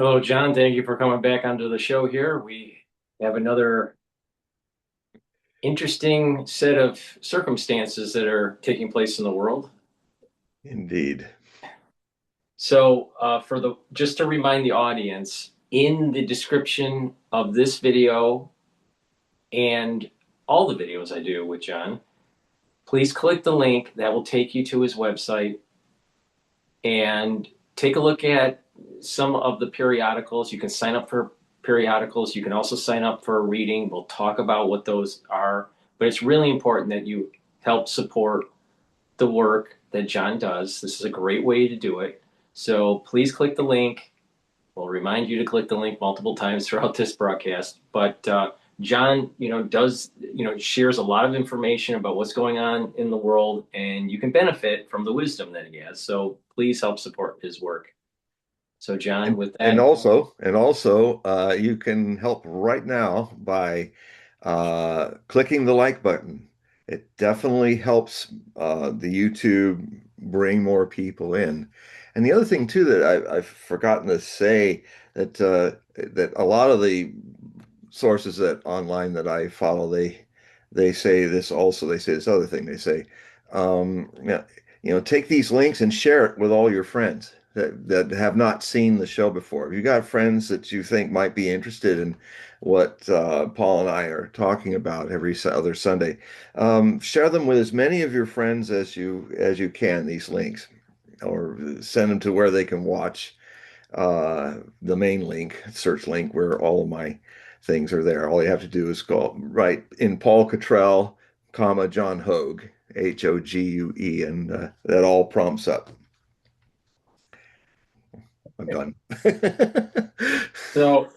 Hello, John. Thank you for coming back onto the show here. We have another interesting set of circumstances that are taking place in the world. Indeed. So, just to remind the audience, in the description of this video and all the videos I do with John, please click the link that will take you to his website and take a look at some of the periodicals. You can sign up for periodicals. You can also sign up for a reading. We'll talk about what those are. But it's really important that you help support the work that John does. This is a great way to do it. So please click the link. We'll remind you to click the link multiple times throughout this broadcast. But John, shares a lot of information about what's going on in the world, and you can benefit from the wisdom that he has. So please help support his work. So, John, And with and that, also and also you can help right now by clicking the like button. It definitely helps the YouTube bring more people in. And the other thing too that I've forgotten to say that a lot of the sources that online that I follow, they say this also. They say this other thing. They say, yeah, take these links and share it with all your friends that have not seen the show before. If you got friends that you think might be interested in what Paul and I are talking about every other Sunday, share them with as many of your friends as you can. These links, or send them to where they can watch the main link, search link, where all of my things are there. All you have to do is go right in Paul Cottrell, comma John Hogue, Hogue, and that all prompts up. I'm done.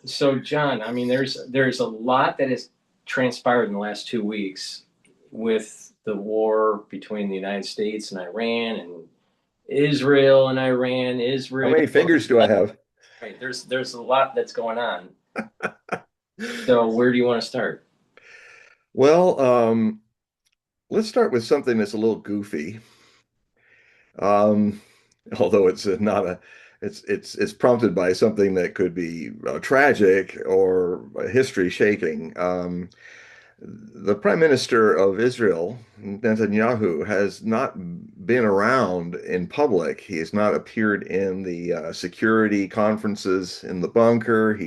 so John, I mean, there's a lot that has transpired in the last 2 weeks with the war between the United States and Iran and Israel and Iran, How Israel. many fingers do I have? Right, there's a lot that's going on. So where do you want to start? Well, let's start with something that's a little goofy. Um, although it's not a, it's prompted by something that could be tragic or history shaking. The Prime Minister of Israel, Netanyahu, has not been around in public. He has not appeared in the security conferences in the bunker.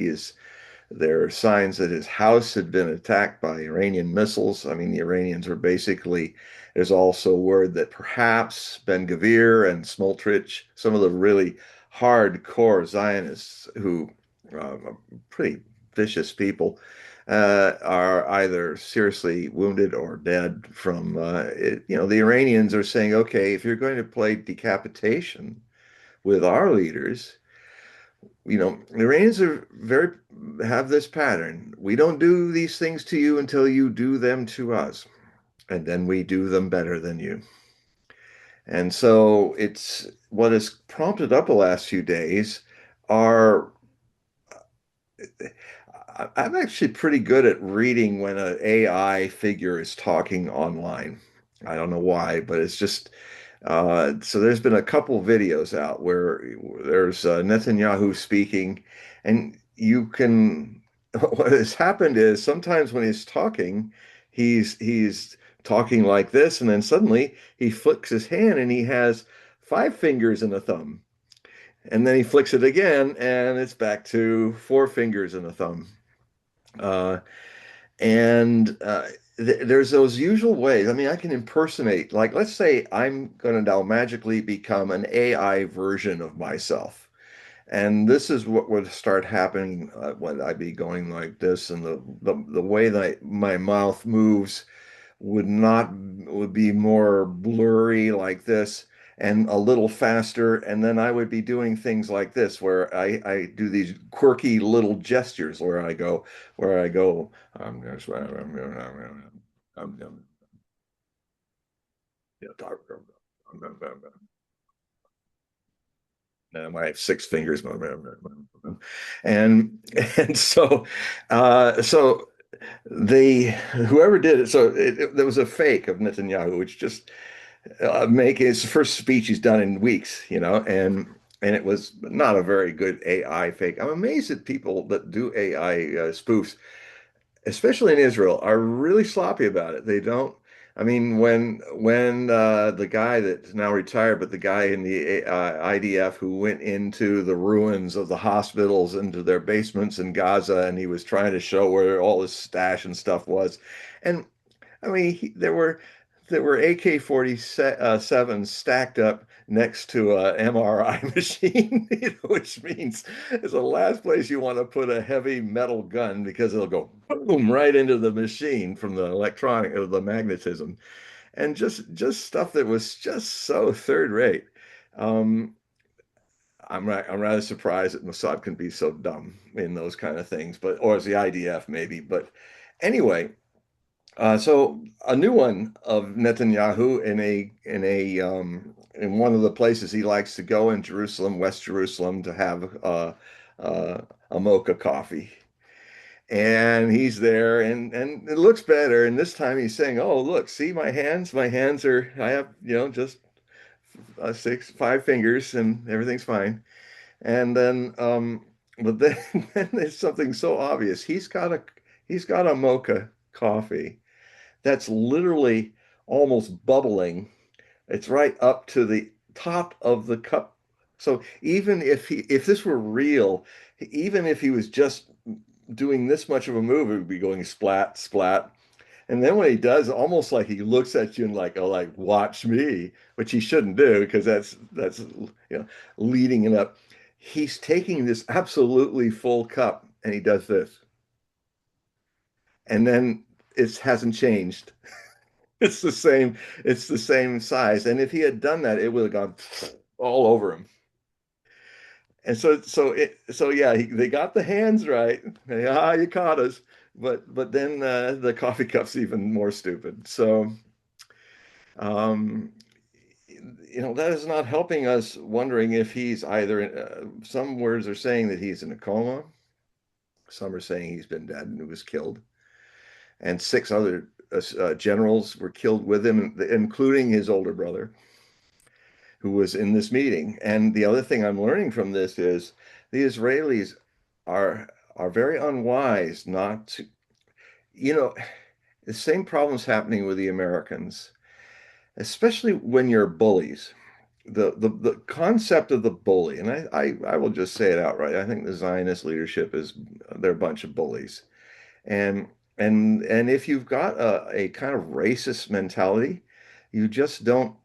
There are signs that his house had been attacked by Iranian missiles. I mean, the Iranians are basically, there's also word that perhaps Ben-Gvir and Smotrich, some of the really hardcore Zionists who are pretty vicious people, are either seriously wounded or dead from it. The Iranians are saying, okay, if you're going to play decapitation with our leaders, the Iranians have this pattern. We don't do these things to you until you do them to us, and then we do them better than you. And so it's what has prompted up the last few days are I'm actually pretty good at reading when an AI figure is talking online. I don't know why, but it's just so there's been a couple videos out where there's Netanyahu speaking, and you can. What has happened is sometimes when he's talking, he's talking like this, and then suddenly he flicks his hand and he has five fingers and a thumb, and then he flicks it again, and it's back to four fingers and a thumb. Uh, and there's those usual ways. I mean, I can impersonate, like, let's say I'm going to now magically become an AI version of myself. And this is what would start happening when I'd be going like this, and the way that my mouth moves would be more blurry like this and a little faster, and then I would be doing things like this where I do these quirky little gestures where I go I'm gonna I'm I have six fingers and and so they whoever did it, so there was a fake of Netanyahu, which just making his first speech he's done in weeks, and and it was not a very good AI fake. I'm amazed at people that do AI spoofs, especially in Israel, are really sloppy about it. They don't. I mean, when the guy that's now retired, but the guy in the IDF who went into the ruins of the hospitals, into their basements in Gaza, and he was trying to show where all his stash and stuff was, and I mean, there were AK-47 stacked up next to a MRI machine, which means it's the last place you want to put a heavy metal gun because it'll go boom right into the machine from the electronic or the magnetism, and just stuff that was just so third rate. Um, I'm rather surprised that Mossad can be so dumb in those kind of things, but or as the IDF maybe, but anyway. So a new one of Netanyahu in one of the places he likes to go in Jerusalem, West Jerusalem, to have uh, a mocha coffee. And he's there, and it looks better. And this time he's saying, "Oh, look, see my hands? My hands are I have just five fingers, and everything's fine." And then, but then, then there's something so obvious. He's got a mocha coffee that's literally almost bubbling. It's right up to the top of the cup. So even if this were real, even if he was just doing this much of a move, it would be going splat, splat. And then when he does, almost like he looks at you and like, oh, like watch me, which he shouldn't do because that's leading it up. He's taking this absolutely full cup and he does this. And then it hasn't changed. It's the same size. And if he had done that, it would have gone all over him. And so yeah, they got the hands right. You caught us. But then the coffee cup's even more stupid. So um, that is not helping us wondering if he's either some words are saying that he's in a coma. Some are saying he's been dead and was killed. And six other generals were killed with him, including his older brother, who was in this meeting. And the other thing I'm learning from this is the Israelis are are very unwise not to, you know, the same problems happening with the Americans, especially when you're bullies. The concept of the bully, and I will just say it outright. I think the Zionist leadership they're a bunch of bullies. And and if you've got a kind of racist mentality, you just don't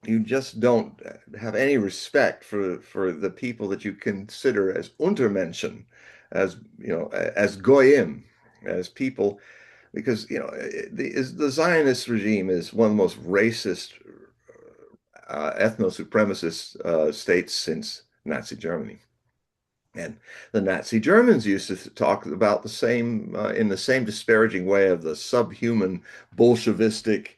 you just don't have any respect for the people that you consider as Untermenschen, as as goyim, as people, because the Zionist regime is one of the most racist, ethno-supremacist states since Nazi Germany. And the Nazi Germans used to talk about the same, in the same disparaging way of the subhuman Bolshevistic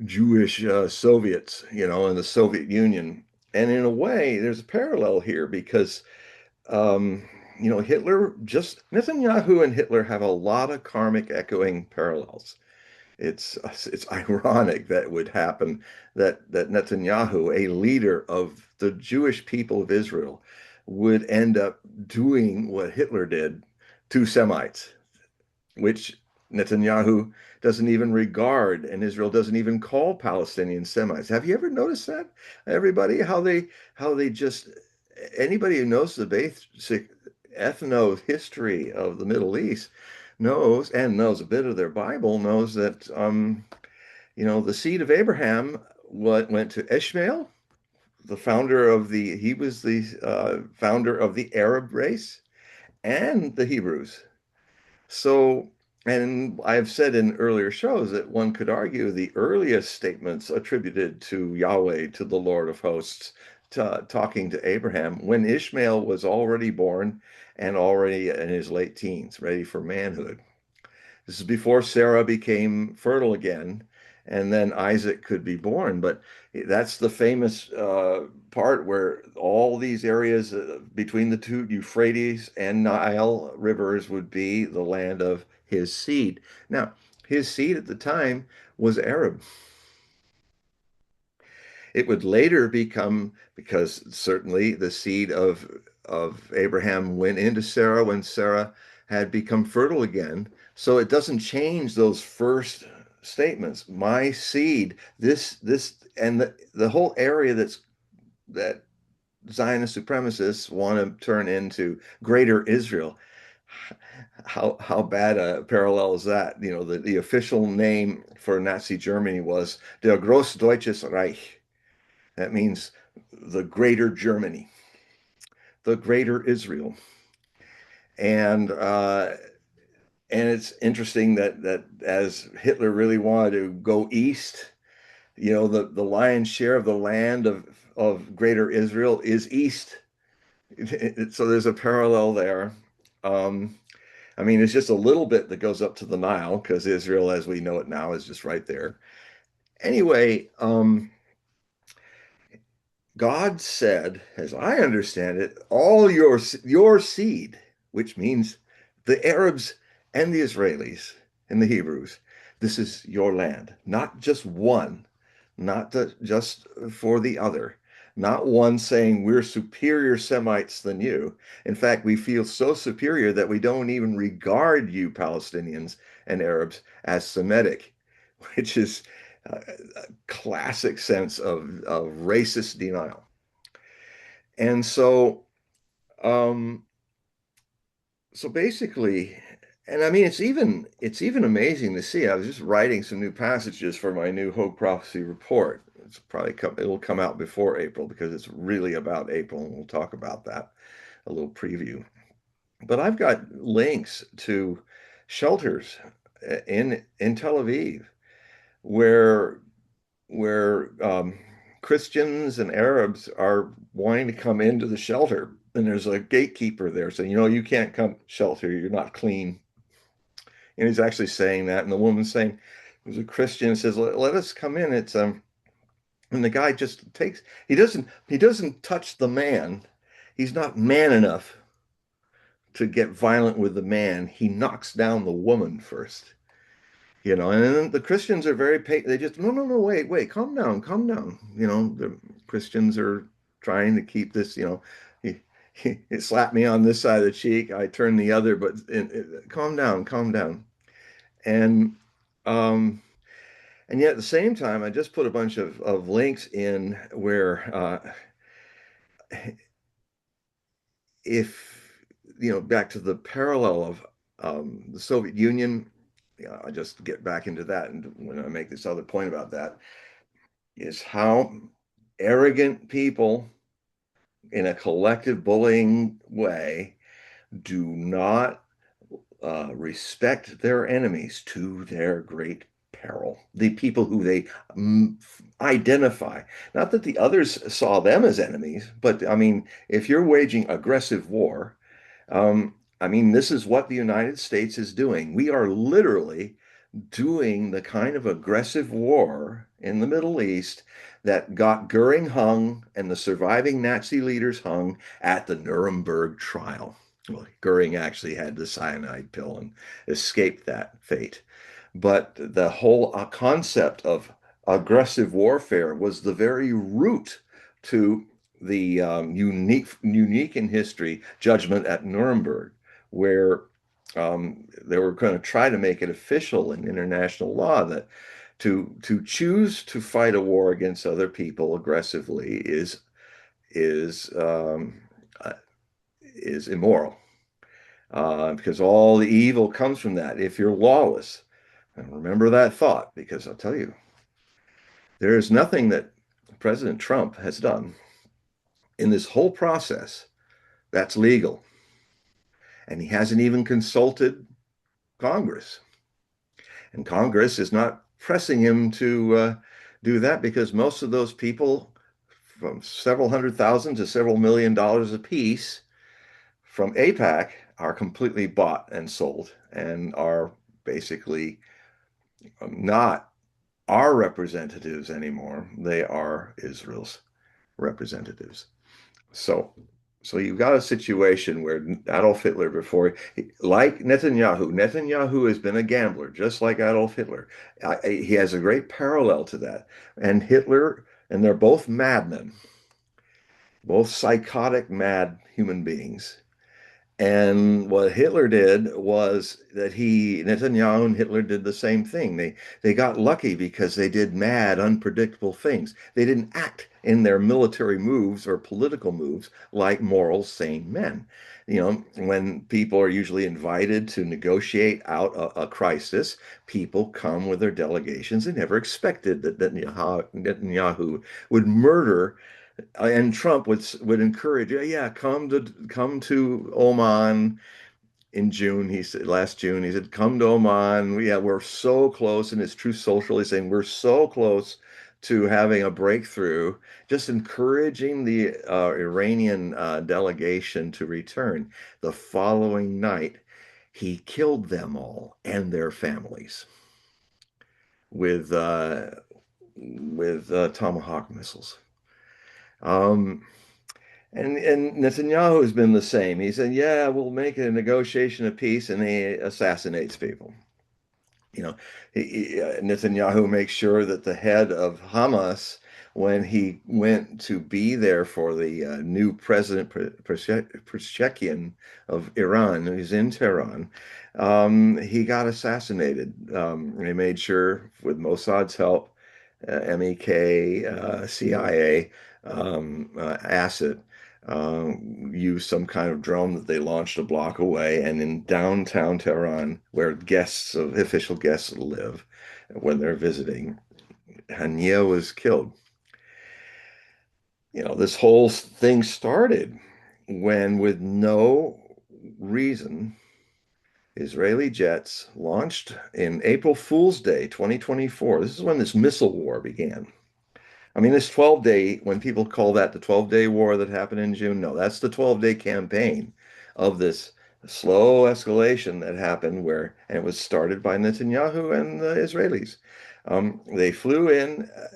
Jewish Soviets, in the Soviet Union. And in a way, there's a parallel here because, um, Netanyahu and Hitler have a lot of karmic echoing parallels. It's ironic that would happen that Netanyahu, a leader of the Jewish people of Israel, would end up doing what Hitler did to Semites, which Netanyahu doesn't even regard, and Israel doesn't even call Palestinian Semites. Have you ever noticed that? Everybody, how they just anybody who knows the basic ethno history of the Middle East knows a bit of their Bible, knows that the seed of Abraham went to Ishmael, he was the founder of the Arab race and the Hebrews. So, and I've said in earlier shows that one could argue the earliest statements attributed to Yahweh, to the Lord of hosts, talking to Abraham when Ishmael was already born and already in his late teens, ready for manhood. This is before Sarah became fertile again, and then Isaac could be born. But that's the famous part where all these areas between the two Euphrates and Nile rivers would be the land of his seed. Now, his seed at the time was Arab. It would later become, because certainly the seed of Abraham went into Sarah when Sarah had become fertile again. So it doesn't change those first statements. My seed, this, and the whole area that Zionist supremacists want to turn into Greater Israel. How bad a parallel is that? You know, the official name for Nazi Germany was Der Großdeutsches Reich. That means the Greater Germany, the Greater Israel. And and it's interesting that as Hitler really wanted to go east, you know, the lion's share of the land of Greater Israel is east. So there's a parallel there. Um, I mean, it's just a little bit that goes up to the Nile because Israel, as we know it now, is just right there. Anyway, God said, as I understand it, all your seed, which means the Arabs and the Israelis and the Hebrews, this is your land, not just one, not just for the other, not one saying we're superior Semites than you. In fact, we feel so superior that we don't even regard you Palestinians and Arabs as Semitic, which is a classic sense of racist denial. And um, so basically, and I mean, it's even amazing to see. I was just writing some new passages for my new Hogue Prophecy report. It'll come out before April because it's really about April, and we'll talk about that, a little preview. But I've got links to shelters in Tel Aviv where where Christians and Arabs are wanting to come into the shelter, and there's a gatekeeper there saying, you can't come shelter, you're not clean. And he's actually saying that, and the woman's saying, who's a Christian, says, let us come in. It's and the guy just takes, he doesn't touch the man. He's not man enough to get violent with the man. He knocks down the woman first. And then the Christians are they just, no, no, no, wait, calm down. The Christians are trying to keep this, he slapped me on this side of the cheek, I turn the other, but calm down, calm down. And, um, and yet at the same time, I just put a bunch of links in where, if, back to the parallel of the Soviet Union, I just get back into that. And when I make this other point about that, is how arrogant people in a collective bullying way do not respect their enemies to their great peril. The people who they identify. Not that the others saw them as enemies, but I mean, if you're waging aggressive war, I mean, this is what the United States is doing. We are literally doing the kind of aggressive war in the Middle East that got Goering hung and the surviving Nazi leaders hung at the Nuremberg trial. Well, Goering actually had the cyanide pill and escaped that fate. But the whole concept of aggressive warfare was the very root to the unique in history judgment at Nuremberg, where they were going to try to make it official in international law that to choose to fight a war against other people aggressively is um, uh, is immoral, because all the evil comes from that. If you're lawless, and remember that thought, because I'll tell you, there is nothing that President Trump has done in this whole process that's legal, and he hasn't even consulted Congress. And Congress is not pressing him to do that because most of those people, from several hundred thousand to several $1 million apiece from AIPAC, are completely bought and sold and are basically not our representatives anymore. They are Israel's representatives. So so you've got a situation where Adolf Hitler, like Netanyahu has been a gambler, just like Adolf Hitler. He has a great parallel to that. And Hitler and they're both madmen, both psychotic, mad human beings. And what Hitler did was that Netanyahu and Hitler did the same thing. They got lucky because they did mad, unpredictable things. They didn't act in their military moves or political moves like moral, sane men. You know, when people are usually invited to negotiate out a crisis, people come with their delegations. They never expected that Netanyahu would murder and Trump would encourage, yeah, yeah, come to Oman in June. He said last June, he said, come to Oman. Yeah, we're so close, and it's true social. He's saying we're so close to having a breakthrough, just encouraging the Iranian delegation to return. The following night, he killed them all and their families with uh, with Tomahawk missiles. Um, and Netanyahu has been the same. He said, "Yeah, we'll make a negotiation of peace," and he assassinates people. You know, Netanyahu makes sure that the head of Hamas, when he went to be there for the new president, Pezeshkian of Iran, who's in Tehran, he got assassinated. They made sure, with Mossad's help, MEK, CIA, ASIT, used some kind of drone that they launched a block away. And in downtown Tehran, where official guests live when they're visiting, Hania was killed. You know, this whole thing started when, with no reason, Israeli jets launched in April Fool's Day 2024. This is when this missile war began. I mean, this 12-day, when people call that the 12-day war that happened in June, no, that's the 12-day campaign of this slow escalation that happened and it was started by Netanyahu and the Israelis. They flew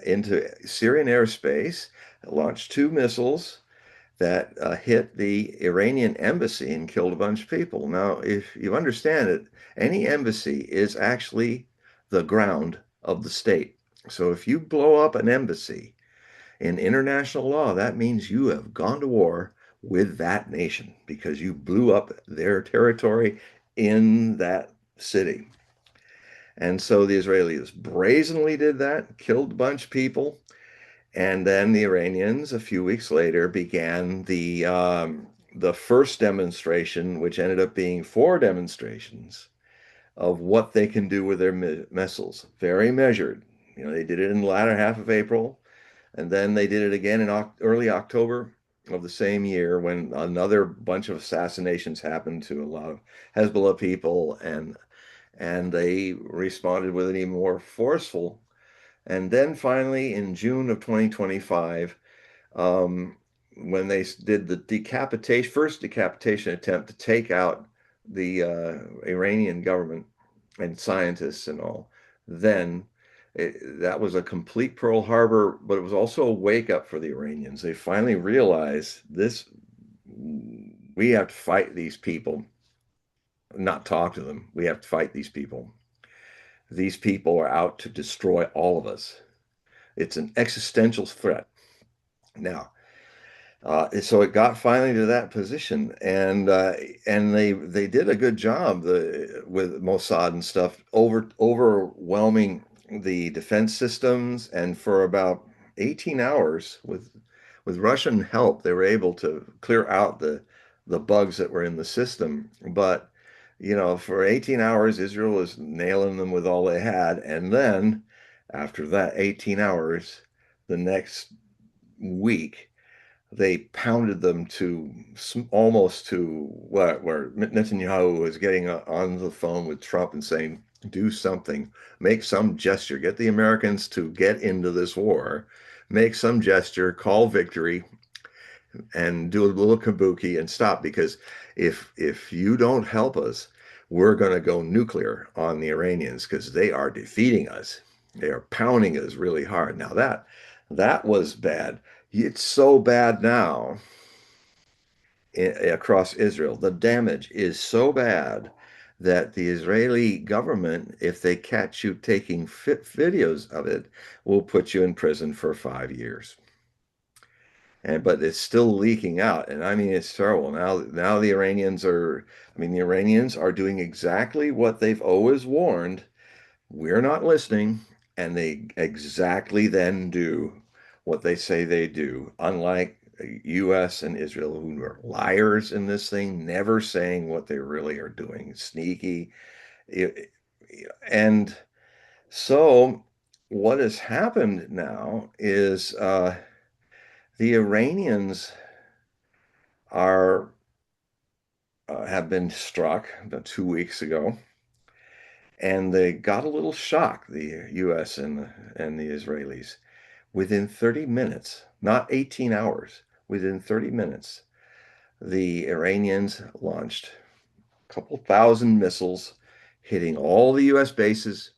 into Syrian airspace, launched two missiles that hit the Iranian embassy and killed a bunch of people. Now, if you understand it, any embassy is actually the ground of the state. So if you blow up an embassy, in international law, that means you have gone to war with that nation because you blew up their territory in that city. And so the Israelis brazenly did that, killed a bunch of people. And then the Iranians, a few weeks later, began the first demonstration, which ended up being four demonstrations of what they can do with their missiles. Very measured. You know, they did it in the latter half of April. And then they did it again in early October of the same year when another bunch of assassinations happened to a lot of Hezbollah people, and they responded with an even more forceful. And then finally, in June of 2025, um, when they did the first decapitation attempt to take out the Iranian government and scientists and all, then that was a complete Pearl Harbor, but it was also a wake up for the Iranians. They finally realized this, we have to fight these people, not talk to them. We have to fight these people. These people are out to destroy all of us. It's an existential threat. Now, so it got finally to that position, and they did a good job with Mossad and stuff, overwhelming the defense systems, and for about 18 hours with Russian help, they were able to clear out the bugs that were in the system. But you know, for 18 hours, Israel was nailing them with all they had, and then after that 18 hours, the next week they pounded them to almost to where Netanyahu was getting on the phone with Trump and saying, do something, make some gesture, get the Americans to get into this war, make some gesture, call victory, and do a little kabuki and stop. Because if you don't help us, we're going to go nuclear on the Iranians because they are defeating us. They are pounding us really hard. Now that was bad. It's so bad now across Israel. The damage is so bad that the Israeli government, if they catch you taking videos of it, will put you in prison for 5 years. And but it's still leaking out, and I mean it's terrible. Now the Iranians are, I mean the Iranians are doing exactly what they've always warned. We're not listening, and they exactly then do what they say they do. Unlike U.S. and Israel, who are liars in this thing, never saying what they really are doing, sneaky. And so, what has happened now is the Iranians are have been struck about 2 weeks ago, and they got a little shock, the U.S. and the Israelis. Within 30 minutes, not 18 hours, within 30 minutes, the Iranians launched a couple thousand missiles, hitting all the U.S. bases,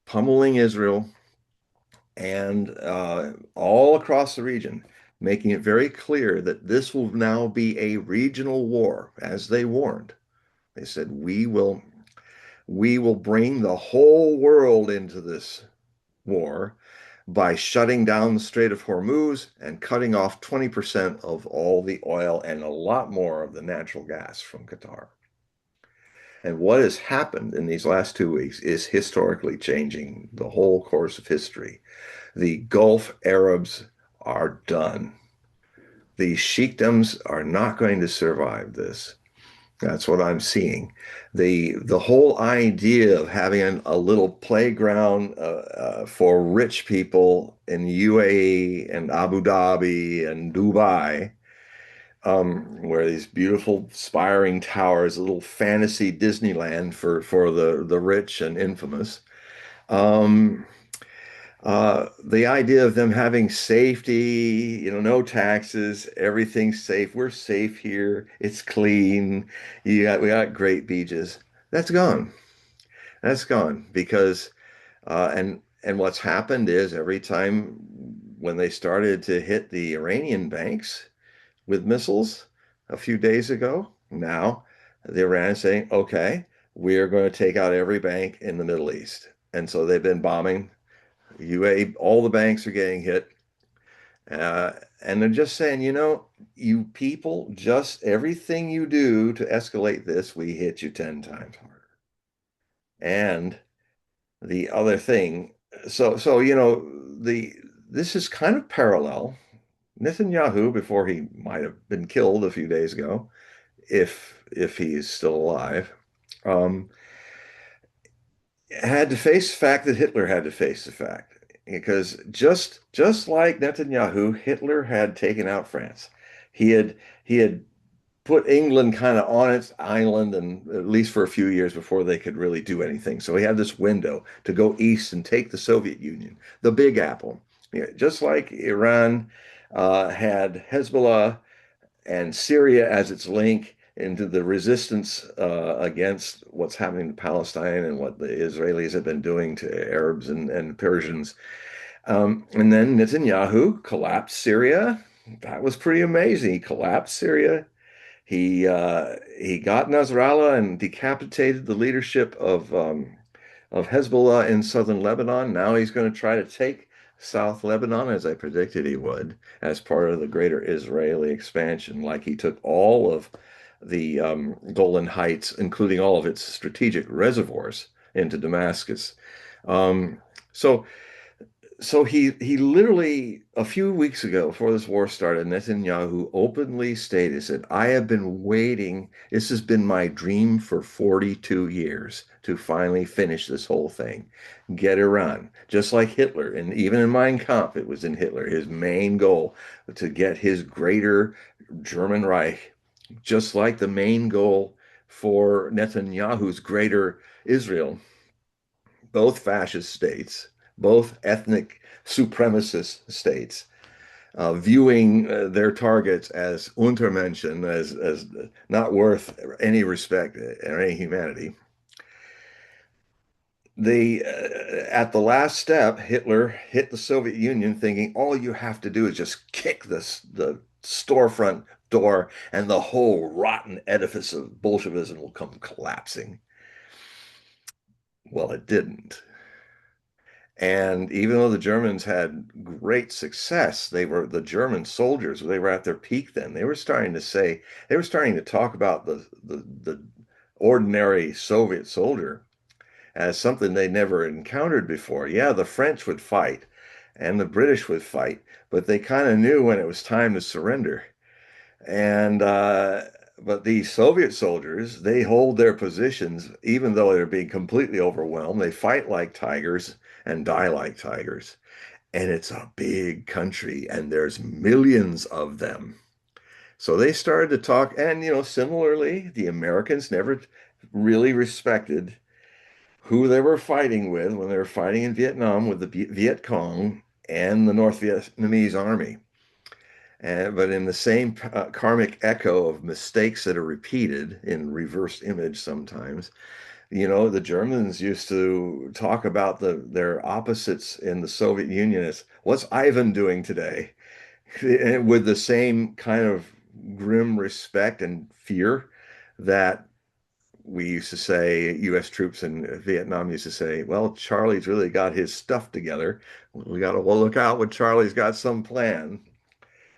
pummeling Israel, and all across the region, making it very clear that this will now be a regional war, as they warned. They said, we will bring the whole world into this war by shutting down the Strait of Hormuz and cutting off 20% of all the oil and a lot more of the natural gas from Qatar. And what has happened in these last 2 weeks is historically changing the whole course of history. The Gulf Arabs are done. The sheikdoms are not going to survive this. That's what I'm seeing. The whole idea of having a little playground for rich people in UAE and Abu Dhabi and Dubai, where these beautiful spiring towers, a little fantasy Disneyland for the rich and infamous. Um, the idea of them having safety, no taxes, everything's safe. We're safe here. It's clean. We got great beaches. That's gone. That's gone because and what's happened is every time when they started to hit the Iranian banks with missiles a few days ago, now the Iran is saying, okay, we are going to take out every bank in the Middle East. And so they've been bombing UA, all the banks are getting hit. Uh, and they're just saying, you people, just everything you do to escalate this, we hit you 10 times harder. And the other thing, the this is kind of parallel. Netanyahu, before he might have been killed a few days ago, if he's still alive, um, had to face the fact that Hitler had to face the fact. Because just like Netanyahu, Hitler had taken out France. He had put England kind of on its island, and at least for a few years before they could really do anything. So he had this window to go east and take the Soviet Union, the Big Apple. Yeah, just like Iran had Hezbollah and Syria as its link into the resistance against what's happening to Palestine and what the Israelis have been doing to Arabs and Persians. And then Netanyahu collapsed Syria. That was pretty amazing. He collapsed Syria. He got Nasrallah and decapitated the leadership of Hezbollah in southern Lebanon. Now he's going to try to take South Lebanon, as I predicted he would, as part of the greater Israeli expansion, like he took all of the Golan Heights, including all of its strategic reservoirs, into Damascus. Um, so so he literally a few weeks ago, before this war started, Netanyahu openly stated, said, I have been waiting. This has been my dream for 42 years to finally finish this whole thing. Get Iran. Just like Hitler, and even in Mein Kampf, it was in Hitler, his main goal to get his greater German Reich, just like the main goal for Netanyahu's greater Israel, both fascist states, both ethnic supremacist states, viewing their targets as Untermenschen, as not worth any respect or any humanity. At the last step, Hitler hit the Soviet Union thinking all you have to do is just kick the storefront door, and the whole rotten edifice of Bolshevism will come collapsing. Well, it didn't. And even though the Germans had great success, the German soldiers, they were at their peak then. They were starting to talk about the ordinary Soviet soldier as something they never encountered before. Yeah, the French would fight and the British would fight, but they kind of knew when it was time to surrender. And but these Soviet soldiers, they hold their positions even though they're being completely overwhelmed. They fight like tigers and die like tigers. And it's a big country, and there's millions of them. So they started to talk, and similarly, the Americans never really respected who they were fighting with when they were fighting in Vietnam with the Viet Cong and the North Vietnamese army. But in the same karmic echo of mistakes that are repeated in reverse image sometimes, the Germans used to talk about their opposites in the Soviet Union as what's Ivan doing today? With the same kind of grim respect and fear that we used to say, US troops in Vietnam used to say, well, Charlie's really got his stuff together. We got to look out when Charlie's got some plan.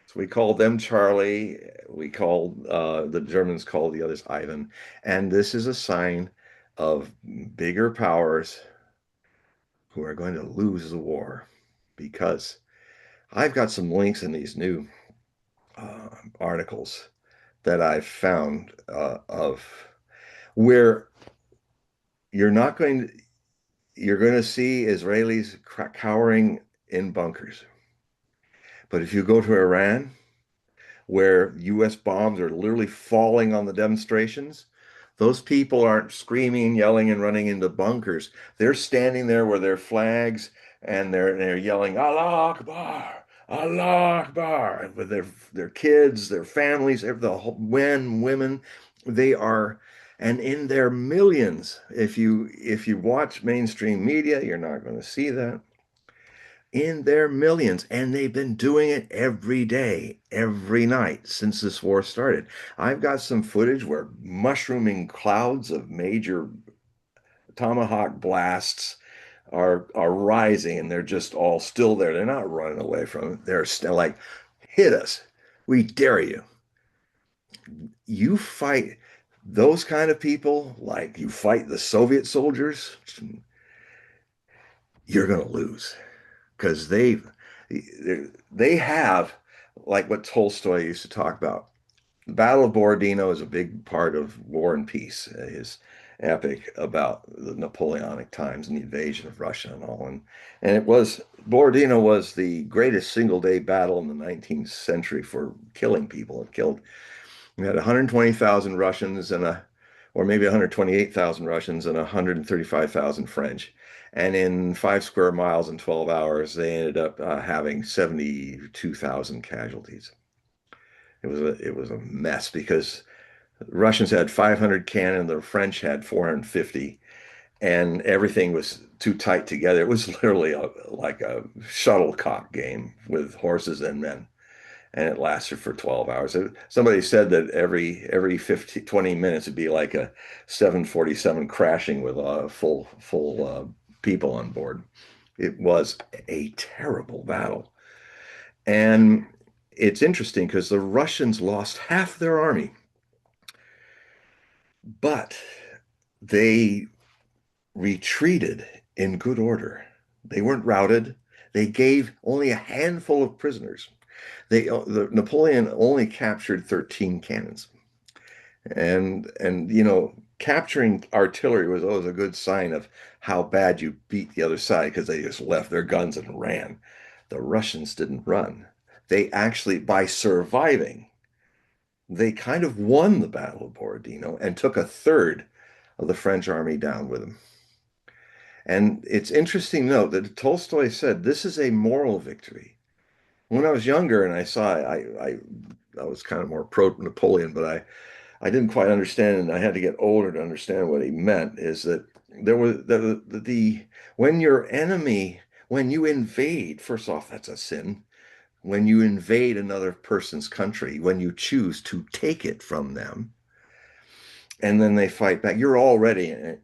So we called them Charlie. We called the Germans called the others Ivan. And this is a sign of bigger powers who are going to lose the war because I've got some links in these new articles that I've found of where you're not going to, you're going to see Israelis cowering in bunkers. But if you go to Iran, where US bombs are literally falling on the demonstrations, those people aren't screaming, yelling, and running into bunkers. They're standing there with their flags and they're yelling, Allah Akbar, Allah Akbar, with their kids, their families, the men, women. They are, and in their millions. If you watch mainstream media, you're not going to see that in their millions, and they've been doing it every day, every night since this war started. I've got some footage where mushrooming clouds of major tomahawk blasts are rising, and they're just all still there. They're not running away from it. They're still like, hit us. We dare you. You fight those kind of people like you fight the Soviet soldiers, you're going to lose because they have like what Tolstoy used to talk about. The Battle of Borodino is a big part of War and Peace, his epic about the Napoleonic times and the invasion of Russia and all. And Borodino was the greatest single day battle in the 19th century for killing people. It killed, we had 120,000 Russians or maybe 128,000 Russians and 135,000 French. And in 5 square miles in 12 hours, they ended up having 72,000 casualties. It was a mess because the Russians had 500 cannon, the French had 450, and everything was too tight together. It was literally like a shuttlecock game with horses and men, and it lasted for 12 hours. Somebody said that every 20 minutes it'd be like a 747 crashing with full people on board. It was a terrible battle. And it's interesting because the Russians lost half their army, but they retreated in good order. They weren't routed. They gave only a handful of prisoners. Napoleon only captured 13 cannons. And capturing artillery was always a good sign of how bad you beat the other side because they just left their guns and ran. The Russians didn't run. They actually, by surviving, they kind of won the Battle of Borodino and took a third of the French army down with them. And it's interesting to note that Tolstoy said this is a moral victory. When I was younger and I saw it, I was kind of more pro Napoleon, but I didn't quite understand, and I had to get older to understand what he meant. Is that there was the when your enemy, when you invade, first off, that's a sin. when you invade another person's country, when you choose to take it from them, and then they fight back, you're already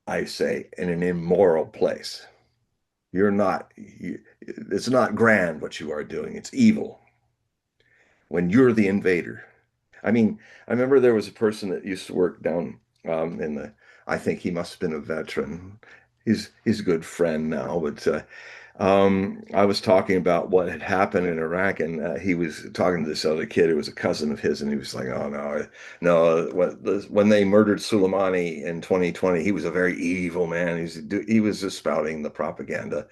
I say, in an immoral place. You're not, it's not grand what you are doing. It's evil when you're the invader. I mean, I remember there was a person that used to work down in the, I think he must have been a veteran. He's a good friend now, but I was talking about what had happened in Iraq, and he was talking to this other kid who was a cousin of his, and he was like, "Oh no, no! When they murdered Soleimani in 2020, he was a very evil man. He was just spouting the propaganda.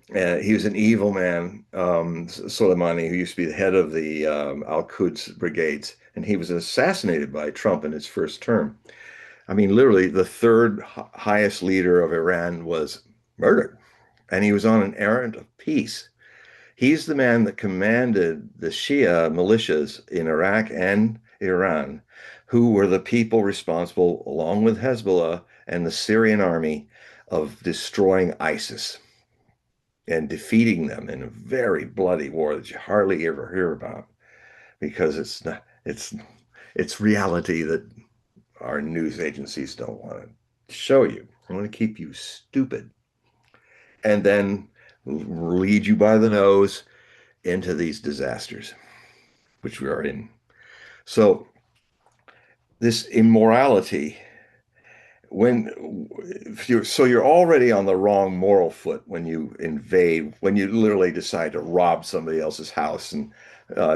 He was an evil man, Soleimani, who used to be the head of the Al-Quds brigades, and he was assassinated by Trump in his first term. I mean, literally, the third highest leader of Iran was murdered, and he was on an errand of peace. He's the man that commanded the Shia militias in Iraq and Iran, who were the people responsible, along with Hezbollah and the Syrian army, of destroying ISIS and defeating them in a very bloody war that you hardly ever hear about because it's reality that our news agencies don't want to show you. They want to keep you stupid and then lead you by the nose into these disasters, which we are in. So this immorality, when you're already on the wrong moral foot when you invade, when you literally decide to rob somebody else's house and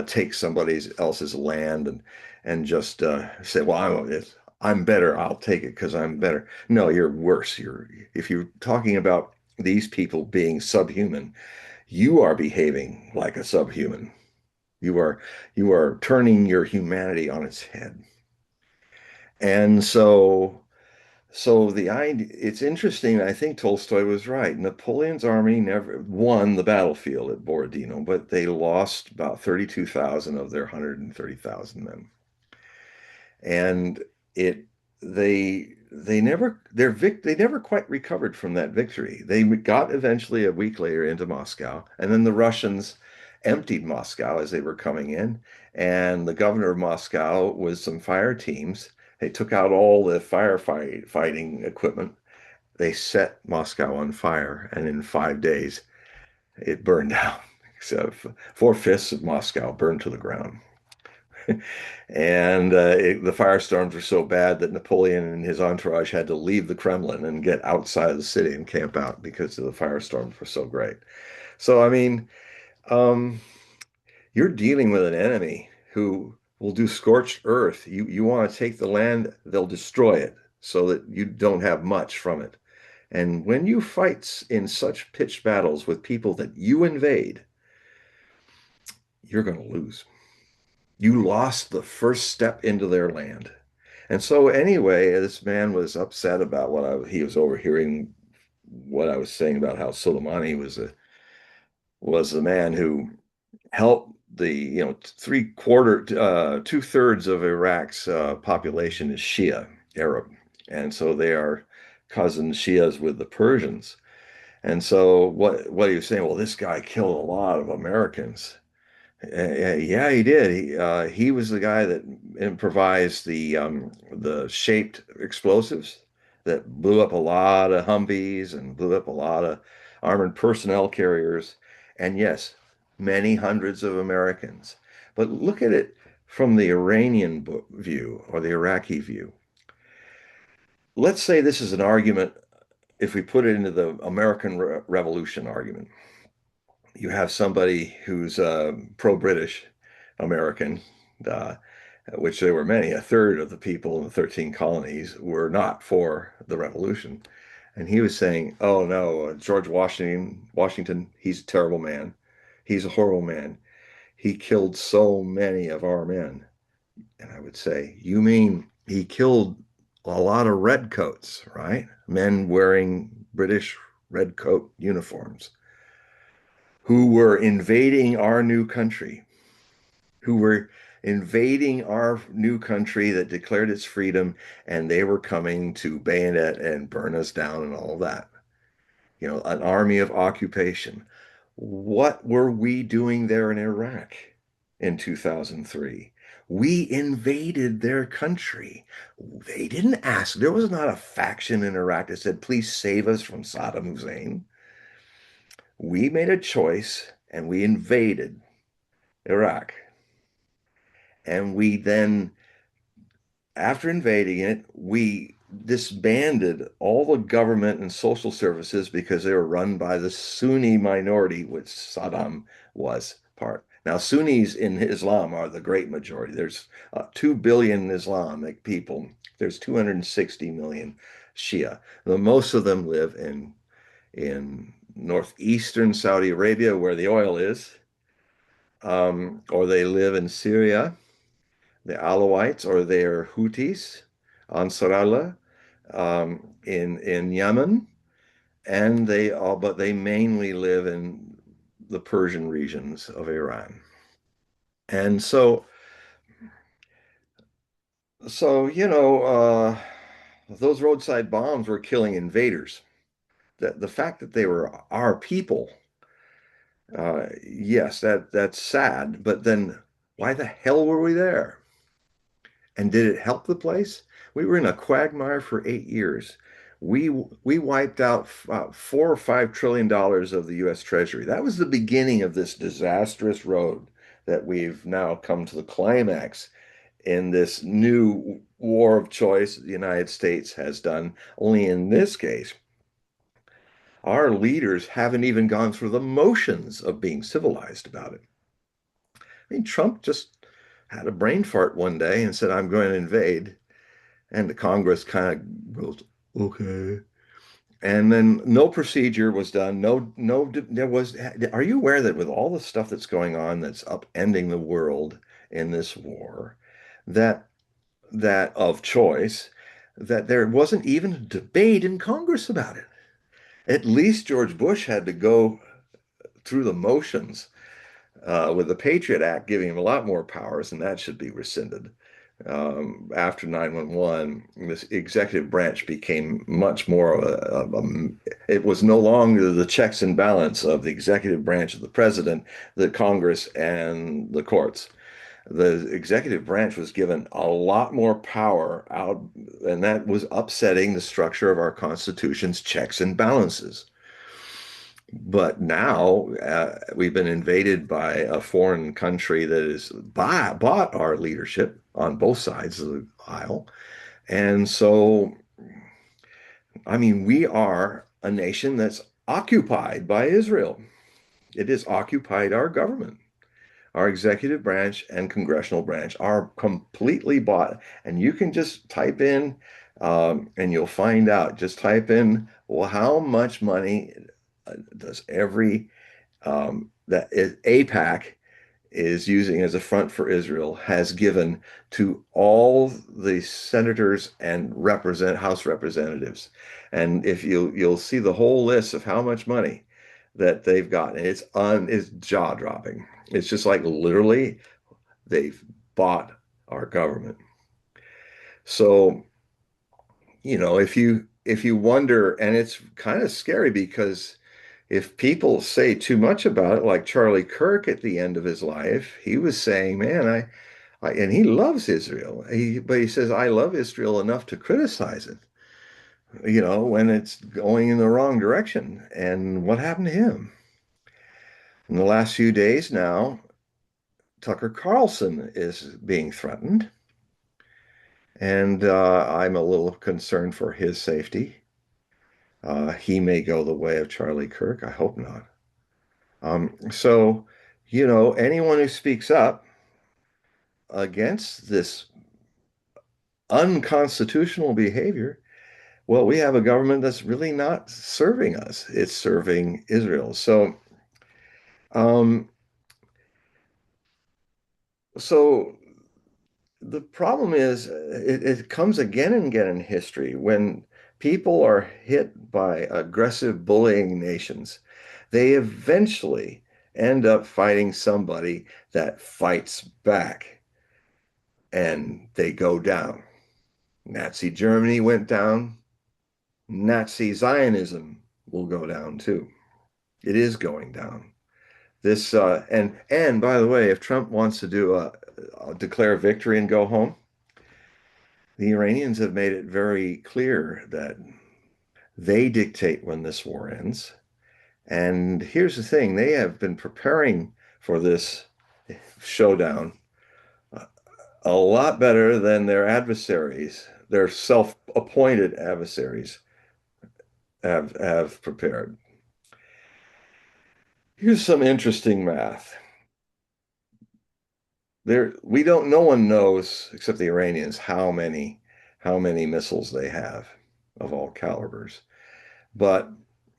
take somebody else's land and just say, well, I'm better, I'll take it because I'm better. No, you're worse. If you're talking about these people being subhuman, you are behaving like a subhuman. You are you are turning your humanity on its head. And so the idea, it's interesting. I think Tolstoy was right. Napoleon's army never won the battlefield at Borodino, but they lost about 32,000 of their 130,000 men. And it they never they never quite recovered from that victory. They got eventually a week later into Moscow, and then the Russians emptied Moscow as they were coming in, and the governor of Moscow with some fire teams, they took out all the fighting equipment. They set Moscow on fire, and in 5 days it burned down. So four-fifths of Moscow burned to the ground. And the firestorms were so bad that Napoleon and his entourage had to leave the Kremlin and get outside of the city and camp out because the firestorms were so great. So, I mean, um, you're dealing with an enemy who will do scorched earth. You want to take the land, they'll destroy it so that you don't have much from it. And when you fight in such pitched battles with people that you invade, you're going to lose. You lost the first step into their land. And so anyway, this man was upset about he was overhearing what I was saying about how Soleimani was the man who helped the two-thirds of Iraq's population is Shia Arab, and so they are cousin Shias with the Persians. And so what he was saying, well, this guy killed a lot of Americans. Yeah, he did. He was the guy that improvised the shaped explosives that blew up a lot of Humvees and blew up a lot of armored personnel carriers, and yes, many hundreds of Americans. But look at it from the Iranian view or the Iraqi view. Let's say this is an argument. If we put it into the American Revolution argument, you have somebody who's pro-British American, uh, which there were many. A third of the people in the 13 colonies were not for the revolution. And he was saying, oh no, George Washington, he's a terrible man. He's a horrible man. He killed so many of our men. And I would say, you mean he killed a lot of redcoats, right? Men wearing British redcoat uniforms who were invading our new country, who were invading our new country that declared its freedom, and they were coming to bayonet and burn us down and all that. You know, an army of occupation. What were we doing there in Iraq in 2003? We invaded their country. They didn't ask. There was not a faction in Iraq that said, please save us from Saddam Hussein. We made a choice and we invaded Iraq. And we then, after invading it, we disbanded all the government and social services because they were run by the Sunni minority, which Saddam was part. Now, Sunnis in Islam are the great majority. There's 2 billion Islamic people. There's 260 million Shia. Most of them live in northeastern Saudi Arabia, where the oil is, or they live in Syria, the Alawites, or they're Houthis, Ansarallah, in Yemen, and but they mainly live in the Persian regions of Iran. And those roadside bombs were killing invaders. The fact that they were our people, yes, that's sad. But then, why the hell were we there? And did it help the place? We were in a quagmire for 8 years. We wiped out $4 or $5 trillion of the U.S. Treasury. That was the beginning of this disastrous road that we've now come to the climax in this new war of choice the United States has done. Only in this case, our leaders haven't even gone through the motions of being civilized about it. I mean, Trump just had a brain fart one day and said, I'm going to invade. And the Congress kind of goes, okay. And then no procedure was done. There was. Are you aware that with all the stuff that's going on that's upending the world in this war, that that of choice, that there wasn't even a debate in Congress about it? At least George Bush had to go through the motions with the Patriot Act giving him a lot more powers, and that should be rescinded. After 9/11, this executive branch became much more of it was no longer the checks and balance of the executive branch of the president, the Congress, and the courts. The executive branch was given a lot more power out, and that was upsetting the structure of our Constitution's checks and balances. But now we've been invaded by a foreign country that has bought our leadership on both sides of the aisle. And so, I mean, we are a nation that's occupied by Israel. It has occupied our government. Our executive branch and congressional branch are completely bought. And you can just type in, and you'll find out. Just type in, well, how much money does every that APAC is using as a front for Israel has given to all the senators and House representatives. And if you'll see the whole list of how much money that they've gotten, it's jaw-dropping. It's just like literally they've bought our government. So, if you wonder, and it's kind of scary because if people say too much about it, like Charlie Kirk at the end of his life, he was saying, man, and he loves Israel. But he says, I love Israel enough to criticize it, when it's going in the wrong direction. And what happened to him? In the last few days now, Tucker Carlson is being threatened. And I'm a little concerned for his safety. He may go the way of Charlie Kirk. I hope not. So, anyone who speaks up against this unconstitutional behavior, well, we have a government that's really not serving us. It's serving Israel. Um, so the problem is it comes again and again in history when people are hit by aggressive bullying nations, they eventually end up fighting somebody that fights back and they go down. Nazi Germany went down. Nazi Zionism will go down too. It is going down. This and by the way, if Trump wants to do declare victory and go home, the Iranians have made it very clear that they dictate when this war ends. And here's the thing, they have been preparing for this showdown a lot better than their adversaries, their self-appointed adversaries have prepared. Here's some interesting math. We don't, no one knows except the Iranians how many missiles they have of all calibers. But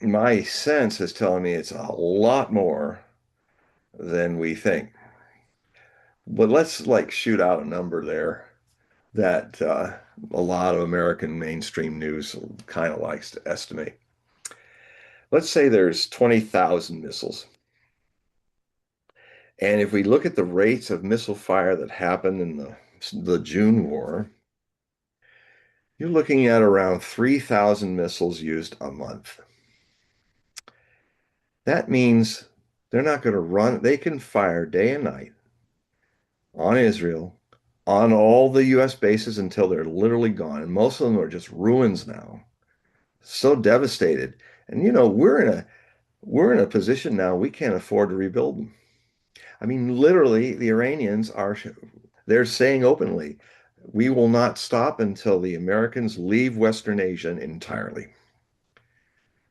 my sense is telling me it's a lot more than we think. But let's like shoot out a number there that a lot of American mainstream news kind of likes to estimate. Let's say there's 20,000 missiles. And if we look at the rates of missile fire that happened in the June war, you're looking at around 3,000 missiles used a month. That means they're not going to run, they can fire day and night on Israel, on all the US bases until they're literally gone. And most of them are just ruins now. So devastated. And you know, we're in a position now we can't afford to rebuild them. I mean, literally, the Iranians are they're saying openly, we will not stop until the Americans leave Western Asia entirely.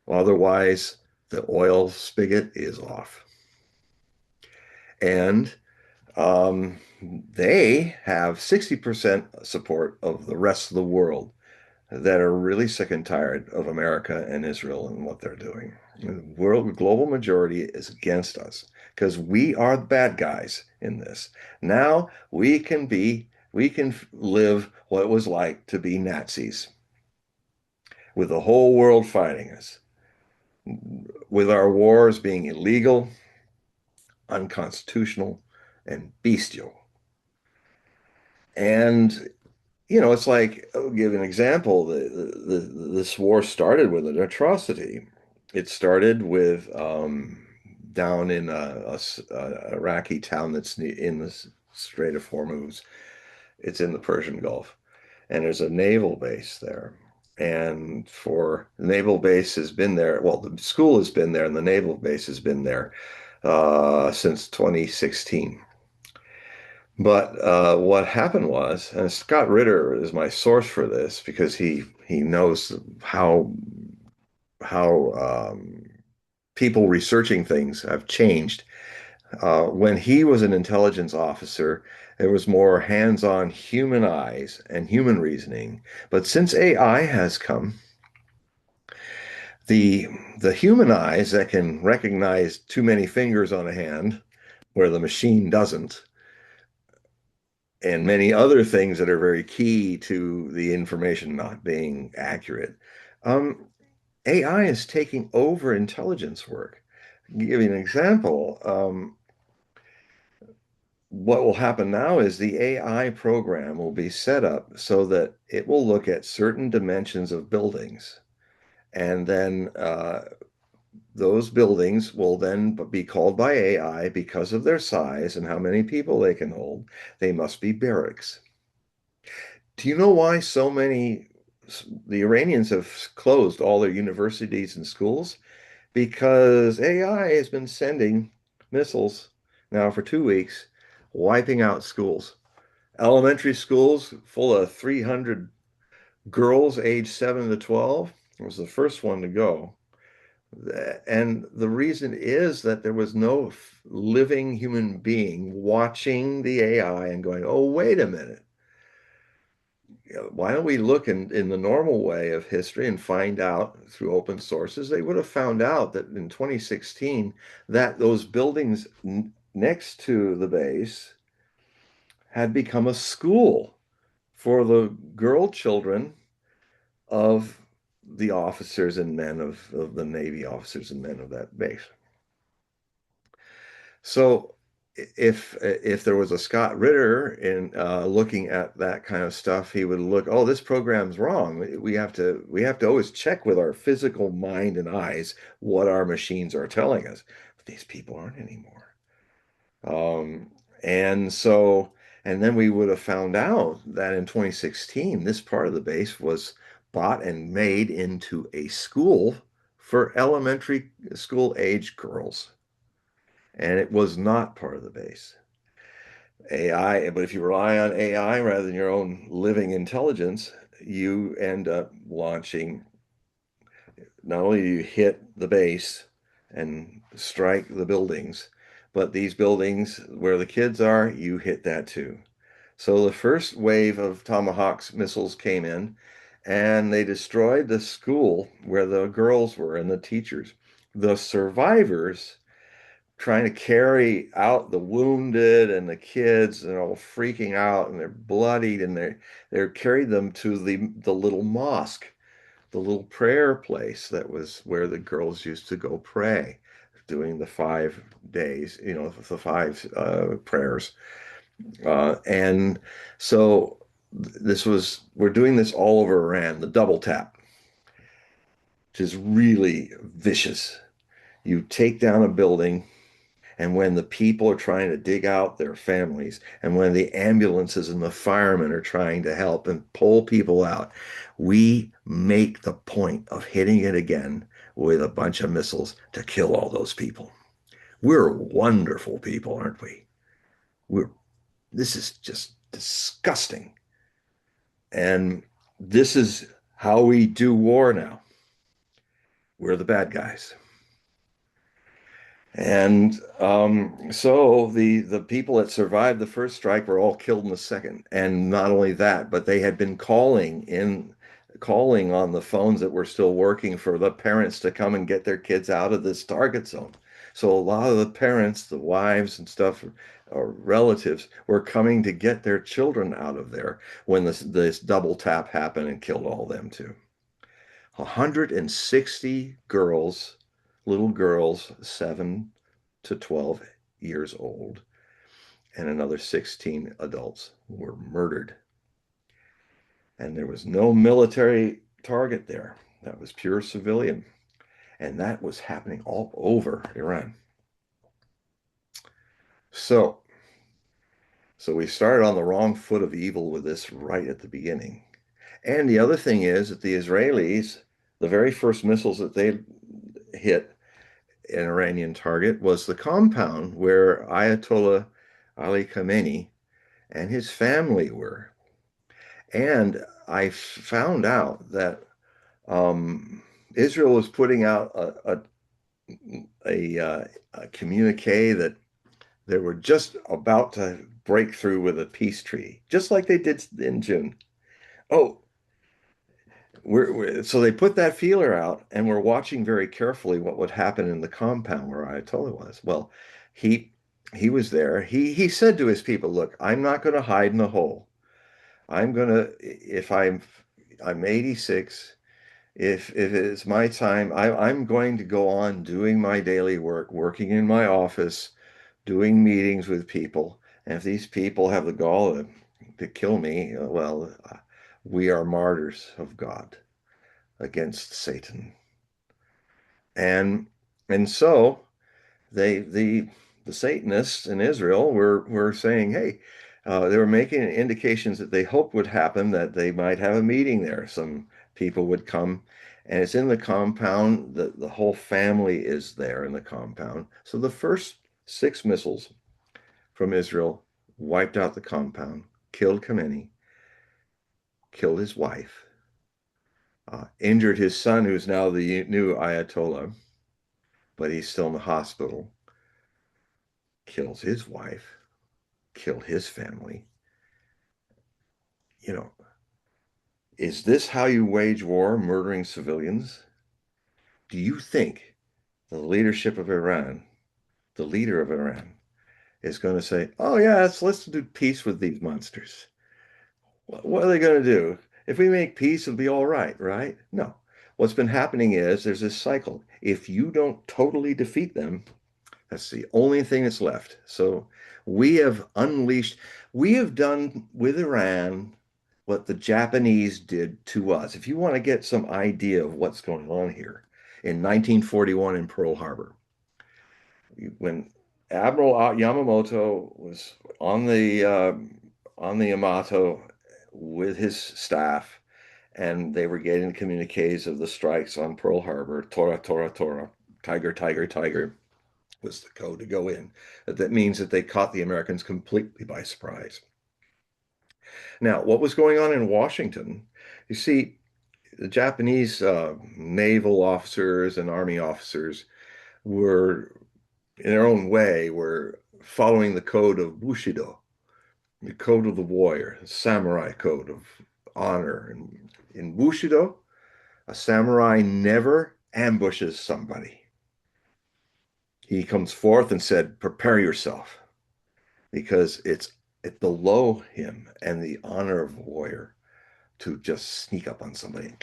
Otherwise, the oil spigot is off. And they have 60% support of the rest of the world that are really sick and tired of America and Israel and what they're doing. The world global majority is against us because we are the bad guys in this. Now we can live what it was like to be Nazis with the whole world fighting us, with our wars being illegal, unconstitutional, and bestial. And you know, it's like, I'll give an example. This war started with an atrocity. It started with down in a Iraqi town that's in the Strait of Hormuz. It's in the Persian Gulf, and there's a naval base there. And for the naval base has been there. Well, the school has been there, and the naval base has been there since 2016. But what happened was, and Scott Ritter is my source for this because he knows how people researching things have changed. When he was an intelligence officer, there was more hands-on human eyes and human reasoning. But since AI has come, the the human eyes that can recognize too many fingers on a hand, where the machine doesn't, and many other things that are very key to the information not being accurate. Um, AI is taking over intelligence work. Give you an example. What will happen now is the AI program will be set up so that it will look at certain dimensions of buildings, and then those buildings will then be called by AI because of their size and how many people they can hold. They must be barracks. Do you know why the Iranians have closed all their universities and schools? Because AI has been sending missiles now for 2 weeks, wiping out schools. Elementary schools full of 300 girls aged 7 to 12 was the first one to go. And the reason is that there was no living human being watching the AI and going, oh, wait a minute. Why don't we look in the normal way of history and find out through open sources? They would have found out that in 2016 that those buildings next to the base had become a school for the girl children of the officers and men of the Navy officers and men of that base. So if there was a Scott Ritter in looking at that kind of stuff, he would look, oh, this program's wrong. We have to always check with our physical mind and eyes what our machines are telling us. But these people aren't anymore. Um, and so, and then we would have found out that in 2016, this part of the base was bought and made into a school for elementary school age girls. And it was not part of the base. AI, but if you rely on AI rather than your own living intelligence, you end up launching, not only do you hit the base and strike the buildings, but these buildings where the kids are, you hit that too. So the first wave of Tomahawk's missiles came in and they destroyed the school where the girls were and the teachers. The survivors trying to carry out the wounded and the kids and all freaking out and they're bloodied and they're carried them to the little mosque, the little prayer place that was where the girls used to go pray, doing the 5 days, the five prayers. And so we're doing this all over Iran, the double tap, which is really vicious. You take down a building, and when the people are trying to dig out their families, and when the ambulances and the firemen are trying to help and pull people out, we make the point of hitting it again with a bunch of missiles to kill all those people. We're wonderful people, aren't we? We're This is just disgusting. And this is how we do war now. We're the bad guys. And so the people that survived the first strike were all killed in the second. And not only that, but they had been calling on the phones that were still working for the parents to come and get their kids out of this target zone. So a lot of the parents, the wives and stuff, or relatives were coming to get their children out of there when this double tap happened and killed all them too. 160 girls, little girls, 7 to 12 years old, and another 16 adults were murdered. And there was no military target there. That was pure civilian. And that was happening all over Iran. So, so we started on the wrong foot of evil with this right at the beginning. And the other thing is that the Israelis, the very first missiles that they hit an Iranian target was the compound where Ayatollah Ali Khamenei and his family were. And I found out that Israel was putting out a communique that they were just about to break through with a peace treaty, just like they did in June. Oh, so they put that feeler out, and we're watching very carefully what would happen in the compound where Ayatollah was. Well, he he was there. He said to his people, "Look, I'm not going to hide in the hole. I'm going to if I'm 86. If it's my time, I'm going to go on doing my daily work, working in my office, doing meetings with people. And if these people have the gall to kill me, well, we are martyrs of God against Satan." And and so they the Satanists in Israel were saying, hey, they were making indications that they hoped would happen, that they might have a meeting there. Some people would come, and it's in the compound. The whole family is there in the compound. So the first 6 missiles from Israel wiped out the compound, killed Khamenei, killed his wife, injured his son, who's now the new Ayatollah, but he's still in the hospital, kills his wife, killed his family. You know, is this how you wage war, murdering civilians? Do you think the leadership of Iran, the leader of Iran, is going to say, oh, yeah, let's do peace with these monsters? What are they going to do? If we make peace, it'll be all right, right? No. What's been happening is there's this cycle. If you don't totally defeat them, that's the only thing that's left. So we have done with Iran what the Japanese did to us. If you want to get some idea of what's going on here, in 1941 in Pearl Harbor, when Admiral Yamamoto was on the Yamato with his staff, and they were getting communiques of the strikes on Pearl Harbor. Tora, Tora, Tora, Tiger, Tiger, Tiger was the code to go in. That means that they caught the Americans completely by surprise. Now, what was going on in Washington? You see, the Japanese naval officers and army officers were, in their own way, were following the code of Bushido, the code of the warrior, the samurai code of honor. And in Bushido, a samurai never ambushes somebody. He comes forth and said, "Prepare yourself," because it's below him and the honor of a warrior to just sneak up on somebody.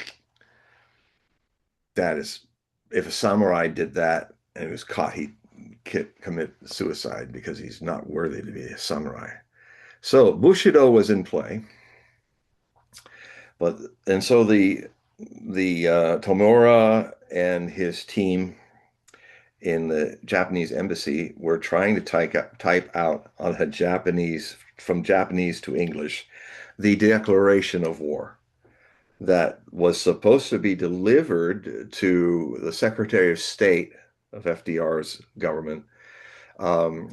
That is, if a samurai did that and was caught, he'd commit suicide because he's not worthy to be a samurai. So Bushido was in play, but and so the Tomura and his team in the Japanese embassy were trying to type out on a Japanese from Japanese to English the declaration of war that was supposed to be delivered to the Secretary of State of FDR's government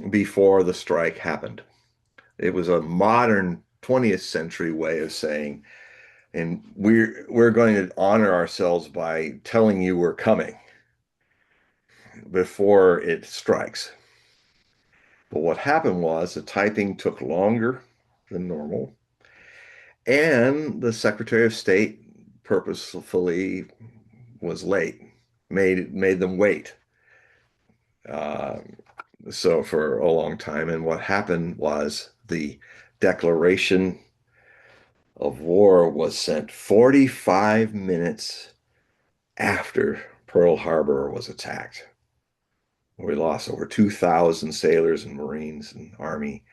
before the strike happened. It was a modern 20th century way of saying, and we're going to honor ourselves by telling you we're coming before it strikes. But what happened was the typing took longer than normal, and the Secretary of State purposefully was late, made them wait. Uh, so for a long time, and what happened was the declaration of war was sent 45 minutes after Pearl Harbor was attacked. We lost over 2,000 sailors and Marines and Army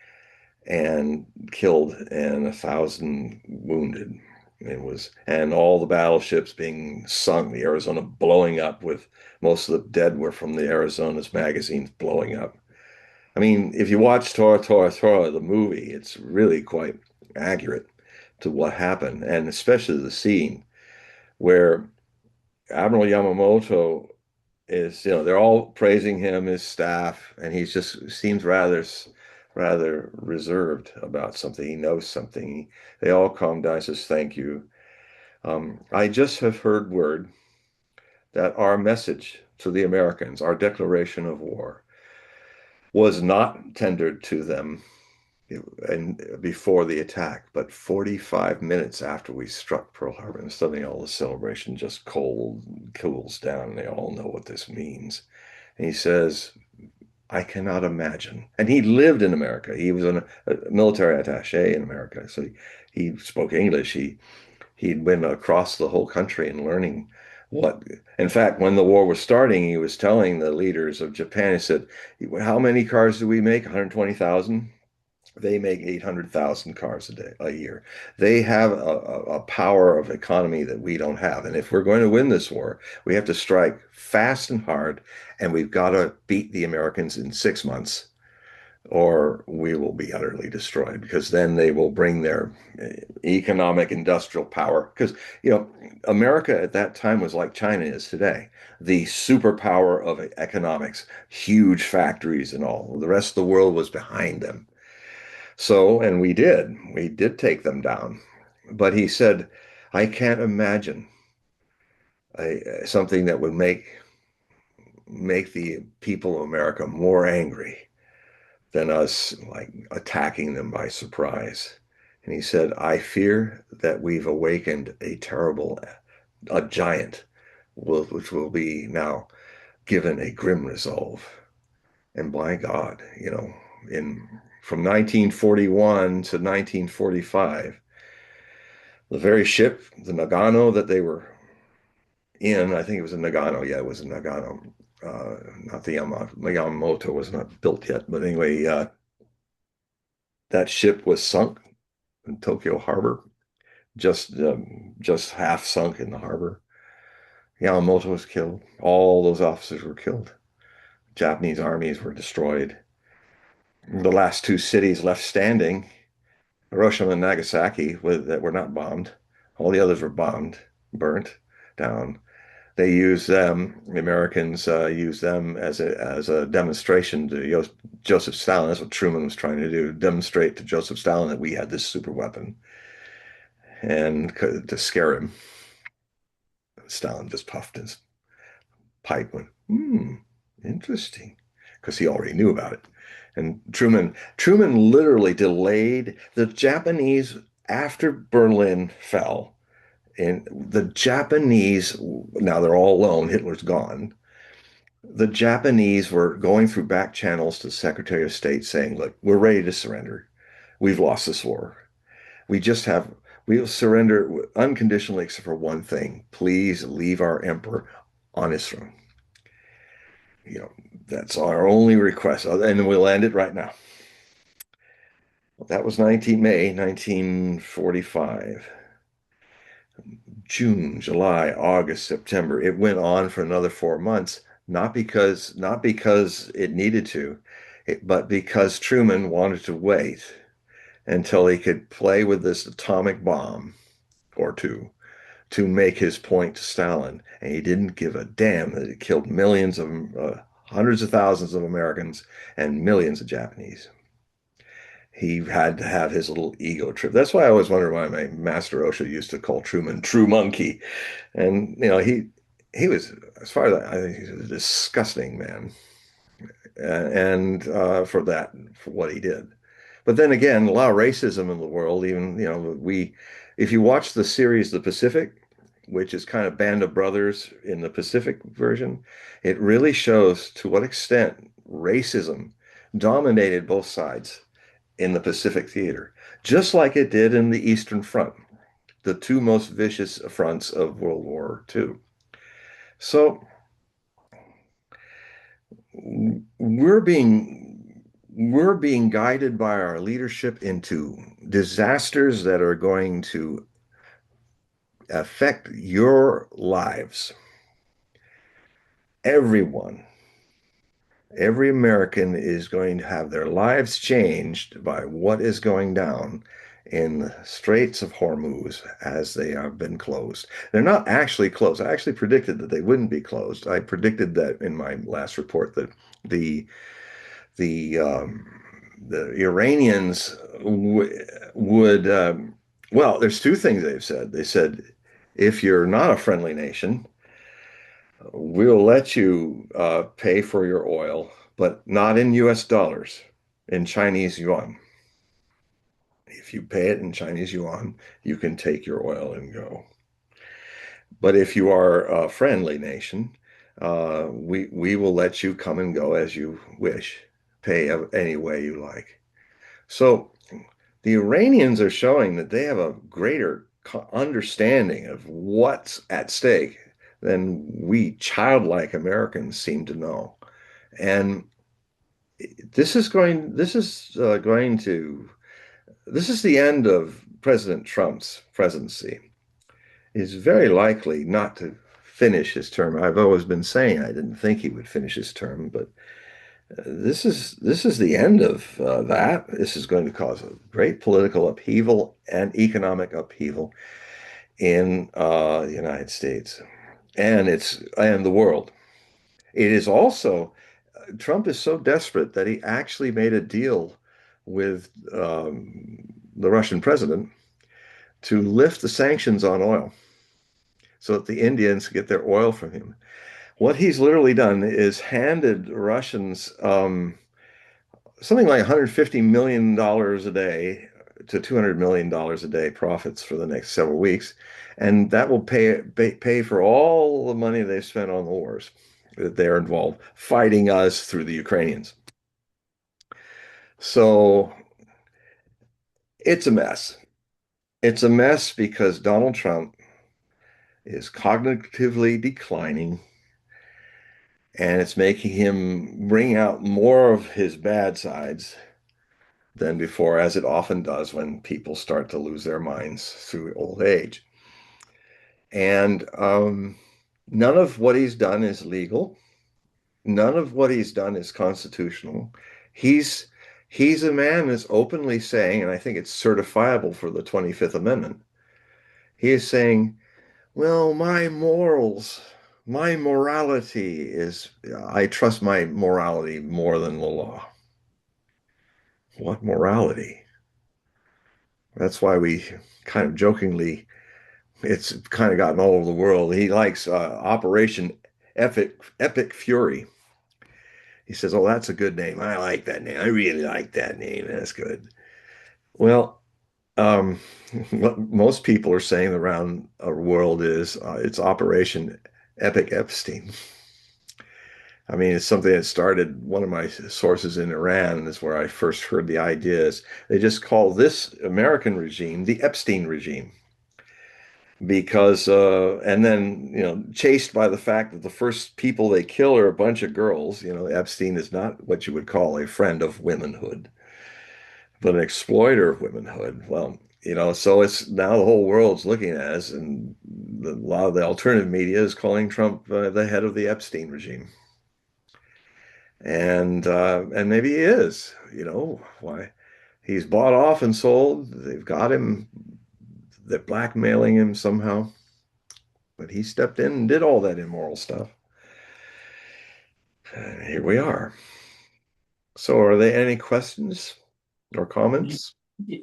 and killed and 1,000 wounded. It was, and all the battleships being sunk, the Arizona blowing up with most of the dead were from the Arizona's magazines blowing up. I mean, if you watch Tora, Tora, Tora, the movie, it's really quite accurate to what happened, and especially the scene where Admiral Yamamoto is, they're all praising him, his staff, and he just seems rather reserved about something. He knows something. They all calm down, says, "Thank you. I just have heard word that our message to the Americans, our declaration of war, was not tendered to them and before the attack, but 45 minutes after we struck Pearl Harbor." And suddenly all the celebration just cools down, and they all know what this means. And he says, "I cannot imagine." And he lived in America. He was a military attaché in America, so he spoke English. He'd been across the whole country and learning what. In fact, when the war was starting, he was telling the leaders of Japan, he said, "How many cars do we make? 120,000. They make 800,000 cars a year. They have a power of economy that we don't have. And if we're going to win this war, we have to strike fast and hard, and we've got to beat the Americans in 6 months, or we will be utterly destroyed, because then they will bring their economic industrial power. Because, America at that time was like China is today, the superpower of economics, huge factories and all. The rest of the world was behind them. So, and we did take them down. But he said, "I can't imagine something that would make the people of America more angry than us like attacking them by surprise." And he said, "I fear that we've awakened a giant, which will be now given a grim resolve." And by God, in from 1941 to 1945, the very ship, the Nagano that they were in, I think it was a Nagano. Yeah, it was a Nagano. Not the Yamamoto was not built yet, but anyway, that ship was sunk in Tokyo Harbor, just half sunk in the harbor. Yamamoto was killed. All those officers were killed. Japanese armies were destroyed. The last two cities left standing, Hiroshima and Nagasaki, that were not bombed. All the others were bombed, burnt down. They used them, the Americans used them as a demonstration to Joseph Stalin. That's what Truman was trying to do, demonstrate to Joseph Stalin that we had this super weapon and to scare him. Stalin just puffed his pipe, went, interesting, because he already knew about it. And Truman literally delayed the Japanese after Berlin fell. And the Japanese, now they're all alone, Hitler's gone. The Japanese were going through back channels to the Secretary of State saying, look, we're ready to surrender. We've lost this war. We just have, we'll surrender unconditionally except for one thing. Please leave our emperor on his throne. You know, that's our only request. And we'll end it right now. That was May 1945. June, July, August, September. It went on for another 4 months, not because it needed to, but because Truman wanted to wait until he could play with this atomic bomb or two to make his point to Stalin. And he didn't give a damn that it killed millions of hundreds of thousands of Americans and millions of Japanese. He had to have his little ego trip. That's why I always wondered why my master Osho used to call Truman True Monkey. And he was, as far as I think, he was a disgusting man, and for what he did. But then again, a lot of racism in the world. Even if you watch the series The Pacific, which is kind of Band of Brothers in the Pacific version, it really shows to what extent racism dominated both sides in the Pacific theater, just like it did in the Eastern Front, the two most vicious fronts of World War II. So we're being we're being guided by our leadership into disasters that are going to affect your lives. Everyone, every American is going to have their lives changed by what is going down in the Straits of Hormuz as they have been closed. They're not actually closed. I actually predicted that they wouldn't be closed. I predicted that in my last report that the the um, the Iranians would well, there's two things they've said. They said if you're not a friendly nation, we'll let you pay for your oil, but not in US dollars, in Chinese yuan. If you pay it in Chinese yuan, you can take your oil and go. But if you are a friendly nation, we will let you come and go as you wish, pay any way you like. So the Iranians are showing that they have a greater understanding of what's at stake than we childlike Americans seem to know. And this is the end of President Trump's presidency. He's very likely not to finish his term. I've always been saying I didn't think he would finish his term, but this is the end of that. This is going to cause a great political upheaval and economic upheaval in the United States and the world. It is also Trump is so desperate that he actually made a deal with the Russian president to lift the sanctions on oil so that the Indians get their oil from him. What he's literally done is handed Russians something like $150 million a day to $200 million a day profits for the next several weeks. And that will pay for all the money they've spent on the wars that they're involved fighting us through the Ukrainians. So it's a mess. It's a mess because Donald Trump is cognitively declining, and it's making him bring out more of his bad sides than before, as it often does when people start to lose their minds through old age. And none of what he's done is legal. None of what he's done is constitutional. He's He's a man that's openly saying, and I think it's certifiable for the 25th Amendment, he is saying, well, my morality is, I trust my morality more than the law. What morality? That's why we kind of jokingly, it's kind of gotten all over the world. He likes Operation Epic Fury. He says, oh, that's a good name. I like that name. I really like that name. That's good. Well, um, what most people are saying around the world is it's Operation Epic Epstein. I mean, it's something that started one of my sources in Iran is where I first heard the ideas. They just call this American regime the Epstein regime because, and then, chased by the fact that the first people they kill are a bunch of girls. Epstein is not what you would call a friend of womanhood, but an exploiter of womanhood. Well, so it's now the whole world's looking at us, and a lot of the alternative media is calling Trump the head of the Epstein regime. And maybe he is, why he's bought off and sold. They've got him, they're blackmailing him somehow, but he stepped in and did all that immoral stuff. And here we are. So are there any questions or comments?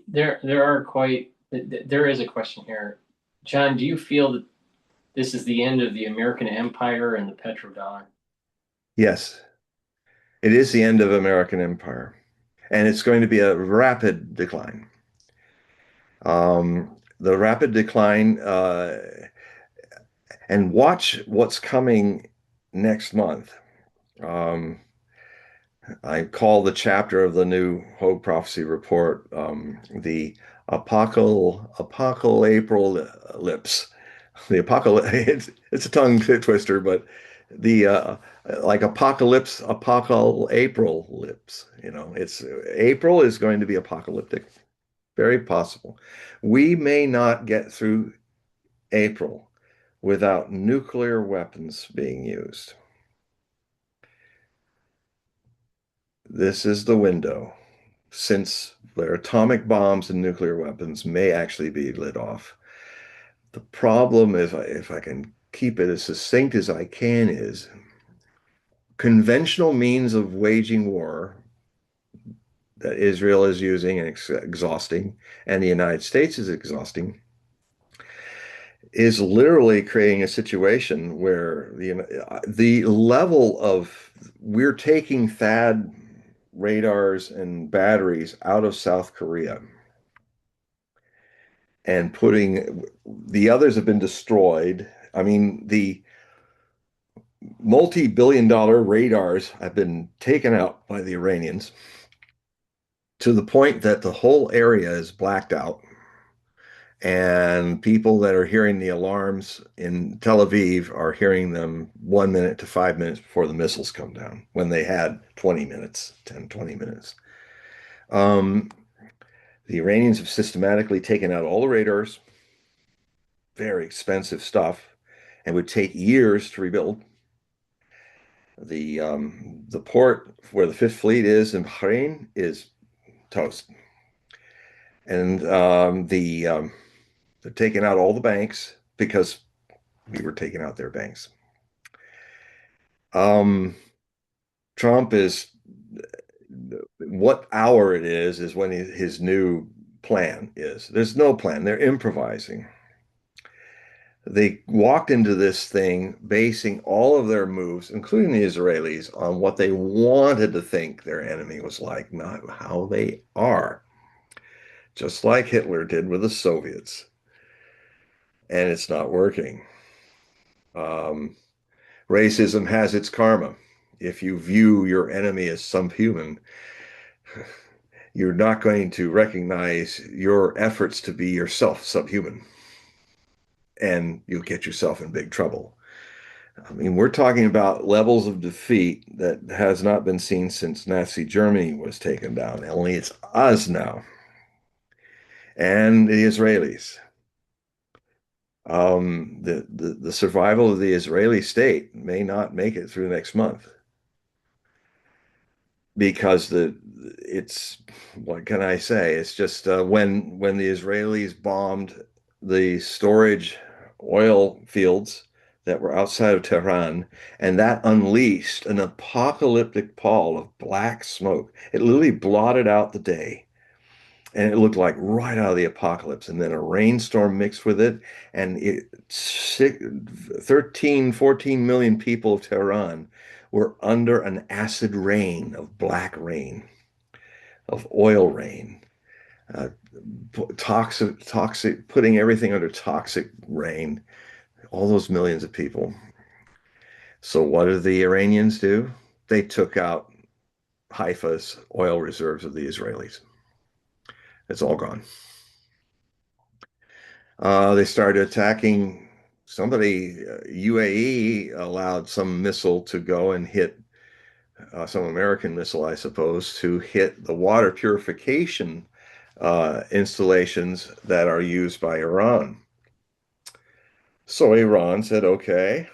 There are quite. There is a question here, John. Do you feel that this is the end of the American empire and the petrodollar? Yes, it is the end of American empire, and it's going to be a rapid decline. The rapid decline, and watch what's coming next month. Um, I call the chapter of the new Hogue Prophecy Report the Apocalypse. The apocalypse. It's a tongue twister, but the like April lips. It's April is going to be apocalyptic. Very possible. We may not get through April without nuclear weapons being used. This is the window, since their atomic bombs and nuclear weapons may actually be lit off. The problem, if I can keep it as succinct as I can, is conventional means of waging war that Israel is using and exhausting, and the United States is exhausting, is literally creating a situation where the level of we're taking THAAD radars and batteries out of South Korea and putting the others have been destroyed. I mean, the multi-billion-dollar radars have been taken out by the Iranians to the point that the whole area is blacked out. And people that are hearing the alarms in Tel Aviv are hearing them 1 minute to 5 minutes before the missiles come down when they had 20 minutes, 10, 20 minutes. Um, the Iranians have systematically taken out all the radars, very expensive stuff, and would take years to rebuild. The port where the Fifth Fleet is in Bahrain is toast. And they're taking out all the banks because we were taking out their banks. Um, Trump is what hour it is when his new plan is. There's no plan. They're improvising. They walked into this thing basing all of their moves, including the Israelis, on what they wanted to think their enemy was like, not how they are, just like Hitler did with the Soviets. And it's not working. Um, Racism has its karma. If you view your enemy as subhuman, you're not going to recognize your efforts to be yourself subhuman, and you'll get yourself in big trouble. I mean, we're talking about levels of defeat that has not been seen since Nazi Germany was taken down. Only it's us now and the Israelis. The survival of the Israeli state may not make it through next month. because it's what can I say? It's just when the Israelis bombed the storage oil fields that were outside of Tehran, and that unleashed an apocalyptic pall of black smoke. It literally blotted out the day. And it looked like right out of the apocalypse. And then a rainstorm mixed with it. And 13, 14 million people of Tehran were under an acid rain of black rain, of oil rain, uh, toxic, putting everything under toxic rain, all those millions of people. So what did the Iranians do? They took out Haifa's oil reserves of the Israelis. It's all gone. They started attacking somebody. UAE allowed some missile to go and hit some American missile, I suppose, to hit the water purification installations that are used by Iran. So Iran said, okay,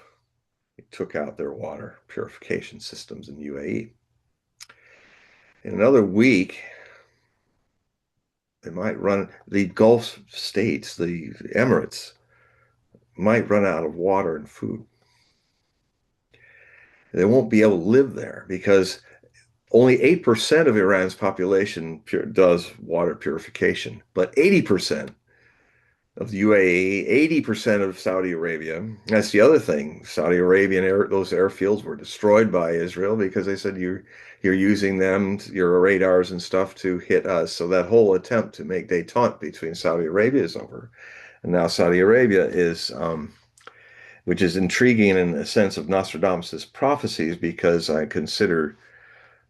they took out their water purification systems in UAE. In another week, they might run the Gulf states, the Emirates, might run out of water and food. They won't be able to live there because only 8% of Iran's population does water purification, but 80% of the UAE, 80% of Saudi Arabia. That's the other thing. Saudi Arabian those airfields were destroyed by Israel because they said you're using them, your radars and stuff to hit us. So that whole attempt to make détente between Saudi Arabia is over. And now Saudi Arabia is which is intriguing in a sense of Nostradamus' prophecies because I consider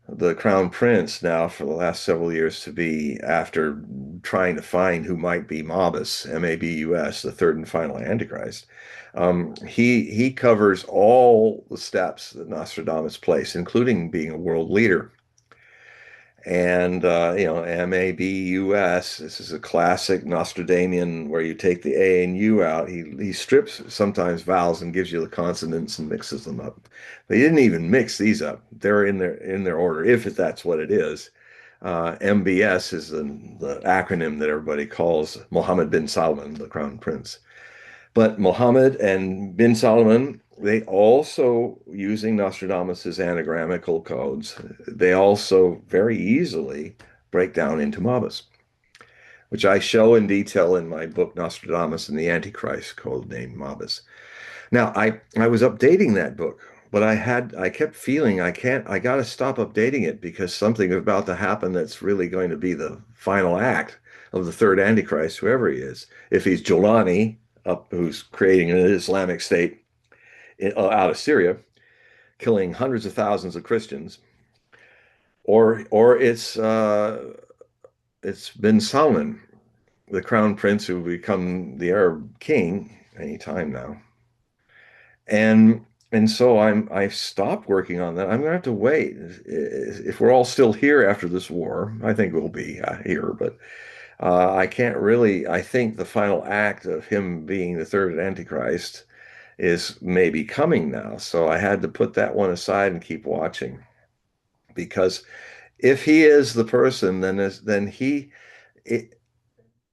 the crown prince now for the last several years to be after trying to find who might be Mabus, Mabus, the third and final Antichrist. He covers all the steps that Nostradamus placed, including being a world leader. And Mabus, this is a classic Nostradamian where you take the A and U out. He strips sometimes vowels and gives you the consonants and mixes them up. They didn't even mix these up. They're in their order, if that's what it is. MBS is the acronym that everybody calls Mohammed bin Salman, the crown prince. But Mohammed and bin Salman, they also, using Nostradamus's anagrammical codes, they also very easily break down into Mabus, which I show in detail in my book Nostradamus and the Antichrist, code named Mabus. Now, I was updating that book, but I kept feeling I got to stop updating it because something is about to happen that's really going to be the final act of the third Antichrist, whoever he is. If he's Jolani, who's creating an Islamic state out of Syria, killing hundreds of thousands of Christians, or it's bin Salman, the crown prince who will become the Arab king anytime now. And so I've stopped working on that. I'm gonna have to wait. If we're all still here after this war, I think we'll be here, but I can't really. I think the final act of him being the third Antichrist is maybe coming now. So I had to put that one aside and keep watching because if he is the person, then it,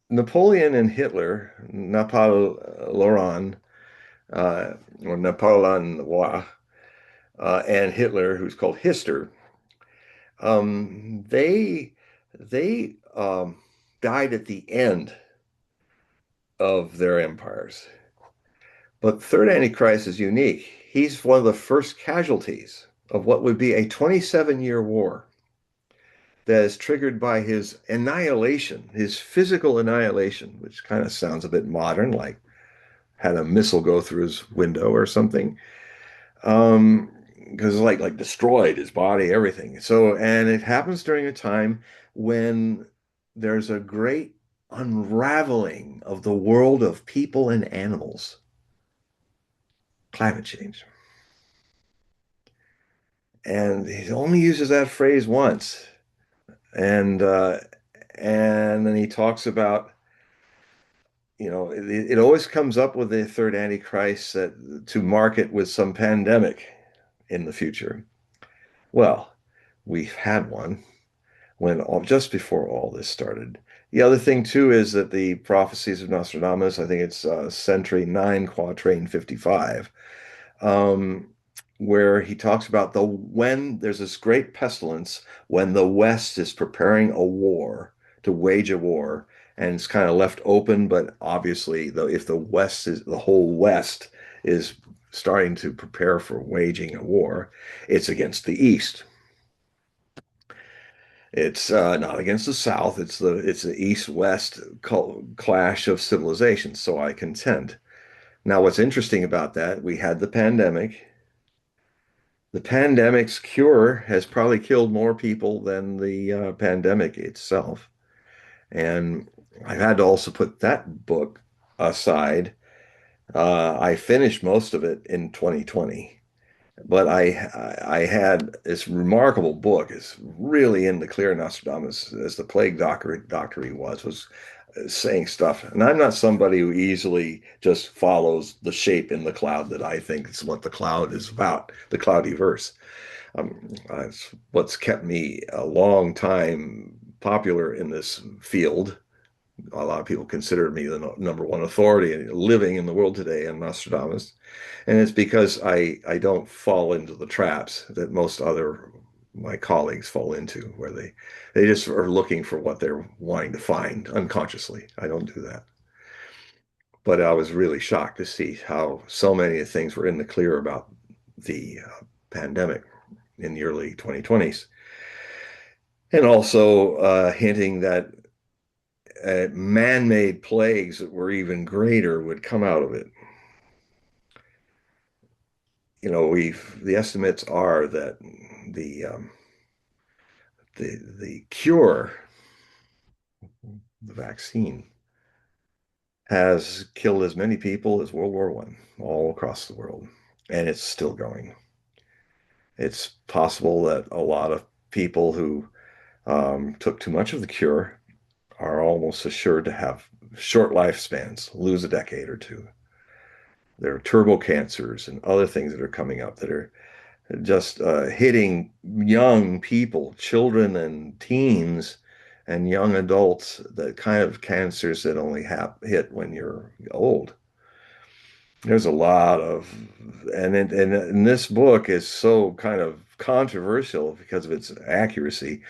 Napoleon and Hitler, Napoleon or Napoleon and Hitler, who's called Hister, they died at the end of their empires. But Third Antichrist is unique. He's one of the first casualties of what would be a 27-year war that is triggered by his annihilation, his physical annihilation, which kind of sounds a bit modern, like had a missile go through his window or something. Because like destroyed his body, everything. So, and it happens during a time when there's a great unraveling of the world of people and animals, climate change. And he only uses that phrase once. And and then he talks about, it always comes up with the third Antichrist that to mark it with some pandemic in the future. Well, we've had one just before all this started. The other thing too is that the prophecies of Nostradamus, I think it's Century 9, Quatrain 55, um, where he talks about when there's this great pestilence when the West is preparing a war to wage a war, and it's kind of left open, but obviously, though, if the whole West is starting to prepare for waging a war, it's against the East. It's not against the South. It's the East-West clash of civilizations. So I contend. Now, what's interesting about that, we had the pandemic. The pandemic's cure has probably killed more people than the pandemic itself. And I've had to also put that book aside. I finished most of it in 2020. But I had this remarkable book. It's really in the clear. Nostradamus, as the plague doctor he was saying stuff. And I'm not somebody who easily just follows the shape in the cloud that I think is what the cloud is about, the cloudy verse. It's what's kept me a long time popular in this field. A lot of people consider me the number one authority living in the world today on Nostradamus. And it's because I don't fall into the traps that most other my colleagues fall into, where they just are looking for what they're wanting to find unconsciously. I don't do that. But I was really shocked to see how so many things were in the clear about the pandemic in the early 2020s. And also hinting that man-made plagues that were even greater would come out of it. The estimates are that the the cure, the vaccine, has killed as many people as World War I all across the world, and it's still going. It's possible that a lot of people who took too much of the cure are almost assured to have short lifespans, lose a decade or two. There are turbo cancers and other things that are coming up that are just hitting young people, children and teens and young adults, the kind of cancers that only hit when you're old. There's a lot of, and this book is so kind of controversial because of its accuracy.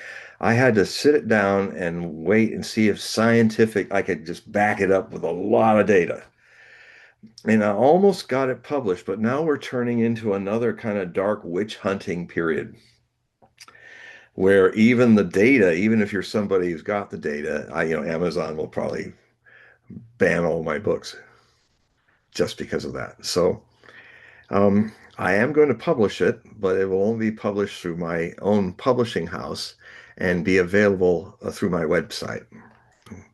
I had to sit it down and wait and see if I could just back it up with a lot of data. And I almost got it published, but now we're turning into another kind of dark witch hunting period where even the data, even if you're somebody who's got the data, Amazon will probably ban all my books just because of that. So I am going to publish it, but it will only be published through my own publishing house and be available through my website.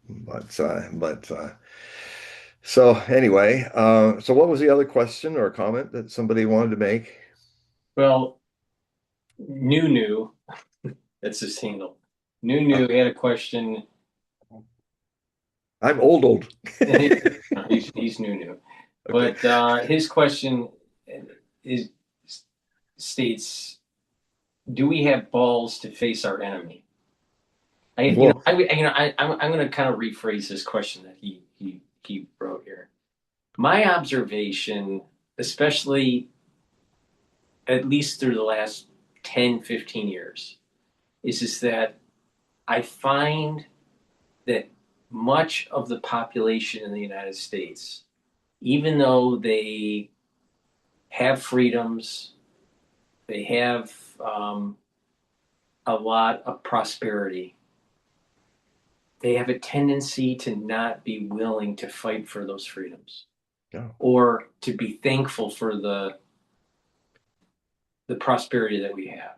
But so anyway, so what was the other question or comment that somebody wanted to make? Well, new. That's his handle. Uh, New had a question. I'm old. He's new. Okay. But his question is states, do we have balls to face our enemy? Well, I'm going to kind of rephrase this question that he wrote here. My observation, especially at least through the last 10, 15 years, is that I find that much of the population in the United States, even though they have freedoms, they have a lot of prosperity, they have a tendency to not be willing to fight for those freedoms yeah. or to be thankful for the prosperity that we have.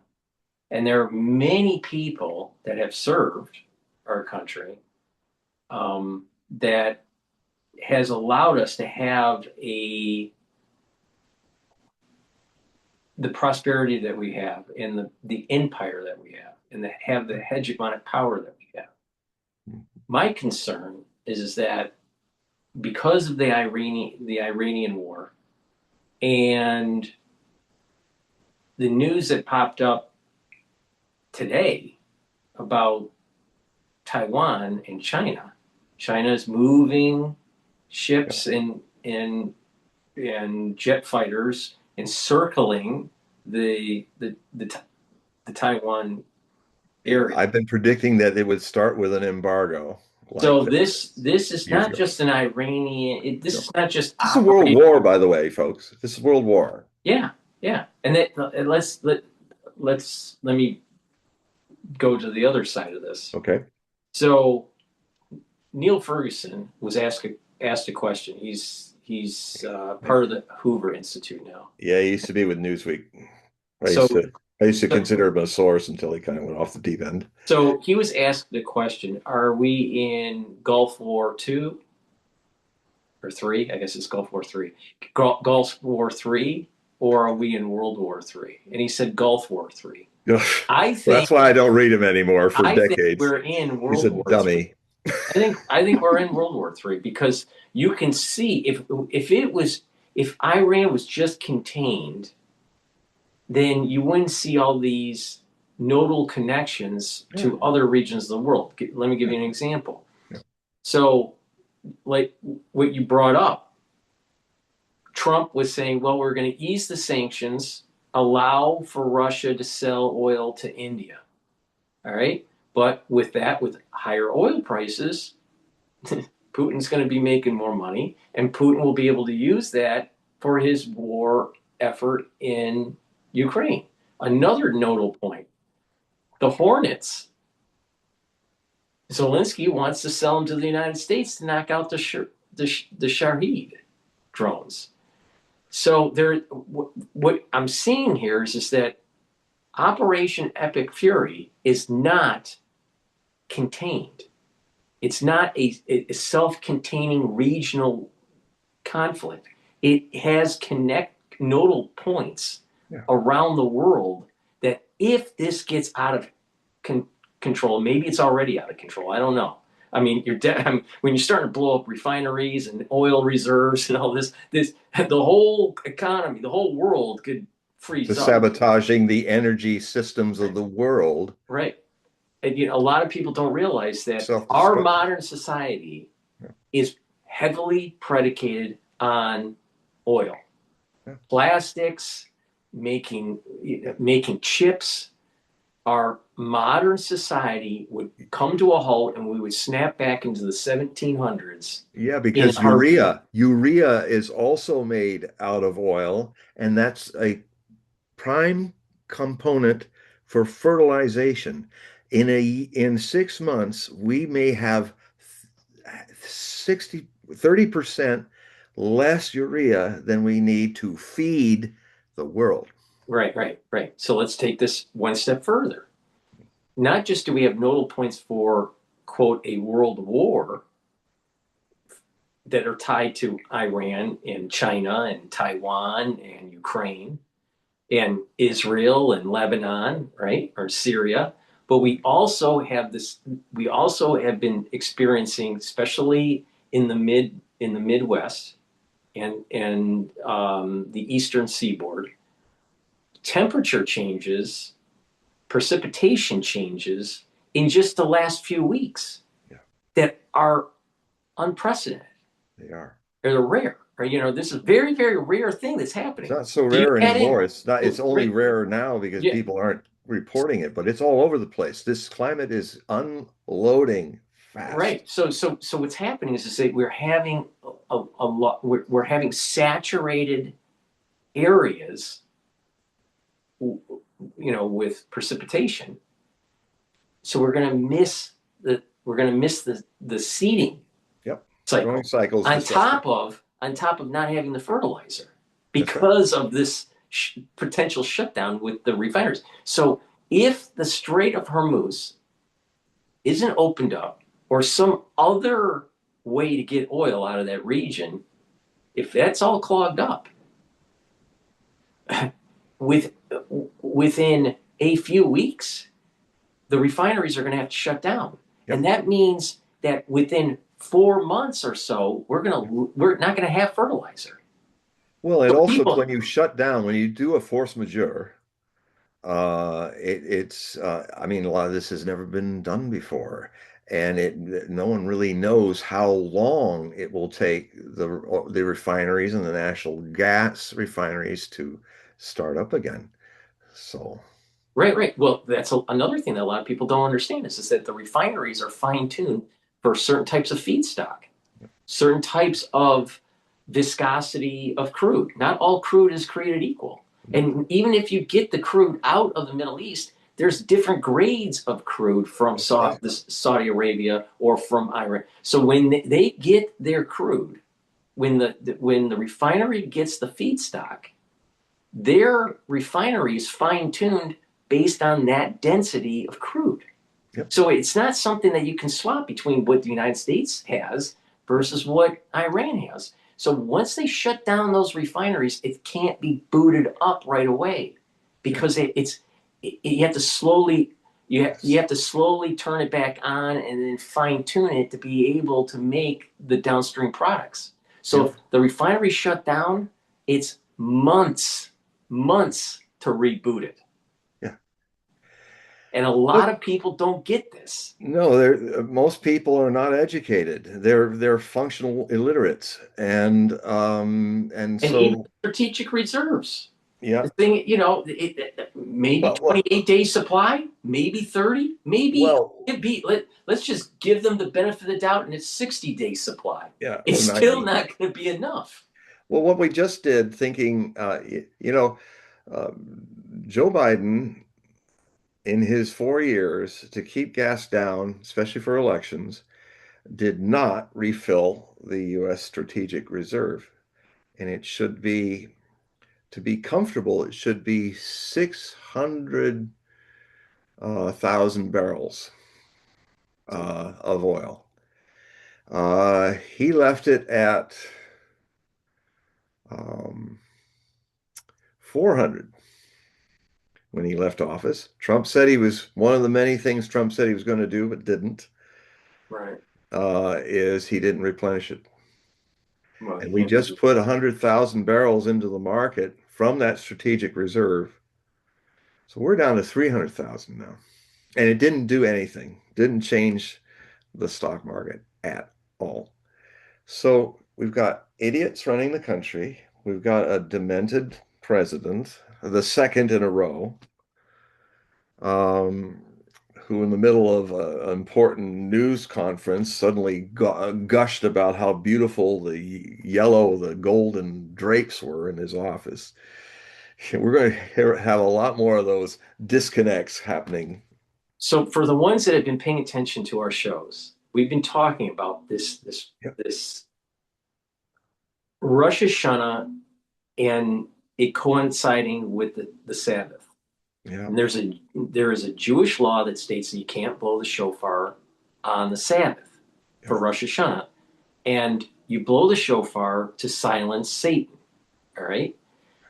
And there are many people that have served our country that has allowed us to have the prosperity that we have and the empire that we have and have the hegemonic power that we have. My concern is that because of the Iranian war and the news that popped up today about Taiwan and China. China is moving Yeah. ships and jet fighters encircling the Taiwan Yeah. area. I've been predicting that it would start with an embargo like So that this is years not ago. just an Iranian. This No. is not just This is a world operation. war, by the way, folks. This is World War. Yeah, yeah. And let me go to the other side of this. Okay. So Neil Ferguson was asked a question. He's part of the Hoover Institute now. Yeah, he used to be with Newsweek. I So used to I used to consider him a source until he kind of went off the deep end. so he was asked the question: Are we in Gulf War II or three? I guess it's Gulf War three. Gulf War three, or are we in World War three? And he said Gulf War three. I That's think why I don't read him anymore for I think decades. we're in He's World a War three. dummy. I think we're in World War three because you can see if Iran was just contained, then you wouldn't see all these nodal connections Yeah, to other regions of the world. Let me give yeah, you an example. yeah. So, like what you brought up, Trump was saying, well, we're going to ease the sanctions, allow for Russia to sell oil to India. All right. But with that, with higher oil prices, Putin's going to be making more money, and Putin will be able to use that for his war effort in Ukraine. Another nodal point, the Hornets. Zelensky wants to sell them to the United States to knock out the Shahed drones. So what I'm seeing here is that Operation Epic Fury is not contained. It's not a self-containing regional conflict. It has nodal points Yeah. around the world that if this gets out of control, maybe it's already out of control. I don't know. I mean, when you're starting to blow up refineries and oil reserves and all this, the whole economy, the whole world could To freeze up. sabotaging the energy systems of the world, Right. And a lot of people don't realize that our self-destruct. modern society Yeah, is heavily predicated on oil, yeah. plastics, making chips. Our modern society would come to a halt, and we would snap back into the 1700s Yeah, in because a heartbeat. urea is also made out of oil, and that's a prime component for fertilization. In 6 months, we may have 30% less urea than we need to feed the world. Right, right, right. So let's take this one step further. Not just do we have nodal points for, quote, a world war that are tied to Iran and China and Taiwan and Ukraine and Israel and Lebanon, right? Or Syria. But we also have been experiencing, especially in the Midwest and the eastern seaboard, temperature changes, precipitation changes in just the last few weeks Yeah, that are unprecedented. they are. They're rare. Right? This is a very, very rare thing that's It's happening. not so So you rare add in, anymore. It's only right, rare now because yeah, people aren't reporting it, but it's all over the place. This climate is unloading fast. right. So what's happening is that we're having a lot. We're having saturated areas, with precipitation. So we're going to miss the seeding Yep. Growing cycle cycles on disrupted. top of not having the fertilizer That's right. because of this potential shutdown with the refineries. So if the Strait of Hormuz isn't opened up or some other way to get oil out of that region, if that's all clogged up with within a few weeks, the refineries are going to have to shut down. And Yep. that means that within 4 months or so, we're not going to have fertilizer. Well, it So also, people, when you shut down, when you do a force majeure, I mean, a lot of this has never been done before, and no one really knows how long it will take the refineries and the natural gas refineries to start up again. So, Right, right. Well, that's another thing that a lot of people don't understand is that the refineries are fine-tuned for certain types of feedstock, certain types of viscosity of crude. Not all crude is created equal. And even if you get the crude out of the Middle East, there's different grades of crude from okay, Saudi Arabia or from Iran. So when they get their crude, when the refinery gets the feedstock, their refinery is fine-tuned based on that density of crude. yep, So it's not something that you can swap between what the United States has versus what Iran has. So once they shut down those refineries, it can't be booted up right away yep, because you have to slowly you yes, have to slowly turn it back on and then fine tune it to be able to make the downstream products. So yep, if the refinery shut down, it's months to reboot it. yeah. And a lot But of people don't get this. no, most people are not educated. They're functional illiterates, and And even so strategic reserves. yeah. The thing, maybe Well, 28 days supply, maybe 30, maybe well, let's just give them the benefit of the doubt and it's 60 days supply. yeah, It's or still 90. not going to be enough. Well, what we just did, thinking, uh, Joe Biden in his 4 years to keep gas down, especially for elections, did not refill the U.S. Strategic Reserve. And it should be, to be comfortable, it should be 600,000 barrels of oil. He left it at um, 400 when he left office. Trump said he was one of the many things Trump said he was going to do, but didn't, Right. is he didn't replenish it. Well, And you we can't just put 100,000 barrels into the market from that strategic reserve. So we're down to 300,000 now. And it didn't do anything, didn't change the stock market at all. So we've got idiots running the country. We've got a demented president, the second in a row, um, who, in the middle of an important news conference, suddenly gushed about how beautiful the yellow, the golden drapes were in his office. We're going to have a lot more of those disconnects happening. So for the ones that have been paying attention to our shows, we've been talking about Yep. this Rosh Hashanah and it coinciding with the Sabbath. Yeah. And there is a Jewish law that states that you can't blow the shofar on the Sabbath Yep. for Rosh Hashanah, and you blow the shofar to silence Satan. All right.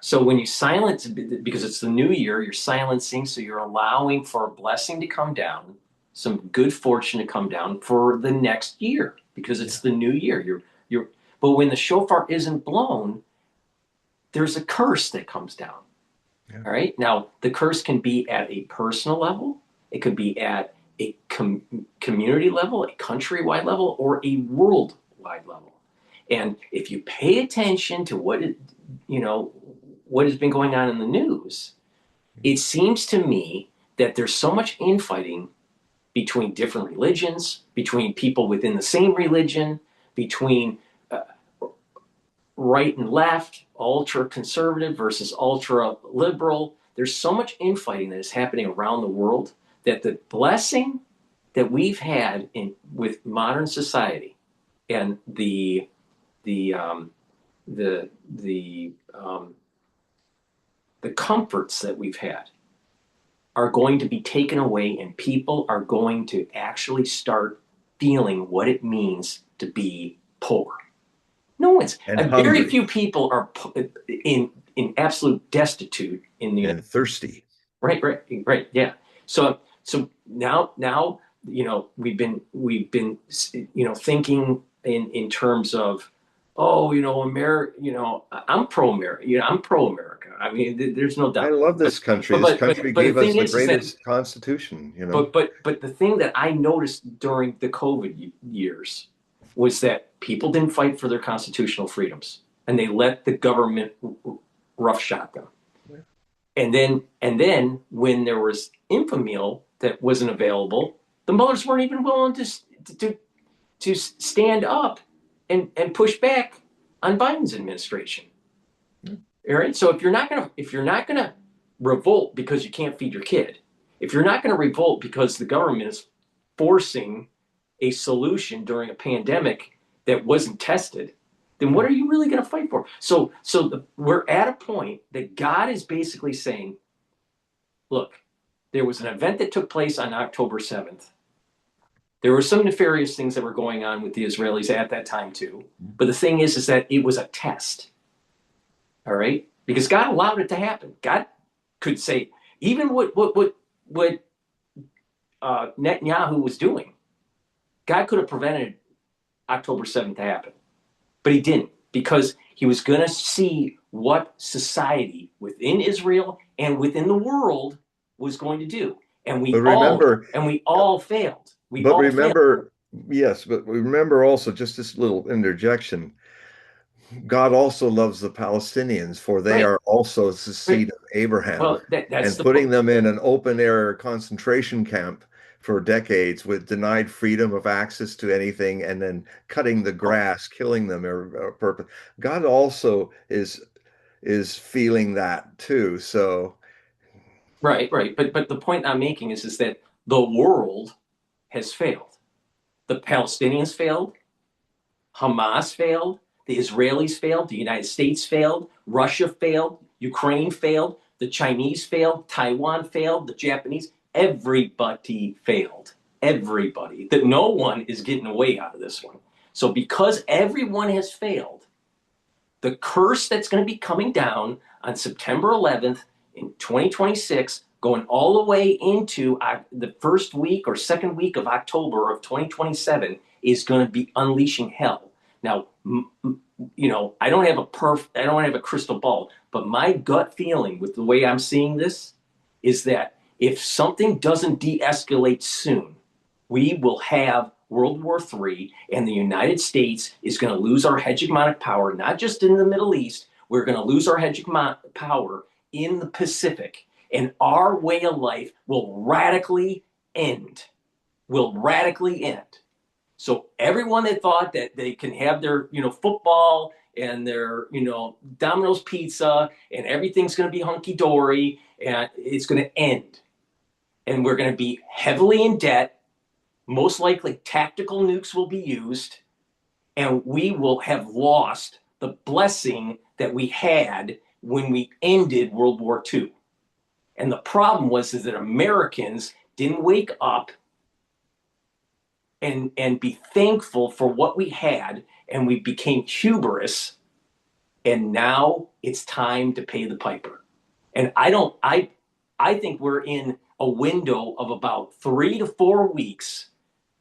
So when you silence, because it's the new year, you're silencing, so you're allowing for a blessing to come down, some good fortune to come down for the next year, because Yeah. it's the new year. But when the shofar isn't blown, there's a curse that comes down. Yeah. All right. Now, the curse can be at a personal level, it could be at a community level, a countrywide level, or a worldwide level. And if you pay attention to you know, what has been going on in the news, it seems to me that there's so much infighting between different religions, between people within the same religion, between uh, right and left, ultra conservative versus ultra liberal. There's so much infighting that is happening around the world that the blessing that we've had in with modern society and the the the the comforts that we've had are going to be taken away, and people are going to actually start feeling what it means to be poor. No one's And very hungry few people are in absolute destitute in the United and thirsty. right, yeah. So now we've been thinking in terms of oh, America, I'm pro America. I'm pro America. I mean, there's no I doubt. love But this country. but This but but country but the gave us thing the is that greatest constitution, you know. but the thing that I noticed during the COVID years was that people didn't fight for their constitutional freedoms, and they let the government roughshod them. And then when there was Infamil that wasn't available, the mothers weren't even willing to to stand up and push back on Biden's administration. All right. So if you're not gonna revolt because you can't feed your kid, if you're not gonna revolt because the government is forcing a solution during a pandemic that wasn't tested, then what are you really going to fight for? We're at a point that God is basically saying, look, there was an event that took place on October 7th. There were some nefarious things that were going on with the Israelis at that time too. But the thing is that it was a test. All right, because God allowed it to happen. God could say even what Netanyahu was doing. God could have prevented October 7th to happen, but he didn't because he was going to see what society within Israel and within the world was going to do, and But we all remember, and we all failed. We but all failed. remember, yes, but remember also just this little interjection. God also loves the Palestinians, for they Right, are also the right. seed of Abraham. Well, that's And the point. putting them in an open air concentration camp for decades with denied freedom of access to anything and then cutting the Oh, grass, killing them or purpose. God also is feeling that too. So right, right. But the point I'm making is that the world has failed. The Palestinians failed. Hamas failed, the Israelis failed, the United States failed, Russia failed, Ukraine failed, the Chinese failed, Taiwan failed, the Japanese, everybody failed. Everybody. That no one is getting away out of this one. So because everyone has failed, the curse that's going to be coming down on September 11th in 2026, going all the way into the first week or second week of October of 2027, is going to be unleashing hell. Now, I don't have a crystal ball, but my gut feeling with the way I'm seeing this is that if something doesn't de-escalate soon, we will have World War III, and the United States is going to lose our hegemonic power, not just in the Middle East. We're going to lose our hegemonic power in the Pacific, and our way of life will radically end. Will radically end. So everyone that thought that they can have their, football and their, Domino's pizza and everything's going to be hunky dory and it's going to end, and we're going to be heavily in debt. Most likely, tactical nukes will be used, and we will have lost the blessing that we had when we ended World War II. And the problem was is that Americans didn't wake up and be thankful for what we had, and we became hubris. And now it's time to pay the piper. And I think we're in a window of about 3 to 4 weeks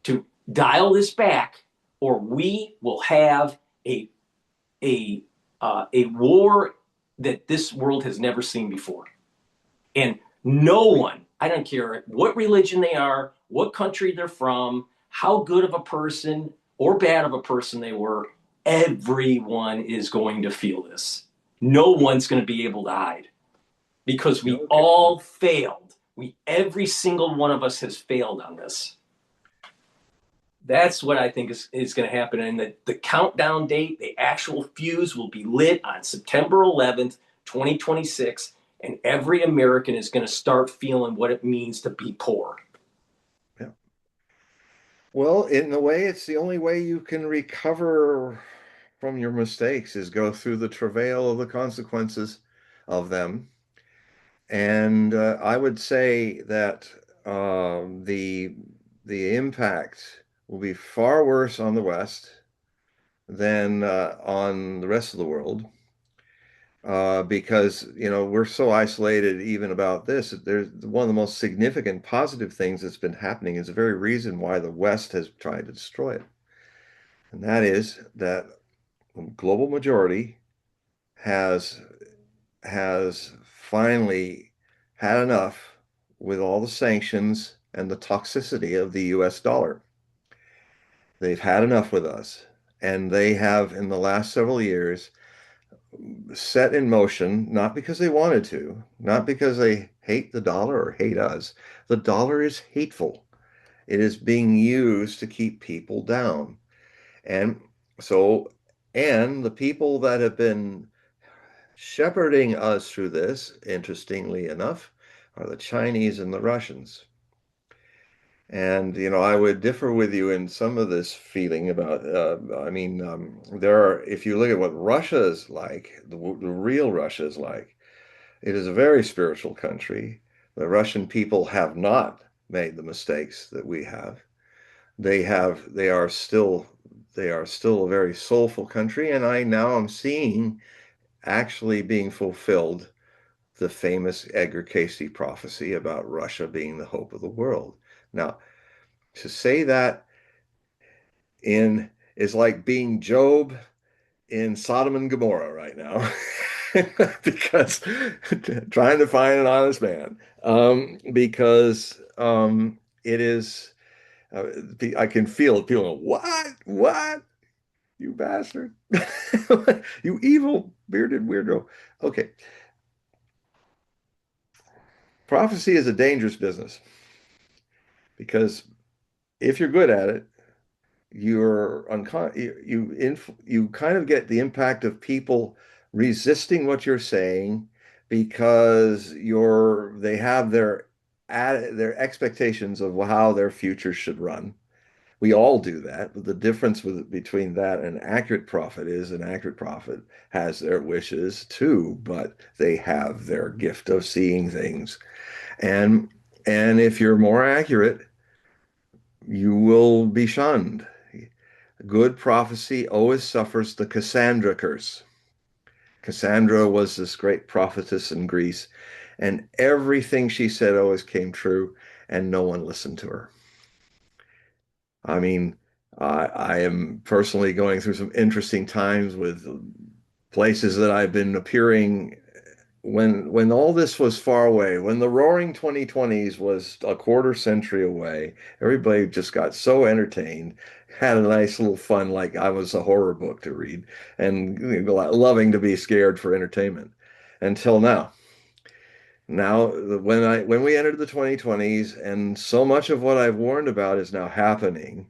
to dial this back, or we will have a a war that this world has never seen before. And no one, I don't care what religion they are, what country they're from, how good of a person or bad of a person they were, everyone is going to feel this. No one's going to be able to hide because we okay. all failed. Every single one of us has failed on this. That's what I think is going to happen. And the countdown date, the actual fuse will be lit on September 11th, 2026. And every American is going to start feeling what it means to be poor. Yeah. Well, in a way, it's the only way you can recover from your mistakes is go through the travail of the consequences of them. And I would say that the impact will be far worse on the West than on the rest of the world. Because we're so isolated even about this. There's one of the most significant positive things that's been happening is the very reason why the West has tried to destroy it. And that is that global majority has has finally had enough with all the sanctions and the toxicity of the US dollar. They've had enough with us. And they have, in the last several years, set in motion, not because they wanted to, not because they hate the dollar or hate us. The dollar is hateful. It is being used to keep people down. And so, and the people that have been shepherding us through this, interestingly enough, are the Chinese and the Russians. And, I would differ with you in some of this feeling about, if you look at what Russia is like, the real Russia is like, it is a very spiritual country. The Russian people have not made the mistakes that we have. They are still a very soulful country. And I now am seeing actually being fulfilled the famous Edgar Cayce prophecy about Russia being the hope of the world. Now, to say that in is like being Job in Sodom and Gomorrah right now, because trying to find an honest man, because it is. I can feel people going, what, you bastard, you evil bearded weirdo. Okay, prophecy is a dangerous business because if you're good at it, you kind of get the impact of people resisting what you're saying because they have their expectations of how their future should run. We all do that, but the difference between that and an accurate prophet is an accurate prophet has their wishes too, but they have their gift of seeing things. And and if you're more accurate, you will be shunned. Good prophecy always suffers the Cassandra curse. Cassandra was this great prophetess in Greece, and everything she said always came true, and no one listened to her. I mean, I am personally going through some interesting times with places that I've been appearing when all this was far away, when the roaring 2020s was a quarter century away. Everybody just got so entertained, had a nice little fun, like I was a horror book to read, and loving to be scared for entertainment. Until now. Now, when we entered the 2020s, and so much of what I've warned about is now happening,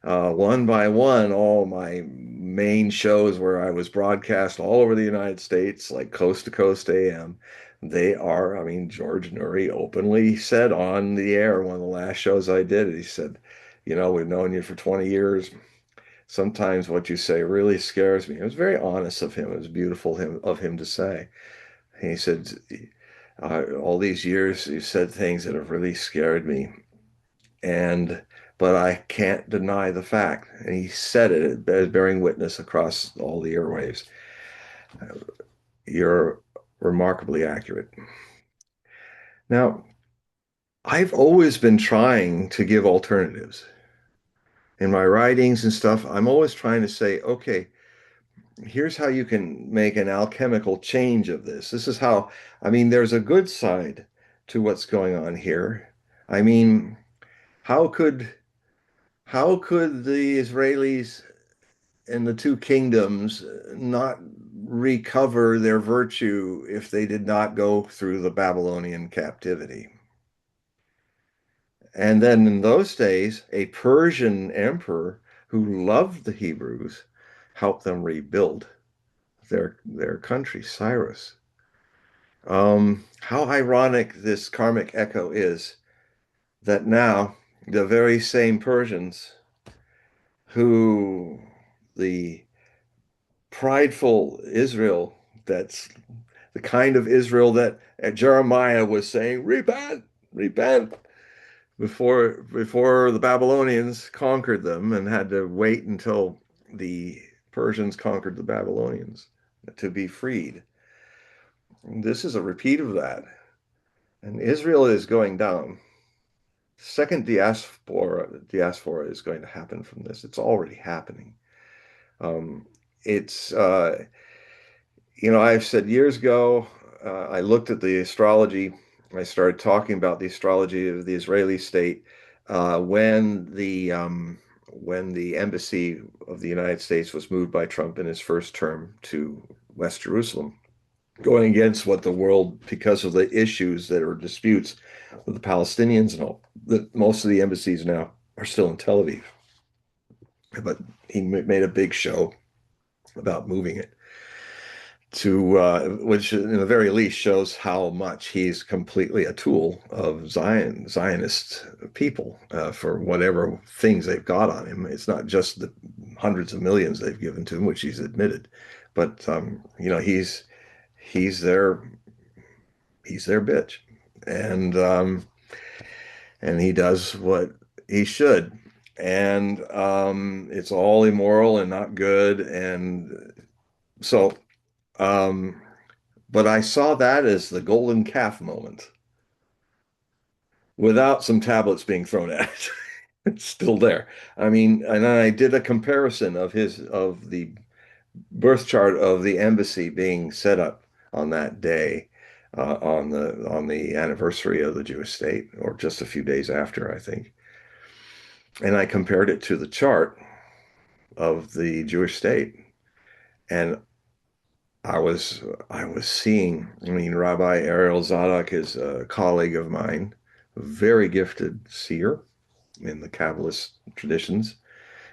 one by one, all my main shows where I was broadcast all over the United States, like Coast to Coast AM, I mean, George Noory openly said on the air, one of the last shows I did, he said, we've known you for 20 years. Sometimes what you say really scares me. It was very honest of him. It was beautiful of him to say. And he said, all these years you said things that have really scared me, and but I can't deny the fact. And he said it as bearing witness across all the airwaves. You're remarkably accurate. Now, I've always been trying to give alternatives. In my writings and stuff, I'm always trying to say, okay, here's how you can make an alchemical change of this. This is how, I mean, there's a good side to what's going on here. I mean, how could how could the Israelis and the two kingdoms not recover their virtue if they did not go through the Babylonian captivity? And then in those days, a Persian emperor who loved the Hebrews helped them rebuild their country, Cyrus. How ironic this karmic echo is that now the very same Persians who the prideful Israel, that's the kind of Israel that Jeremiah was saying, repent, repent, before the Babylonians conquered them and had to wait until the Persians conquered the Babylonians to be freed. This is a repeat of that. And Israel is going down. Second diaspora is going to happen from this. It's already happening. Um, it's I've said years ago, I looked at the astrology. I started talking about the astrology of the Israeli state when the embassy of the United States was moved by Trump in his first term to West Jerusalem, going against what the world, because of the issues that are disputes with the Palestinians and all, that most of the embassies now are still in Tel Aviv. But he made a big show about moving it to which in the very least shows how much he's completely a tool of Zionist people for whatever things they've got on him. It's not just the hundreds of millions they've given to him, which he's admitted, but he's their he's their bitch, and and he does what he should, and it's all immoral and not good, and so. Um, But I saw that as the golden calf moment without some tablets being thrown at it. It's still there. I mean, and I did a comparison of the birth chart of the embassy being set up on that day, on the anniversary of the Jewish state, or just a few days after, I think. And I compared it to the chart of the Jewish state, and I was seeing, I mean, Rabbi Ariel Zadok is a colleague of mine, a very gifted seer in the Kabbalist traditions.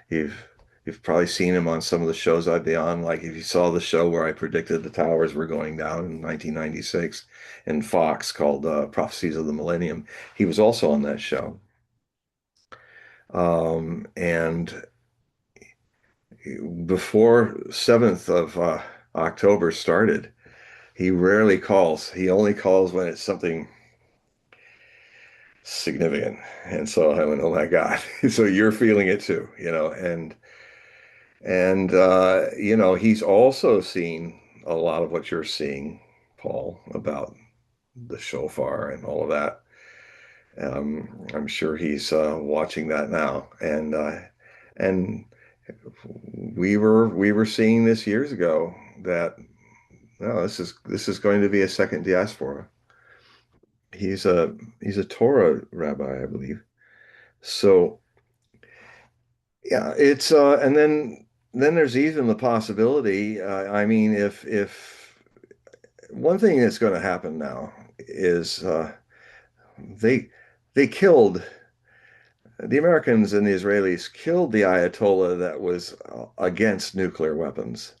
You've you've probably seen him on some of the shows I'd be on, like if you saw the show where I predicted the towers were going down in 1996 in Fox called Prophecies of the Millennium. He was also on that show. And before 7th of October started, he rarely calls. He only calls when it's something significant. And so I went, oh my God. So you're feeling it too, he's also seen a lot of what you're seeing, Paul, about the shofar and all of that. I'm sure he's watching that now. And we were seeing this years ago that no, this is going to be a second diaspora. He's a Torah rabbi, I believe. So yeah, it's and then there's even the possibility. I mean, if one thing that's going to happen now is they they killed the Americans and the Israelis killed the Ayatollah that was against nuclear weapons.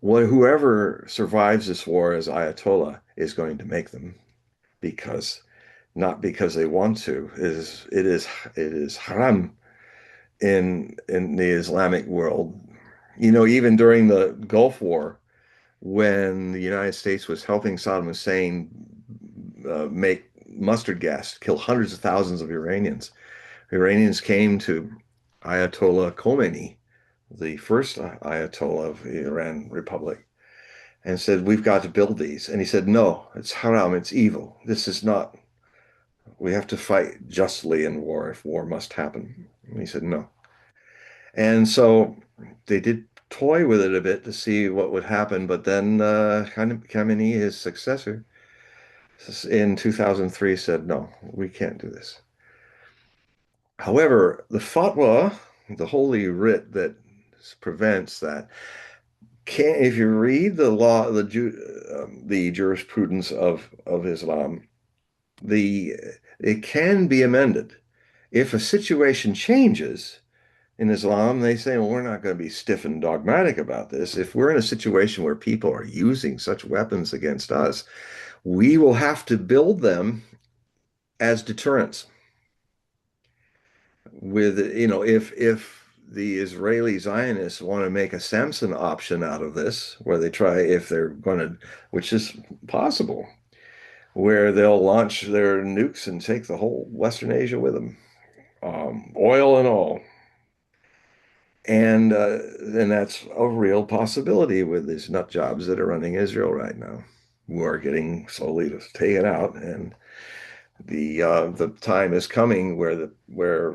Well, whoever survives this war as Ayatollah is going to make them because not because they want to. It is haram in the Islamic world. Even during the Gulf War, when the United States was helping Saddam Hussein make mustard gas, kill hundreds of thousands of Iranians, Iranians came to Ayatollah Khomeini, the first Ayatollah of the Iran Republic, and said, "We've got to build these." And he said, "No, it's haram, it's evil. This is not. We have to fight justly in war if war must happen." And he said, "No." And so they did toy with it a bit to see what would happen, but then Khamenei, his successor, in 2003 said, "No, we can't do this." However, the fatwa, the holy writ that prevents that, can if you read the law, the jurisprudence of Islam, the it can be amended if a situation changes. In Islam, they say, well, we're not going to be stiff and dogmatic about this. If we're in a situation where people are using such weapons against us, we will have to build them as deterrents. If the Israeli Zionists want to make a Samson option out of this, where they try, if they're going to, which is possible, where they'll launch their nukes and take the whole Western Asia with them, oil and all. And that's a real possibility with these nut jobs that are running Israel right now, who are getting slowly taken out, and the time is coming where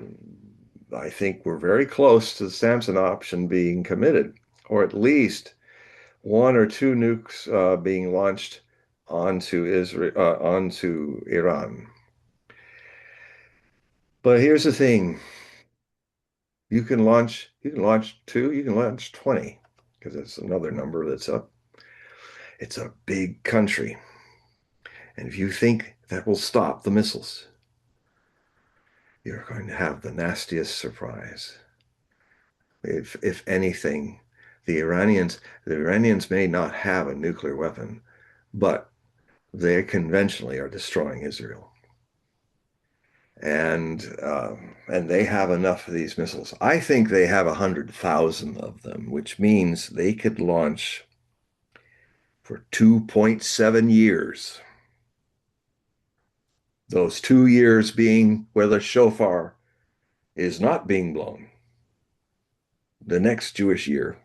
I think we're very close to the Samson option being committed. or at least one or two nukes being launched onto Israel, onto Iran. But here's the thing: you can launch two, you can launch 20, because it's another number that's up. It's a big country, and if you think that will stop the missiles, you're going to have the nastiest surprise. If anything, the Iranians may not have a nuclear weapon, but they conventionally are destroying Israel. And they have enough of these missiles. I think they have 100,000 of them, which means they could launch for 2.7 years. Those 2 years being where the shofar is not being blown. The next Jewish year,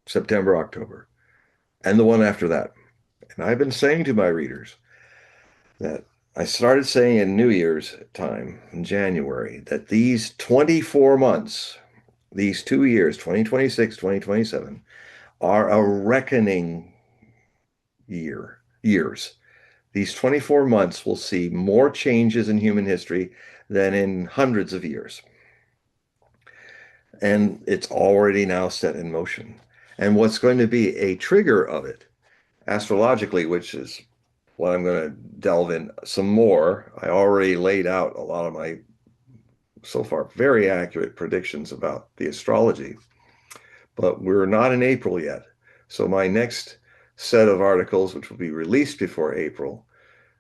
September, October, and the one after that. And I've been saying to my readers that I started saying in New Year's time in January that these 24 months, these 2 years, 2026, 2027, are a reckoning years. These 24 months will see more changes in human history than in hundreds of years. And it's already now set in motion. And what's going to be a trigger of it, astrologically, which is what I'm going to delve in some more. I already laid out a lot of my so far very accurate predictions about the astrology, but we're not in April yet. So my next set of articles, which will be released before April,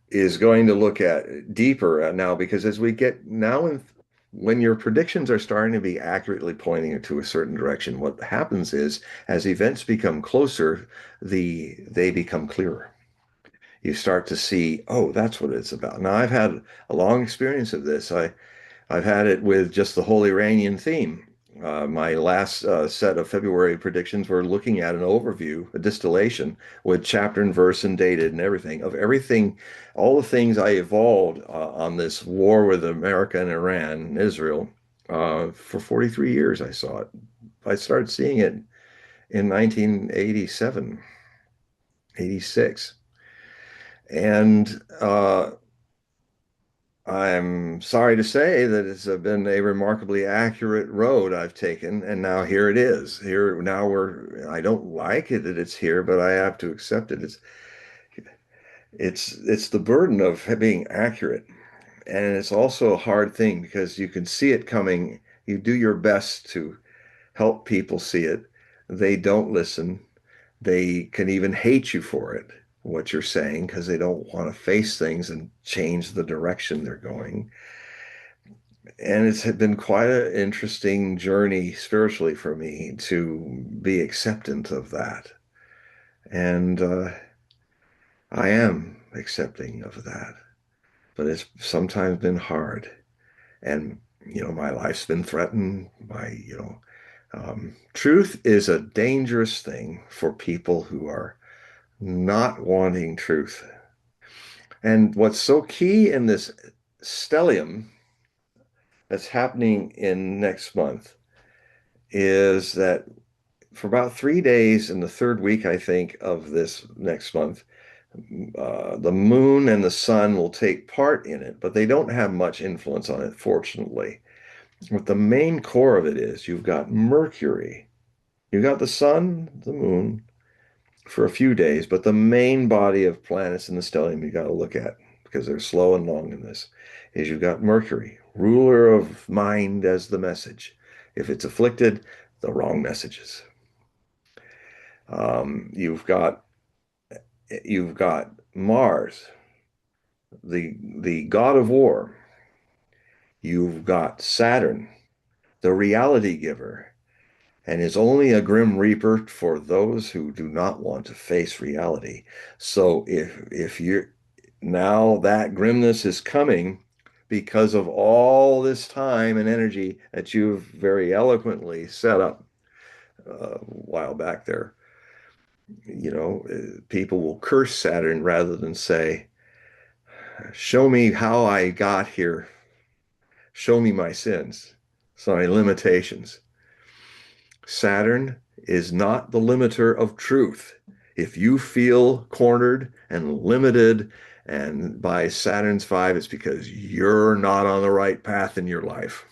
is going to look at deeper now, because as we get now in, when your predictions are starting to be accurately pointing to a certain direction, what happens is as events become closer, they become clearer. You start to see, oh, that's what it's about. Now, I've had a long experience of this. I've had it with just the whole Iranian theme. My last set of February predictions were looking at an overview, a distillation with chapter and verse and dated and everything, all the things I evolved on this war with America and Iran and Israel. For 43 years, I saw it. I started seeing it in 1987, 86. And I'm sorry to say that it's been a remarkably accurate road I've taken, and now here it is. Here now I don't like it that it's here, but I have to accept it. It's the burden of being accurate, and it's also a hard thing because you can see it coming. You do your best to help people see it. They don't listen. They can even hate you for it, what you're saying, because they don't want to face things and change the direction they're going. And it's been quite an interesting journey spiritually for me to be acceptant of that. And I am accepting of that. But it's sometimes been hard. And, my life's been threatened by, truth is a dangerous thing for people who are not wanting truth. And what's so key in this stellium that's happening in next month is that for about 3 days in the third week, I think, of this next month, the moon and the sun will take part in it, but they don't have much influence on it, fortunately. What the main core of it is, you've got Mercury, you've got the sun, the moon, for a few days, but the main body of planets in the stellium you got to look at because they're slow and long in this is you've got Mercury, ruler of mind as the message. If it's afflicted, the wrong messages. Um, you've got you've got Mars, the god of war. You've got Saturn, the reality giver, and is only a grim reaper for those who do not want to face reality. So if you're now that grimness is coming because of all this time and energy that you've very eloquently set up a while back there. People will curse Saturn rather than say, "Show me how I got here. Show me my sins, so my limitations." Saturn is not the limiter of truth. If you feel cornered and limited and by Saturn's five, it's because you're not on the right path in your life.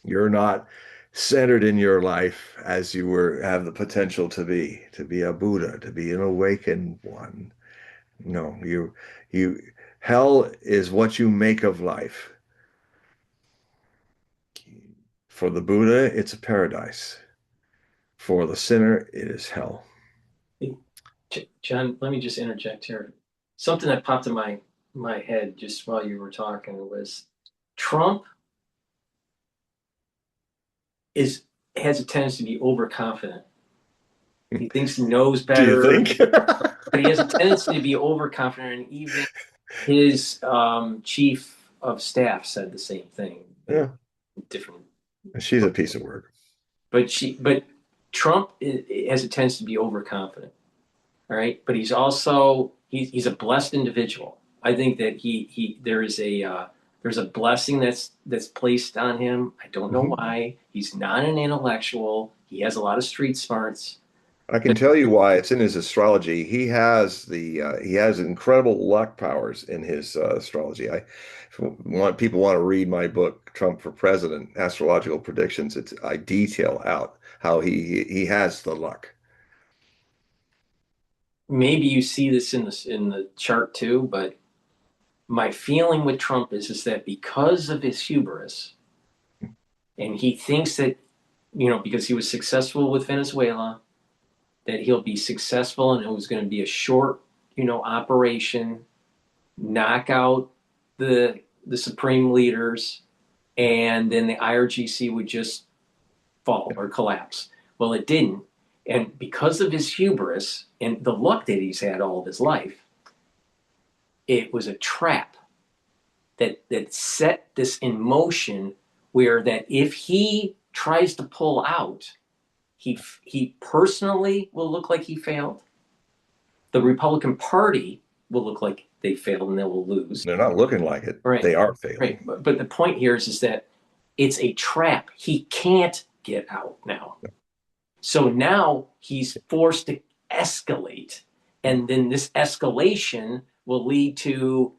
You're not centered in your life as you were have the potential to be a Buddha, to be an awakened one. No, you hell is what you make of life. For the Buddha, it's a paradise. For the sinner, it is hell. John, let me just interject here. Something that popped in my head just while you were talking was Trump is has a tendency to be overconfident. He thinks he knows Do you better, think? but he has a tendency to be overconfident. And even his chief of staff said the same thing, but Yeah, different. she's a piece of work. But Trump has a tendency to be overconfident. All right, but he's a blessed individual. I think that he there's a blessing that's placed on him. I don't know Mhm. why. He's not an intellectual. He has a lot of street smarts. I can tell you why. It's in his astrology. He has incredible luck powers in his astrology. People want to read my book, Trump for President, Astrological Predictions. I detail out how he has the luck. Maybe you see this in the chart too, but my feeling with Trump is that because of his hubris, and he thinks that because he was successful with Venezuela, that he'll be successful and it was going to be a short operation, knock out the supreme leaders, and then the IRGC would just fall or collapse. Well, it didn't. And because of his hubris and the luck that he's had all of his life, it was a trap that set this in motion where that if he tries to pull out, he personally will look like he failed. The Republican Party will look like they failed and they will lose. They're not looking like it. Right, They are right. failing. But the point here is that it's a trap. He can't get out now. So now he's forced to escalate. And then this escalation will lead to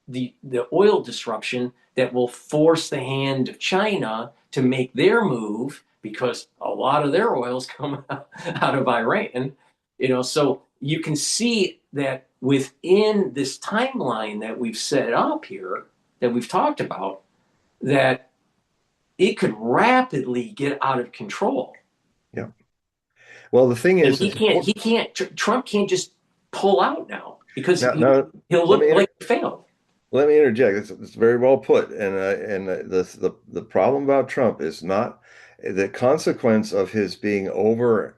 the oil disruption that will force the hand of China to make their move because a lot of their oils come out of Iran. So you can see that within this timeline that we've set up here, that we've talked about, that it could rapidly get out of control. Yeah. Well, the thing And is, Trump can't just pull out now because now he'll let me look like he failed. let me interject. It's very well put, and the problem about Trump is not the consequence of his being over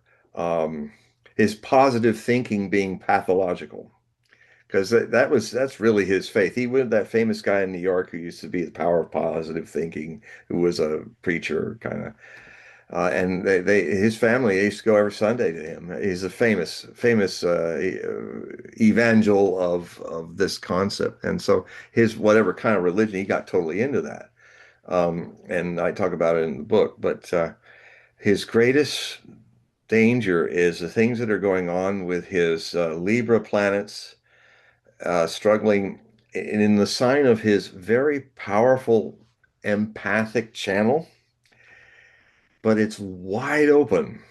his positive thinking being pathological, because that's really his faith. He was that famous guy in New York who used to be the power of positive thinking, who was a preacher kind of. And his family they used to go every Sunday to him. He's a famous evangel of this concept, and so his whatever kind of religion he got totally into that. And I talk about it in the book. But his greatest danger is the things that are going on with his Libra planets struggling in the sign of his very powerful empathic channel, but it's wide open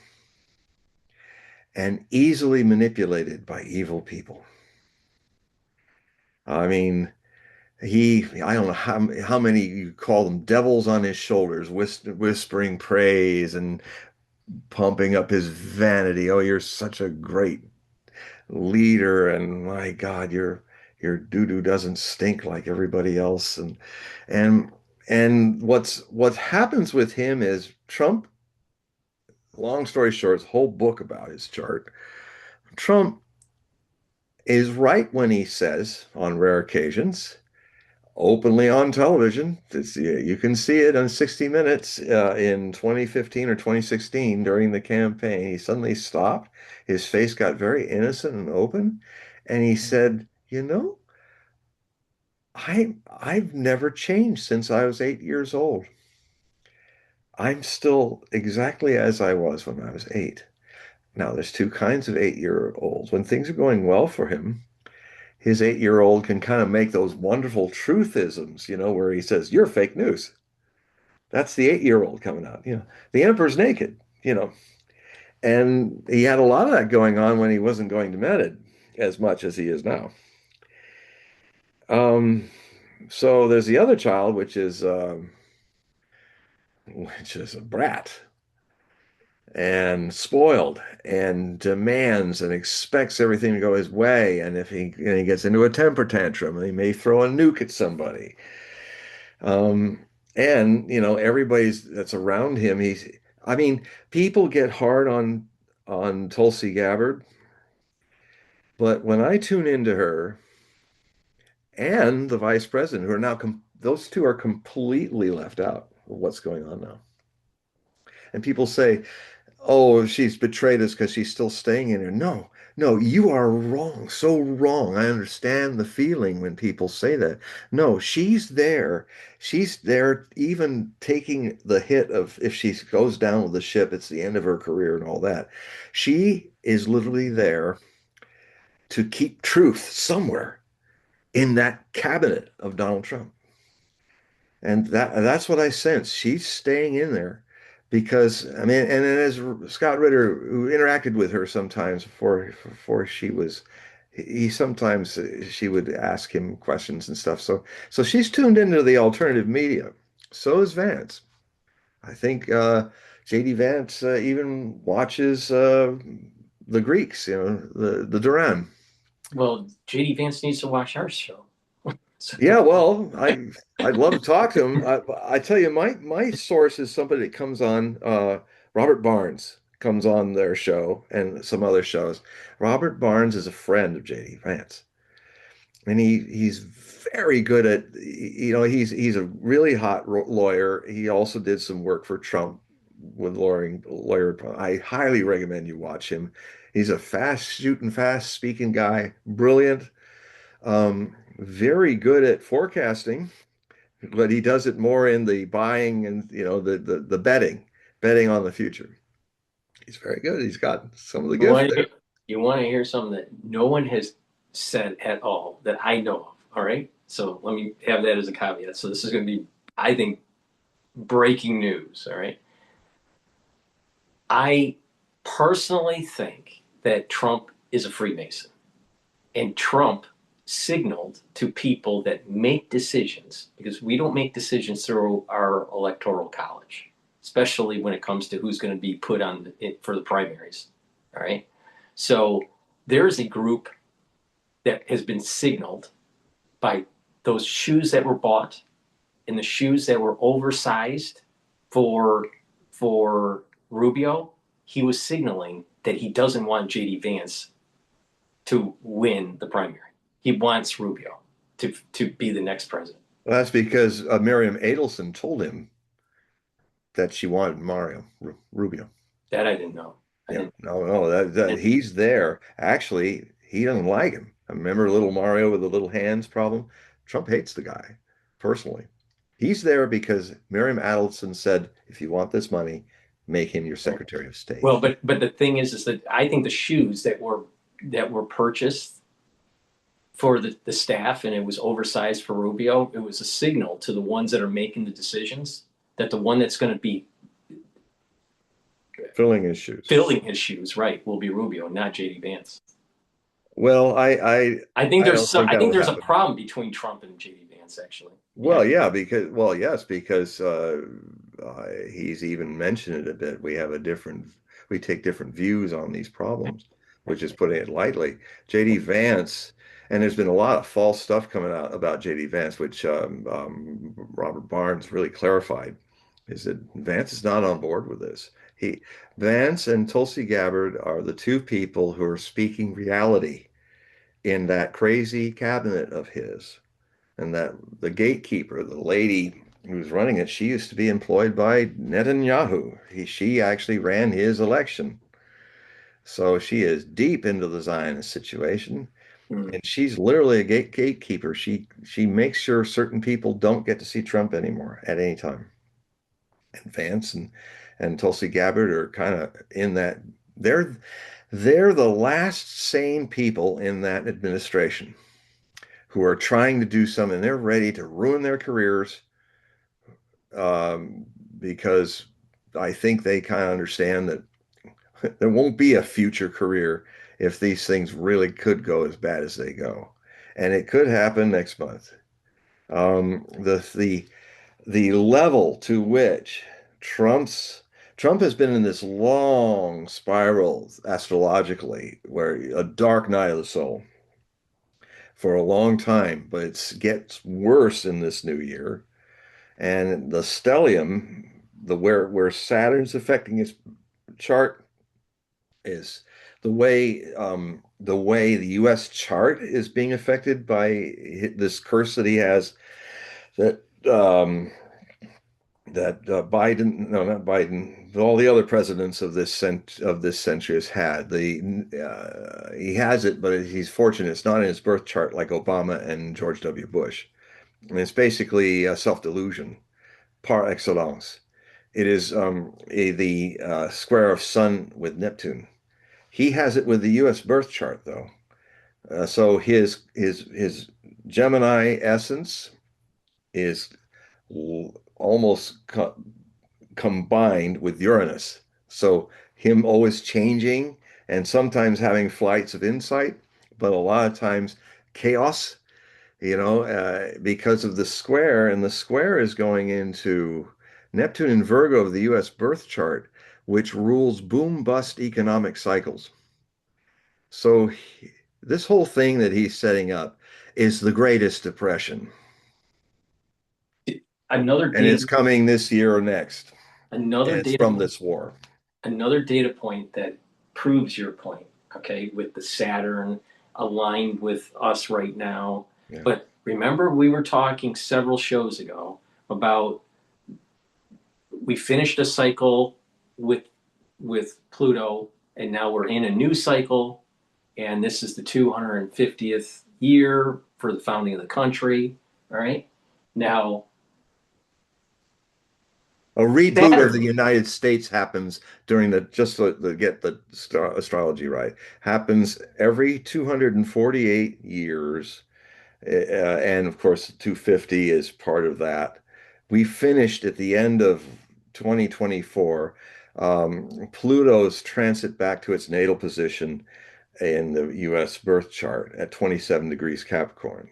and easily manipulated by evil people. I mean, I don't know how many you call them devils on his shoulders, whispering praise and pumping up his vanity. Oh, you're such a great leader, and my God, your doo-doo doesn't stink like everybody else. And and what happens with him is Trump, long story short, whole book about his chart. Trump is right when he says, on rare occasions, openly on television, you can see it on 60 Minutes in 2015 or 2016 during the campaign. He suddenly stopped. His face got very innocent and open, and he said, I've never changed since I was 8 years old. I'm still exactly as I was when I was eight. Now, there's two kinds of 8-year-olds. When things are going well for him, his 8-year-old can kind of make those wonderful truthisms, where he says, "You're fake news." That's the 8-year-old coming out. The emperor's naked, and he had a lot of that going on when he wasn't going to med as much as he is now. Um, so there's the other child, which is a brat and spoiled and demands and expects everything to go his way. And if he gets into a temper tantrum, he may throw a nuke at somebody. Um, and everybody's that's around him. I mean, people get hard on Tulsi Gabbard, but when I tune into her and the vice president, who are now those two are completely left out of what's going on now. And people say, "Oh, she's betrayed us because she's still staying in here." No, no, you are wrong. So wrong. I understand the feeling when people say that. No, she's there. She's there even taking the hit of if she goes down with the ship, it's the end of her career and all that. She is literally there to keep truth somewhere in that cabinet of Donald Trump. And that's what I sense. She's staying in there because I mean, and then as Scott Ritter, who interacted with her sometimes before she was, he sometimes she would ask him questions and stuff. So she's tuned into the alternative media. So is Vance. I think JD Vance even watches the Greeks, the Duran. Well, JD Vance needs to watch our show. So, Yeah, well, I'd love to talk to him. I tell you, my source is somebody that comes on. Robert Barnes comes on their show and some other shows. Robert Barnes is a friend of JD Vance, and he's very good at he's a really hot lawyer. He also did some work for Trump with lawyer. I highly recommend you watch him. He's a fast shooting, fast speaking guy, brilliant, very good at forecasting, but he does it more in the buying and the betting on the future. He's very good. He's got some of the you gift want there. to you want to hear something that no one has said at all that I know of. All right. So let me have that as a caveat. So this is going to be, I think, breaking news. All right. I personally think that Trump is a Freemason, and Trump signaled to people that make decisions, because we don't make decisions through our electoral college, especially when it comes to who's going to be put on for the primaries. All right. So there is a group that has been signaled by those shoes that were bought and the shoes that were oversized for for Rubio. He was signaling that he doesn't want JD Vance to win the primary. He wants Rubio to be the next president. Well, that's because Miriam Adelson told him that she wanted Mario Rubio. That I didn't know. I Yeah, didn't. no, no, that And, he's there. Actually, he doesn't like him. I remember little Mario with the little hands problem. Trump hates the guy personally. He's there because Miriam Adelson said, if you want this money, make him your Secretary of State. well, but the thing is that I think the shoes that were purchased for the staff and it was oversized for Rubio, it was a signal to the ones that are making the decisions that the one that's going to be Filling his shoes. filling his shoes, right, will be Rubio, not JD Vance. Well, I don't think I that think would there's a happen. problem between Trump and JD Vance actually. Yeah. Well, yeah, yes, because he's even mentioned it a bit. We take different views on these problems, which is putting it lightly. JD Vance, and there's been a lot of false stuff coming out about JD Vance, which Robert Barnes really clarified, is that Vance is not on board with this. Vance and Tulsi Gabbard are the two people who are speaking reality in that crazy cabinet of his. And that the gatekeeper, the lady who's running it, she used to be employed by Netanyahu. She actually ran his election. So she is deep into the Zionist situation. Mm. And she's literally a gatekeeper. She makes sure certain people don't get to see Trump anymore at any time. And Vance and Tulsi Gabbard are kind of in They're they're the last sane people in that administration who are trying to do something. They're ready to ruin their careers um, because I think they kind of understand that there won't be a future career if these things really could go as bad as they go, and it could happen next month. The level to which Trump's Trump has been in this long spiral astrologically, where a dark night of the soul for a long time, but it gets worse in this new year. And the stellium, the where Saturn's affecting his chart is the way the U.S. chart is being affected by this curse that he has that Biden, no, not Biden, all the other presidents of this century has had. He has it, but he's fortunate. It's not in his birth chart like Obama and George W. Bush. And it's basically a self-delusion par excellence. It is the square of Sun with Neptune. He has it with the U.S. birth chart, though. So his Gemini essence is almost combined with Uranus. So him always changing and sometimes having flights of insight, but a lot of times chaos, because of the square, and the square is going into Neptune in Virgo of the U.S. birth chart, which rules boom bust economic cycles. So this whole thing that he's setting up is the greatest depression, Another and it's data, coming this year or next, and another it's data, from this war. another data point that proves your point. Okay, with the Saturn aligned with us right now. Yeah. But remember, we were talking several shows ago about we finished a cycle with Pluto, and now we're in a new cycle, and this is the 250th year for the founding of the country. All right, now A reboot of the Saturn, United States happens during just to get the astrology right, happens every 248 years. And of course, 250 is part of that. We finished at the end of 2024, Pluto's transit back to its natal position in the US birth chart at 27 degrees Capricorn,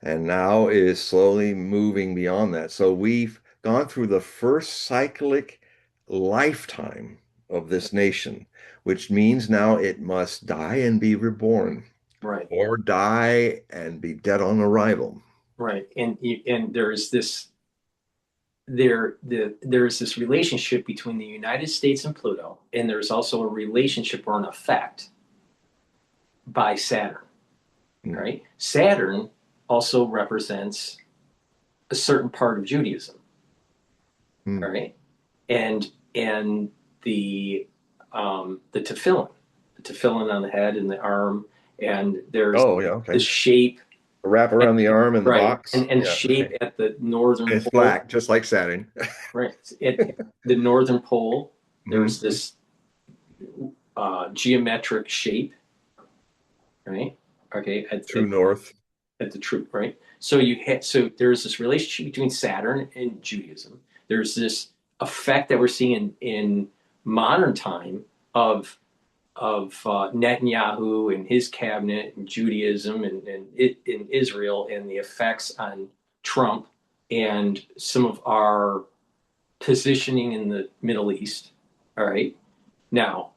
and now is slowly moving beyond that. So we've gone through the first cyclic lifetime of this nation, which means now it must die and be reborn, right, or die and be dead on arrival. right, and there is this relationship between the United States and Pluto, and there's also a relationship or an effect by Saturn. Mm. Right, Saturn also represents a certain part of Judaism. All Mm. right, and the tefillin on the head and the arm, and there's Oh, yeah, the okay. shape, A wrap around the arm and the right, box. and Yeah, shape okay. at the northern And it's pole, black, just like Saturn. right, at the northern pole. There's Mhm. this geometric shape, right? Okay, True north. at the truth, right? So there's this relationship between Saturn and Judaism. There's this effect that we're seeing in modern time of Netanyahu and his cabinet and Judaism and in Israel, and the effects on Trump and some of our positioning in the Middle East. All right. Now,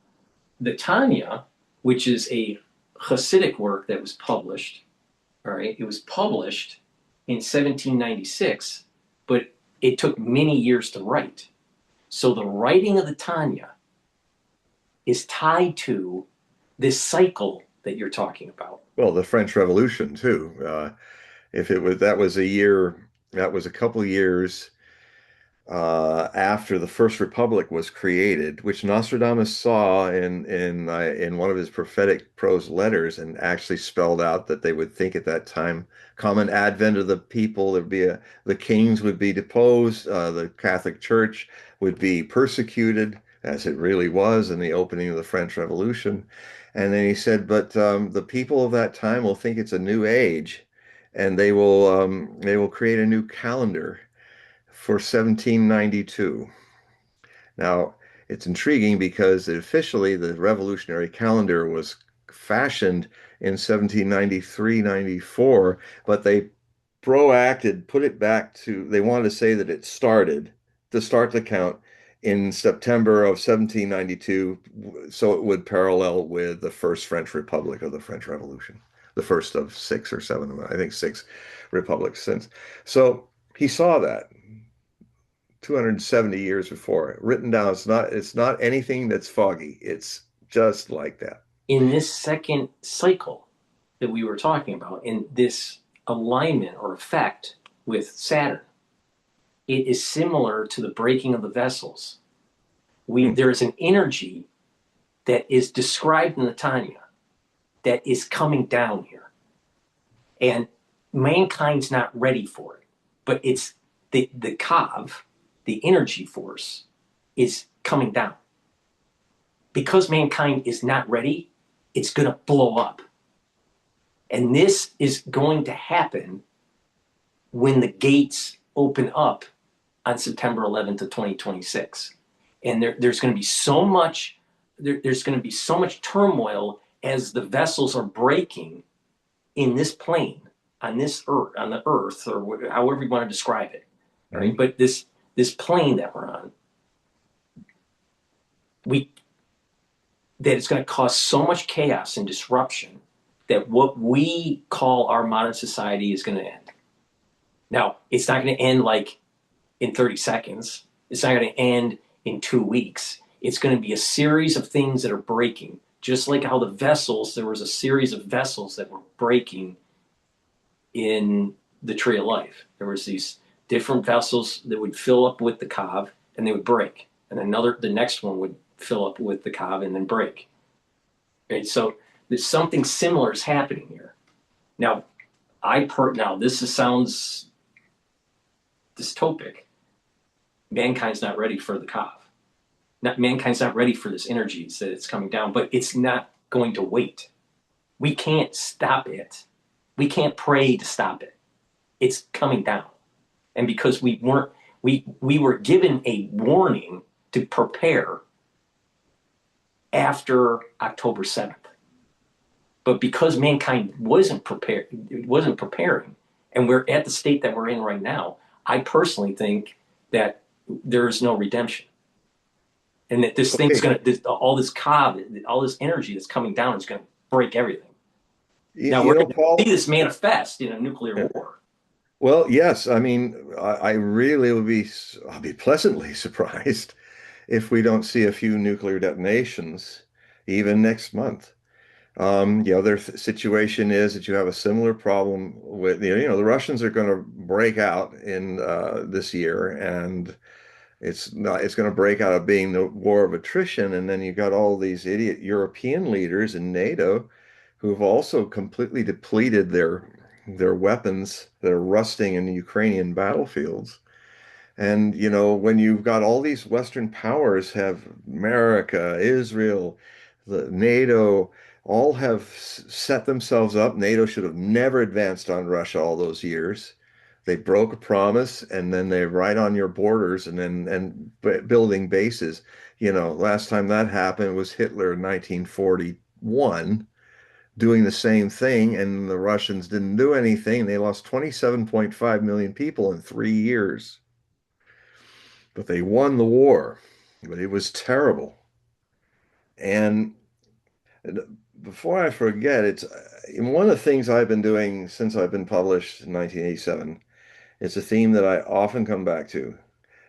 the Tanya, which is a Hasidic work that was published, all right, it was published in 1796, but it took many years to write. So the writing of the Tanya is tied to this cycle that you're talking about. Well, the French Revolution too. If it was that was a year, that was a couple of years after the First Republic was created, which Nostradamus saw in one of his prophetic prose letters, and actually spelled out that they would think at that time common advent of the people. There'd be the kings would be deposed, the Catholic Church would be persecuted, as it really was in the opening of the French Revolution. And then he said, but the people of that time will think it's a new age, and they will create a new calendar for 1792. Now, it's intriguing because officially the revolutionary calendar was fashioned in 1793-94, but they proacted, put it back to, they wanted to say that it started, to start the count in September of 1792, so it would parallel with the first French Republic of the French Revolution, the first of six or seven, I think six republics since. So he saw that 270 years before, written down. It's not anything that's foggy. It's just like that. In this second cycle that we were talking about, in this alignment or effect with Saturn, it is similar to the breaking of the vessels. Hmm. There is an energy that is described in the Tanya that is coming down here, and mankind's not ready for it. But it's the Kav, the energy force, is coming down. Because mankind is not ready, it's going to blow up. And this is going to happen when the gates open up on September 11th of 2026. And there's going to be so much there's going to be so much turmoil as the vessels are breaking in this plane on this earth, on the earth, or however you want to describe it. All right, Hmm. but this plane that we're on, we that it's going to cause so much chaos and disruption that what we call our modern society is going to end. Now, it's not going to end like in 30 seconds. It's not going to end in 2 weeks. It's going to be a series of things that are breaking, just like how the vessels, there was a series of vessels that were breaking in the Tree of Life. There was these different vessels that would fill up with the Kav and they would break. And the next one would fill up with the Kav and then break. Right? So there's something similar is happening here. Now, now sounds dystopic. Mankind's not ready for the Kav. Mankind's not ready for this energy that it's coming down, but it's not going to wait. We can't stop it. We can't pray to stop it. It's coming down. And because we were given a warning to prepare after October 7th. But because mankind wasn't preparing, and we're at the state that we're in right now, I personally think that there is no redemption. And that this thing's Okay. gonna all this cob, all this energy that's coming down is gonna break everything. Now You we're know, gonna see Paul. this manifest in a nuclear Yeah. war. Well, yes. I mean, I really would be. I'll be pleasantly surprised if we don't see a few nuclear detonations even next month. The other situation is that you have a similar problem with, the Russians are going to break out in this year, and it's going to break out of being the war of attrition. And then you got all these idiot European leaders in NATO who've also completely depleted their weapons that are rusting in the Ukrainian battlefields. And, when you've got all these Western powers have America, Israel, the NATO, all have set themselves up. NATO should have never advanced on Russia all those years. They broke a promise and then they're right on your borders and building bases. Last time that happened was Hitler in 1941 doing the same thing, and the Russians didn't do anything. They lost 27.5 million people in 3 years. But they won the war. But it was terrible. And before I forget, it's one of the things I've been doing since I've been published in 1987. It's a theme that I often come back to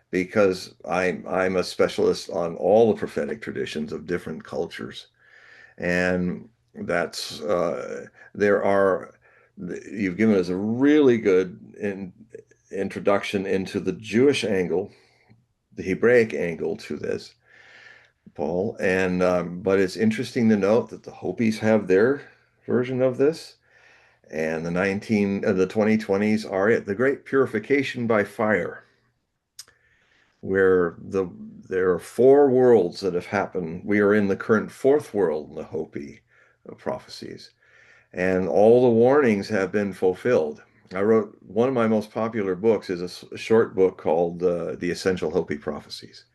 because I'm a specialist on all the prophetic traditions of different cultures. And that's there are you've given us a really good introduction into the Jewish angle, the Hebraic angle to this, Paul. And but it's interesting to note that the Hopis have their version of this, and the 2020s are it, the Great Purification by Fire, where there are four worlds that have happened. We are in the current fourth world in the Hopi prophecies, and all the warnings have been fulfilled. I wrote one of my most popular books is a short book called The Essential Hopi Prophecies,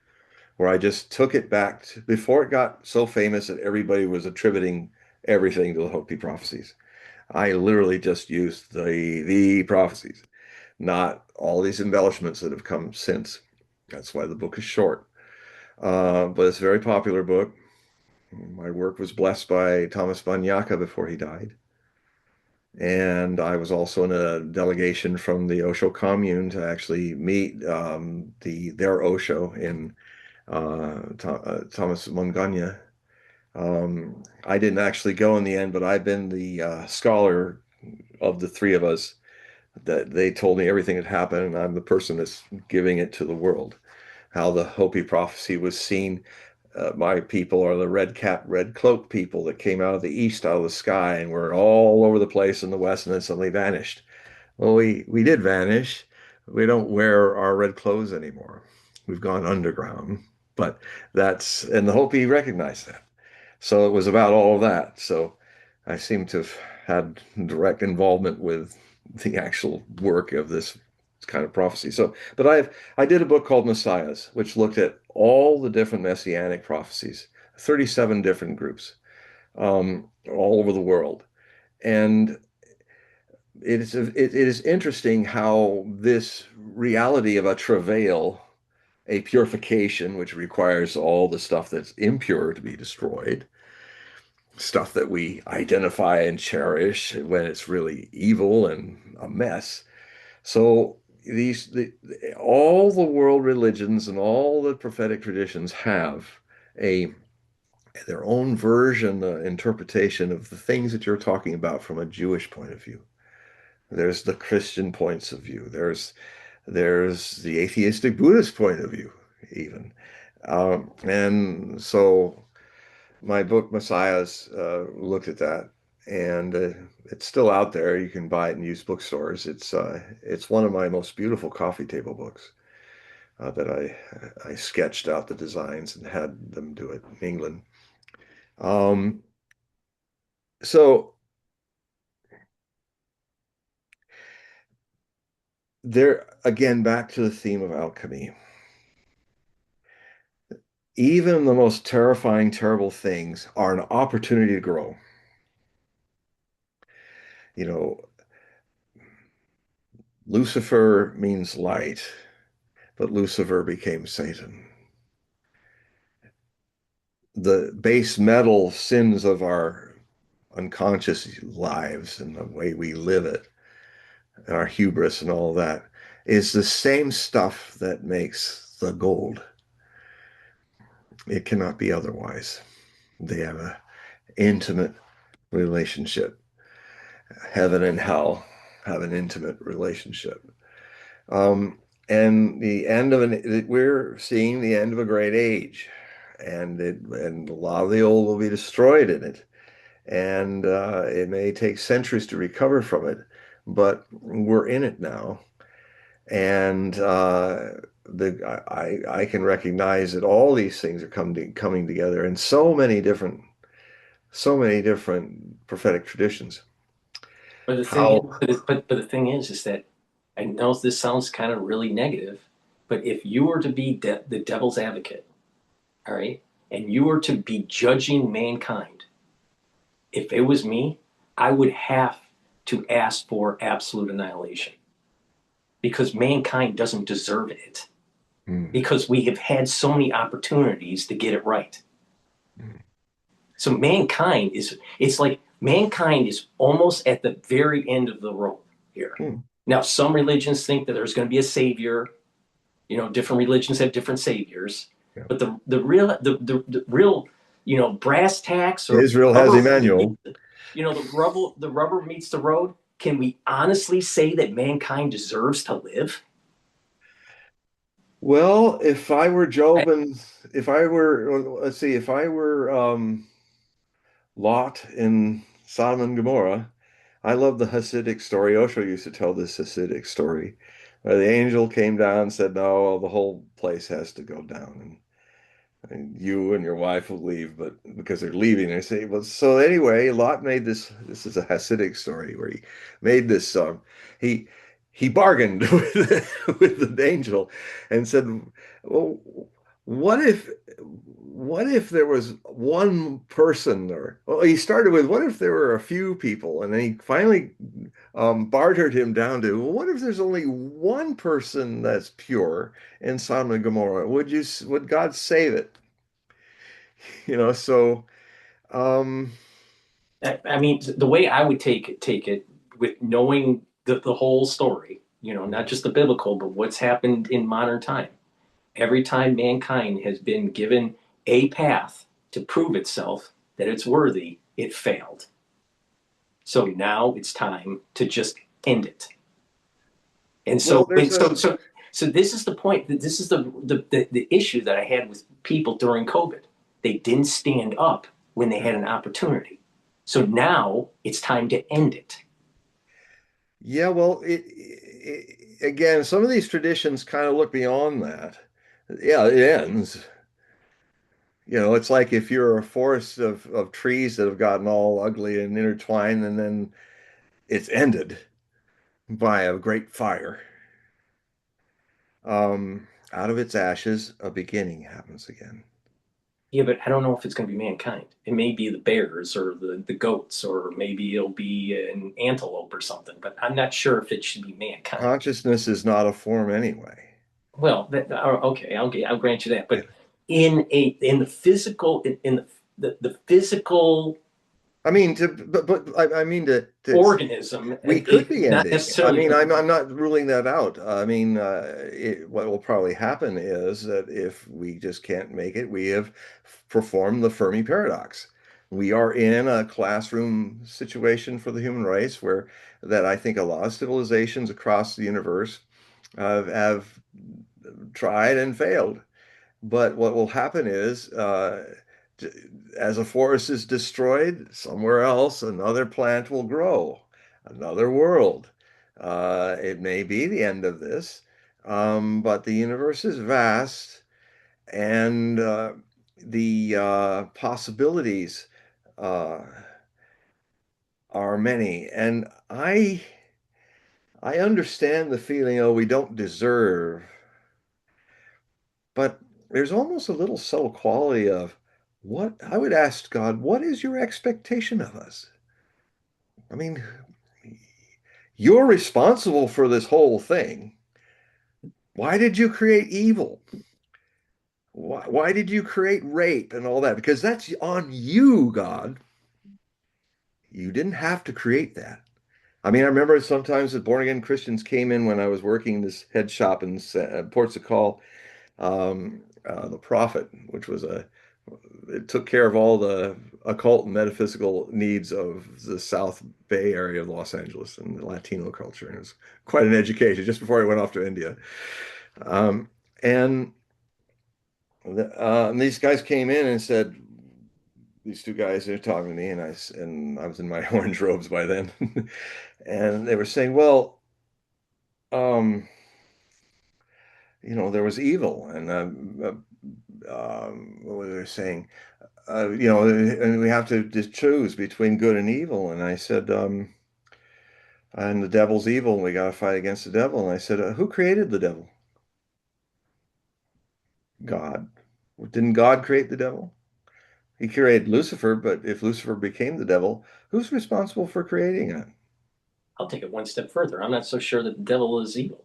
where I just took it back to, before it got so famous that everybody was attributing everything to the Hopi prophecies. I literally just used the prophecies, not all these embellishments that have come since. That's why the book is short. But it's a very popular book. My work was blessed by Thomas Banyaka before he died. And I was also in a delegation from the Osho commune to actually meet their Osho in Thomas Monganya. I didn't actually go in the end, but I've been the scholar of the three of us that they told me everything had happened, and I'm the person that's giving it to the world. How the Hopi prophecy was seen. My people are the red cap, red cloak people that came out of the east, out of the sky, and were all over the place in the west, and then suddenly vanished. Well, we did vanish. We don't wear our red clothes anymore. We've gone underground. But that's, and the Hopi recognized that. So it was about all of that. So I seem to have had direct involvement with the actual work of this kind of prophecy. So, but I did a book called Messiahs, which looked at all the different messianic prophecies, 37 different groups, all over the world. And it is interesting how this reality of a travail, a purification, which requires all the stuff that's impure to be destroyed, stuff that we identify and cherish when it's really evil and a mess. So all the world religions and all the prophetic traditions have a their own version, interpretation of the things that you're talking about from a Jewish point of view. There's the Christian points of view. There's the atheistic Buddhist point of view, even. And so my book Messiahs looked at that, and it's still out there. You can buy it in used bookstores. It's one of my most beautiful coffee table books that I sketched out the designs and had them do it in England. Um, so there again, back to the theme of alchemy. Even the most terrifying, terrible things are an opportunity to grow. You know, Lucifer means light, but Lucifer became Satan. The base metal sins of our unconscious lives and the way we live it, and our hubris and all that, is the same stuff that makes the gold. It cannot be otherwise. They have an intimate relationship. Heaven and hell have an intimate relationship. Um, and the end of we're seeing the end of a great age, and a lot of the old will be destroyed in it, and it may take centuries to recover from it, but we're in it now, and I can recognize that all these things are coming together in so many different prophetic traditions. But the thing is, How but the thing is that I know this sounds kind of really negative, but if you were to be the devil's advocate, all right, and you were to be judging mankind, if it was me, I would have to ask for absolute annihilation because mankind doesn't deserve it Hmm. because we have had so many opportunities to get it right. So mankind is, it's like mankind is almost at the very end of the road here. Hmm. Now, some religions think that there's going to be a savior. You know, different religions have different saviors, Yeah. but the real, you know, brass tacks or Israel has rubber, Emmanuel. you know, the rubber meets the road. Can we honestly say that mankind deserves to live? Well, if I were I, Job and if I were, let's see, if I were Lot in Sodom and Gomorrah, I love the Hasidic story. Osho used to tell this Hasidic story The angel came down and said, no, the whole place has to go down. And you and your wife will leave, but because they're leaving, they say, well, so anyway, Lot made this. This is a Hasidic story where he made this. He he bargained with the angel and said, well, what if what if there was one person, or well, he started with what if there were a few people, and then he finally bartered him down to, well, what if there's only one person that's pure in Sodom and Gomorrah? Would God save it? So um, I mean, the way I would take it with knowing the whole story, not just the biblical, but what's happened in modern time. Every time mankind has been given a path to prove itself that it's worthy, it failed. So now it's time to just end it. And well, so, and so this is the point. This is the issue that I had with people during COVID. They didn't stand up when they had an opportunity. So now it's time to end it. yeah, well, again, some of these traditions kind of look beyond that. Yeah, it ends. It's like if you're a forest of trees that have gotten all ugly and intertwined, and then it's ended by a great fire. Out of its ashes, a beginning happens again. Yeah, but I don't know if it's going to be mankind. It may be the bears or the goats, or maybe it'll be an antelope or something. But I'm not sure if it should be mankind. Consciousness is not a form anyway. Well, okay, I'll grant you that. Yeah. But in the physical in the physical I mean, I mean organism, we could be not ending. I necessarily. mean, I'm not ruling that out. I mean, what will probably happen is that if we just can't make it, we have performed the Fermi paradox. We are in a classroom situation for the human race where that I think a lot of civilizations across the universe have tried and failed. But what will happen is, as a forest is destroyed, somewhere else, another plant will grow, another world. It may be the end of this, but the universe is vast, and the possibilities uh, are many. And I understand the feeling, oh, we don't deserve. But there's almost a little subtle quality of what I would ask God, what is your expectation of us? I mean, you're responsible for this whole thing. Why did you create evil? Why did you create rape and all that? Because that's on you, God. You didn't have to create that. I mean, I remember sometimes the born again Christians came in when I was working this head shop in Ports of Call, the Prophet, which was it took care of all the occult and metaphysical needs of the South Bay area of Los Angeles and the Latino culture. And it was quite an education just before I went off to India. Um, and these guys came in and said, these two guys, they're talking to me, and I was in my orange robes by then, and they were saying, well, um, there was evil, and what were they saying? And we have to just choose between good and evil. And I said, and the devil's evil, and we got to fight against the devil. And I said, who created the devil? God. Didn't God create the devil? He created Lucifer, but if Lucifer became the devil, who's responsible for creating it? I'll take it one step further. I'm not so sure that the devil is evil.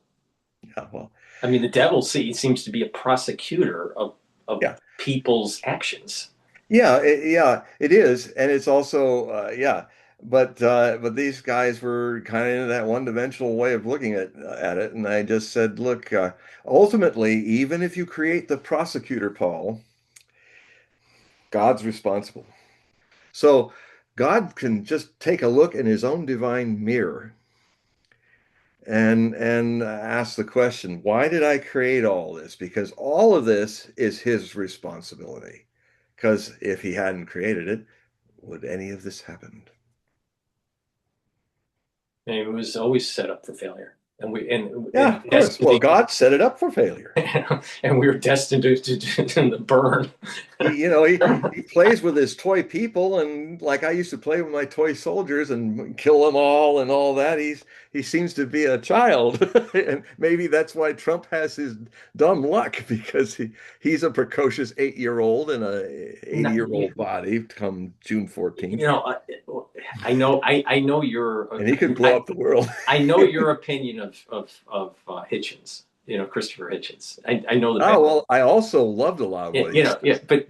Yeah, well, I mean, the devil seems to be a prosecutor of yeah. people's actions. Yeah, it is, and it's also yeah. But these guys were kind of in that one-dimensional way of looking at it, and I just said, look, ultimately, even if you create the prosecutor, Paul, God's responsible. So God can just take a look in His own divine mirror and ask the question, why did I create all this? Because all of this is His responsibility. Because if He hadn't created it, would any of this happen? And it was always set up for failure. Yeah, and of course. Well, destined God set it up for failure. and we were destined to burn. He plays with his toy people, and like I used to play with my toy soldiers and kill them all and all that. He seems to be a child, and maybe that's why Trump has his dumb luck because he's a precocious 8-year-old in a Not, 80-year-old body come June you 14th, know, I know your and he could blow up the world. I know your opinion of Hitchens. Christopher Hitchens. I know the bad. Oh, well, I also loved a lot of what he Yeah, says. but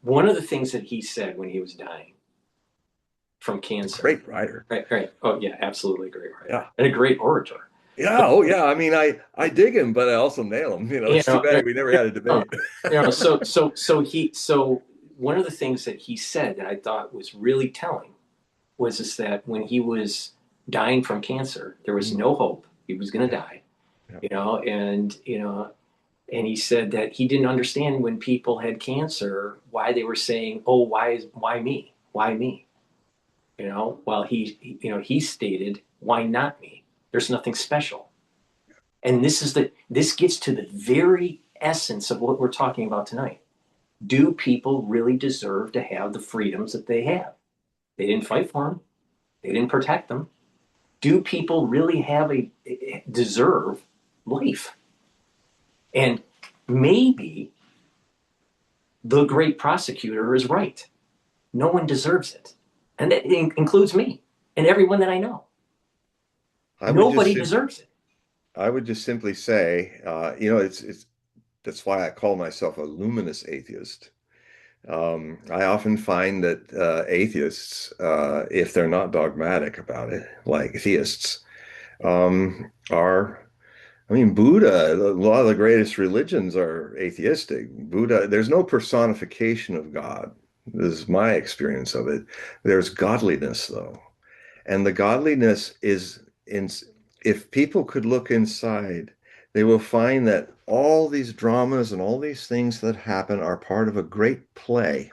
one of the things that he said when he was dying from A cancer, great writer. right? Oh yeah, absolutely a great writer Yeah. and a great orator. Yeah, oh yeah. I mean, I dig him, but I also nail him. You It's too know, bad we never had a uh, debate. so one of the things that he said that I thought was really telling was is that when he was dying from cancer, there was Mm, no hope. He was going to yeah, die, yeah. and he said that he didn't understand when people had cancer why they were saying, "Oh, why me? Why me?" While he stated, "Why not me? There's nothing special." And this gets to the very essence of what we're talking about tonight. Do people really deserve to have the freedoms that they have? They didn't fight for them. They didn't protect them. Do people really deserve life? And maybe the great prosecutor is right. No one deserves it. And that includes me and everyone that I know. I would just Nobody sim deserves it. I would just simply say, it's that's why I call myself a luminous atheist. I often find that atheists, if they're not dogmatic about it, like theists, are. I mean, Buddha, a lot of the greatest religions are atheistic. Buddha, there's no personification of God. This is my experience of it. There's godliness, though. And the godliness is in, if people could look inside, they will find that all these dramas and all these things that happen are part of a great play.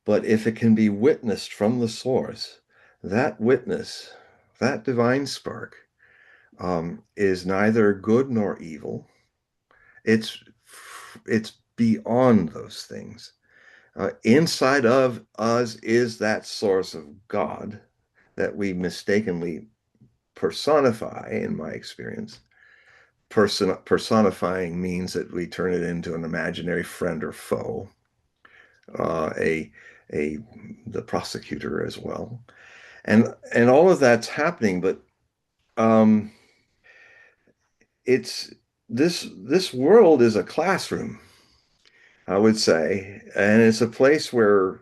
But if it can be witnessed from the source, that witness, that divine spark, is neither good nor evil. It's it's beyond those things. Inside of us is that source of God that we mistakenly personify, in my experience. Personifying means that we turn it into an imaginary friend or foe, uh, a a the prosecutor as well, and all of that's happening. But um, it's this world is a classroom, I would say, and it's a place where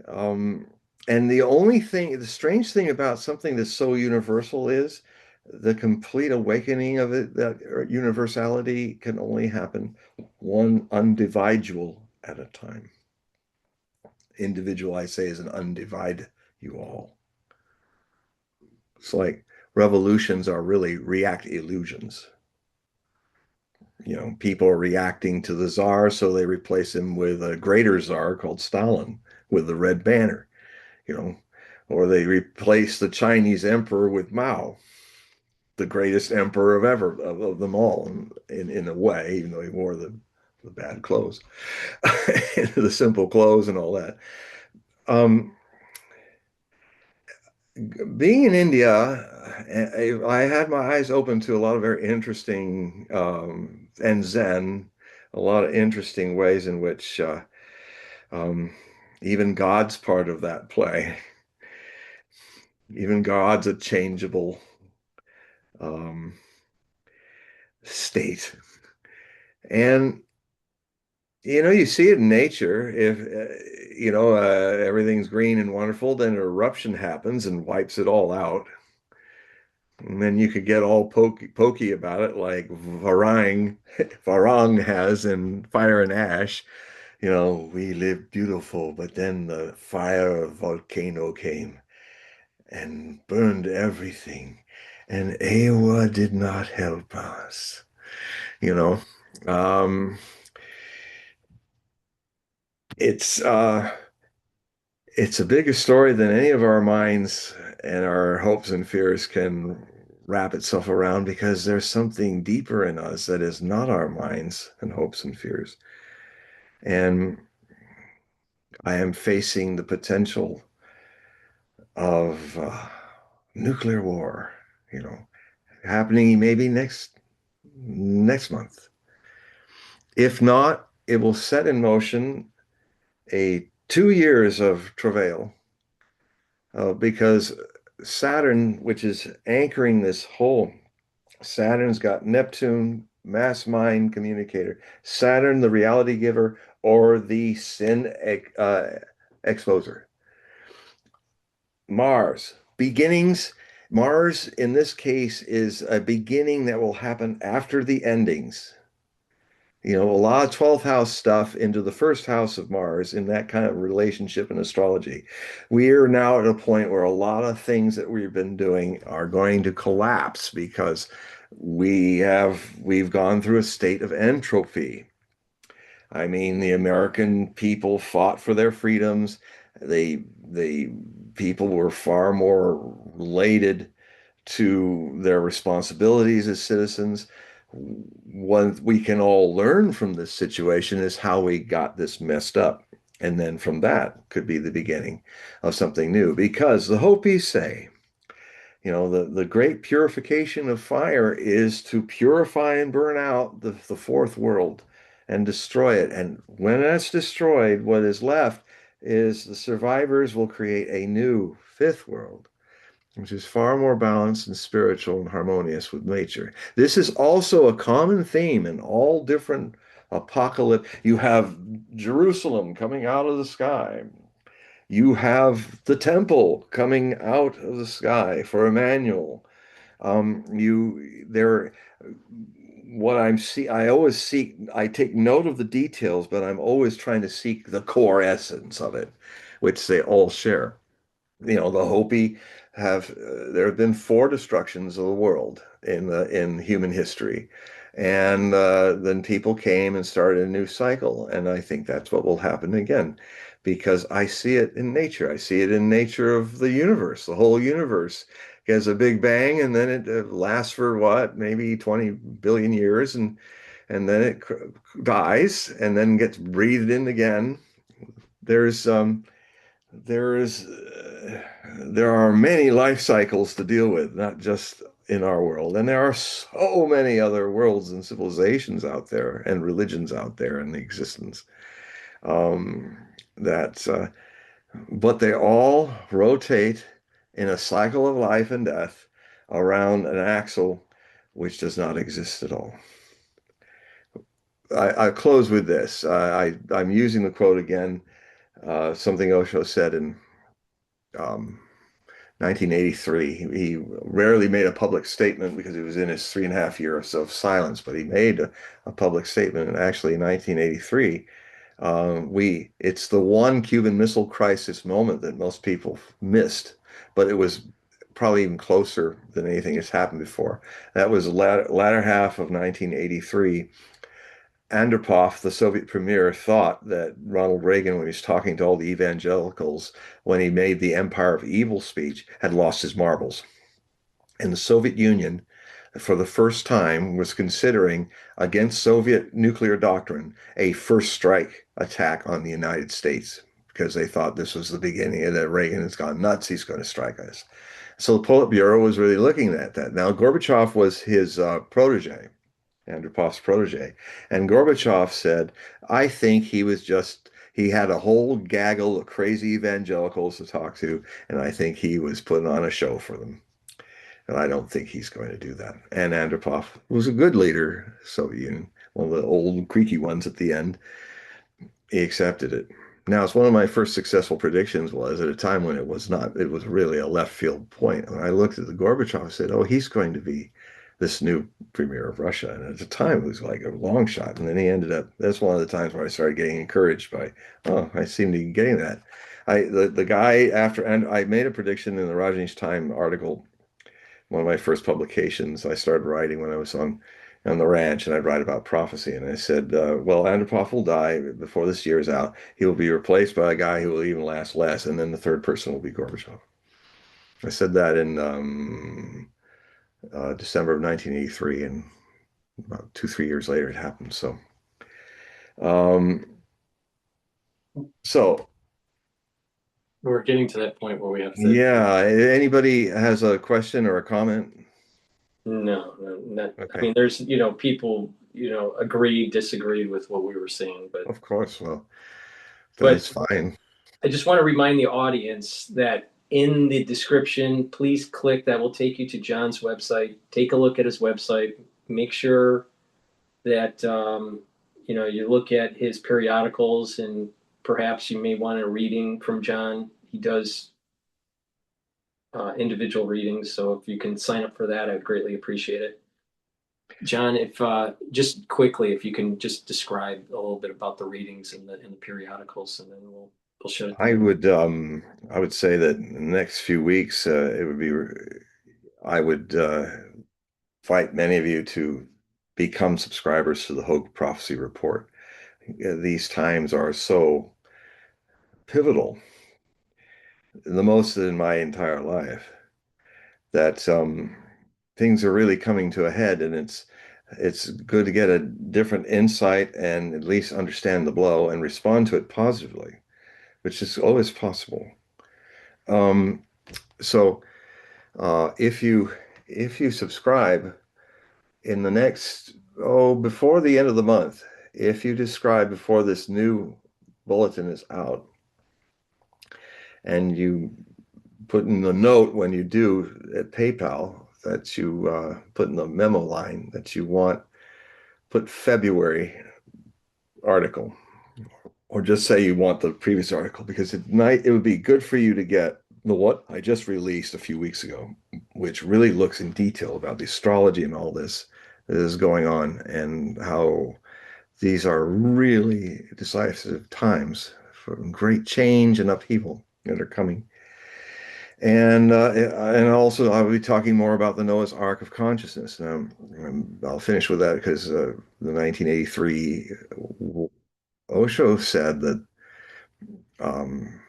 Um, and the strange thing about something that's so universal is the complete awakening of it, that universality can only happen one individual at a time. Individual, I say, is an undivide you all. It's like revolutions are really react illusions. People are reacting to the czar, so they replace him with a greater czar called Stalin with the red banner. you know, or they replace the Chinese emperor with Mao, the greatest emperor of ever of them all, in a way, even though he wore the bad clothes, the simple clothes and all that. Um, Being in India, I had my eyes open to a lot of very interesting and Zen, a lot of interesting ways in which um, even God's part of that play. Even God's a changeable um, state. And you see it in nature. If everything's green and wonderful, then an eruption happens and wipes it all out. And then you could get all pokey about it, like Varang has in Fire and Ash. We lived beautiful, but then the fire of volcano came and burned everything, and Ewa did not help us. You know, um, it's uh, it's a bigger story than any of our minds and our hopes and fears can wrap itself around because there's something deeper in us that is not our minds and hopes and fears. And I am facing the potential of nuclear war, you know, happening maybe next month. If not, it will set in motion a 2 years of travail because Saturn, which is anchoring this whole, Saturn's got Neptune, mass mind communicator, Saturn, the reality giver, or the sin exposer. Mars, beginnings. Mars, in this case, is a beginning that will happen after the endings. You know, a lot of 12th house stuff into the first house of Mars in that kind of relationship in astrology. We are now at a point where a lot of things that we've been doing are going to collapse because we've gone through a state of entropy. I mean, the American people fought for their freedoms. The people were far more related to their responsibilities as citizens. What we can all learn from this situation is how we got this messed up. And then from that could be the beginning of something new. Because the Hopis say, you know, the great purification of fire is to purify and burn out the fourth world and destroy it. And when that's destroyed, what is left is the survivors will create a new fifth world, which is far more balanced and spiritual and harmonious with nature. This is also a common theme in all different apocalypse. You have Jerusalem coming out of the sky. You have the temple coming out of the sky for Emmanuel. You there. What I always seek. I take note of the details, but I'm always trying to seek the core essence of it, which they all share. You know, the Hopi have there have been four destructions of the world in human history, and then people came and started a new cycle, and I think that's what will happen again, because I see it in nature. I see it in nature of the universe. The whole universe has a big bang, and then it lasts for what, maybe 20 billion years, and then it dies, and then gets breathed in again. There's there is there are many life cycles to deal with, not just in our world. And there are so many other worlds and civilizations out there and religions out there in existence. Um, that, but they all rotate in a cycle of life and death around an axle which does not exist at all. I close with this. I'm using the quote again, something Osho said in um, 1983. He rarely made a public statement because he was in his 3.5 years of silence, but he made a public statement. And actually, in 1983, it's the one Cuban Missile Crisis moment that most people missed, but it was probably even closer than anything that's happened before. That was the latter half of 1983. Andropov, the Soviet premier, thought that Ronald Reagan, when he was talking to all the evangelicals, when he made the Empire of Evil speech, had lost his marbles. And the Soviet Union, for the first time, was considering, against Soviet nuclear doctrine, a first strike attack on the United States because they thought this was the beginning and that Reagan has gone nuts. He's going to strike us. So the Politburo was really looking at that. Now, Gorbachev was his protege. Andropov's protege. And Gorbachev said, I think he had a whole gaggle of crazy evangelicals to talk to, and I think he was putting on a show for them. And I don't think he's going to do that. And Andropov was a good leader, Soviet Union, one of the old creaky ones at the end. He accepted it. Now, it's one of my first successful predictions was at a time when it was not, it was really a left field point. When I looked at the Gorbachev, I said, oh, he's going to be this new premier of Russia. And at the time, it was like a long shot. And then he ended up, that's one of the times where I started getting encouraged by, oh, I seem to be getting that. The guy after, and I made a prediction in the Rajneesh Time article, one of my first publications I started writing when I was on the ranch, and I'd write about prophecy. And I said, well, Andropov will die before this year is out. He will be replaced by a guy who will even last less, and then the third person will be Gorbachev. I said that in December of 1983, and about 2, 3 years later it happened. Um, so We're getting to that point where we have to. yeah, anybody has a question or a comment? No, no, not. I Okay, mean, there's people agreed, disagreed with what we were saying, but of course. Well, but that's fine. I just want to remind the audience that in the description, please click that will take you to John's website. Take a look at his website. Make sure that you look at his periodicals, and perhaps you may want a reading from John. He does individual readings, so if you can sign up for that, I'd greatly appreciate it. John, if just quickly, if you can just describe a little bit about the readings and the periodicals, and then we'll shut it I down. would um I would say that in the next few weeks it would be I would invite many of you to become subscribers to the Hogue Prophecy Report. These times are so pivotal, the most in my entire life, that things are really coming to a head, and it's good to get a different insight and at least understand the blow and respond to it positively, which is always possible. Um, so if you subscribe in the next before the end of the month, if you subscribe before this new bulletin is out, and you put in the note when you do at PayPal that you put in the memo line that you want, put February article, or just say you want the previous article, because it would be good for you to get the what I just released a few weeks ago, which really looks in detail about the astrology and all this that is going on, and how these are really decisive times for great change and upheaval that are coming. And also I will be talking more about the Noah's Ark of Consciousness. I'll finish with that because the 1983 Osho said um,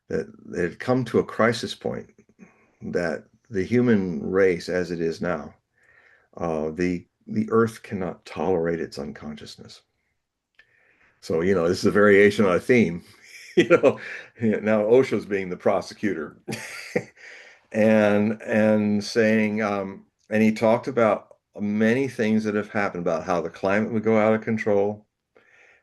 that it had come to a crisis point, that the human race, as it is now, the Earth cannot tolerate its unconsciousness. So, this is a variation on a theme. You know, now Osho's being the prosecutor, and saying, and he talked about many things that have happened, about how the climate would go out of control,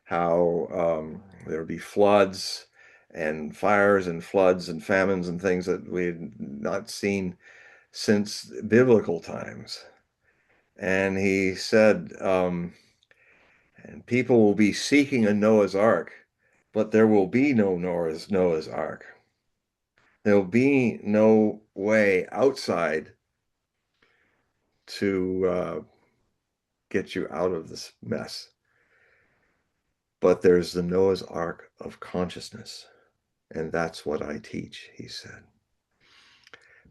how there would be floods and fires and floods and famines and things that we had not seen since biblical times. And he said, and people will be seeking a Noah's Ark, but there will be no Noah's Ark. There will be no way outside to get you out of this mess. But there's the Noah's Ark of consciousness. And that's what I teach, he said.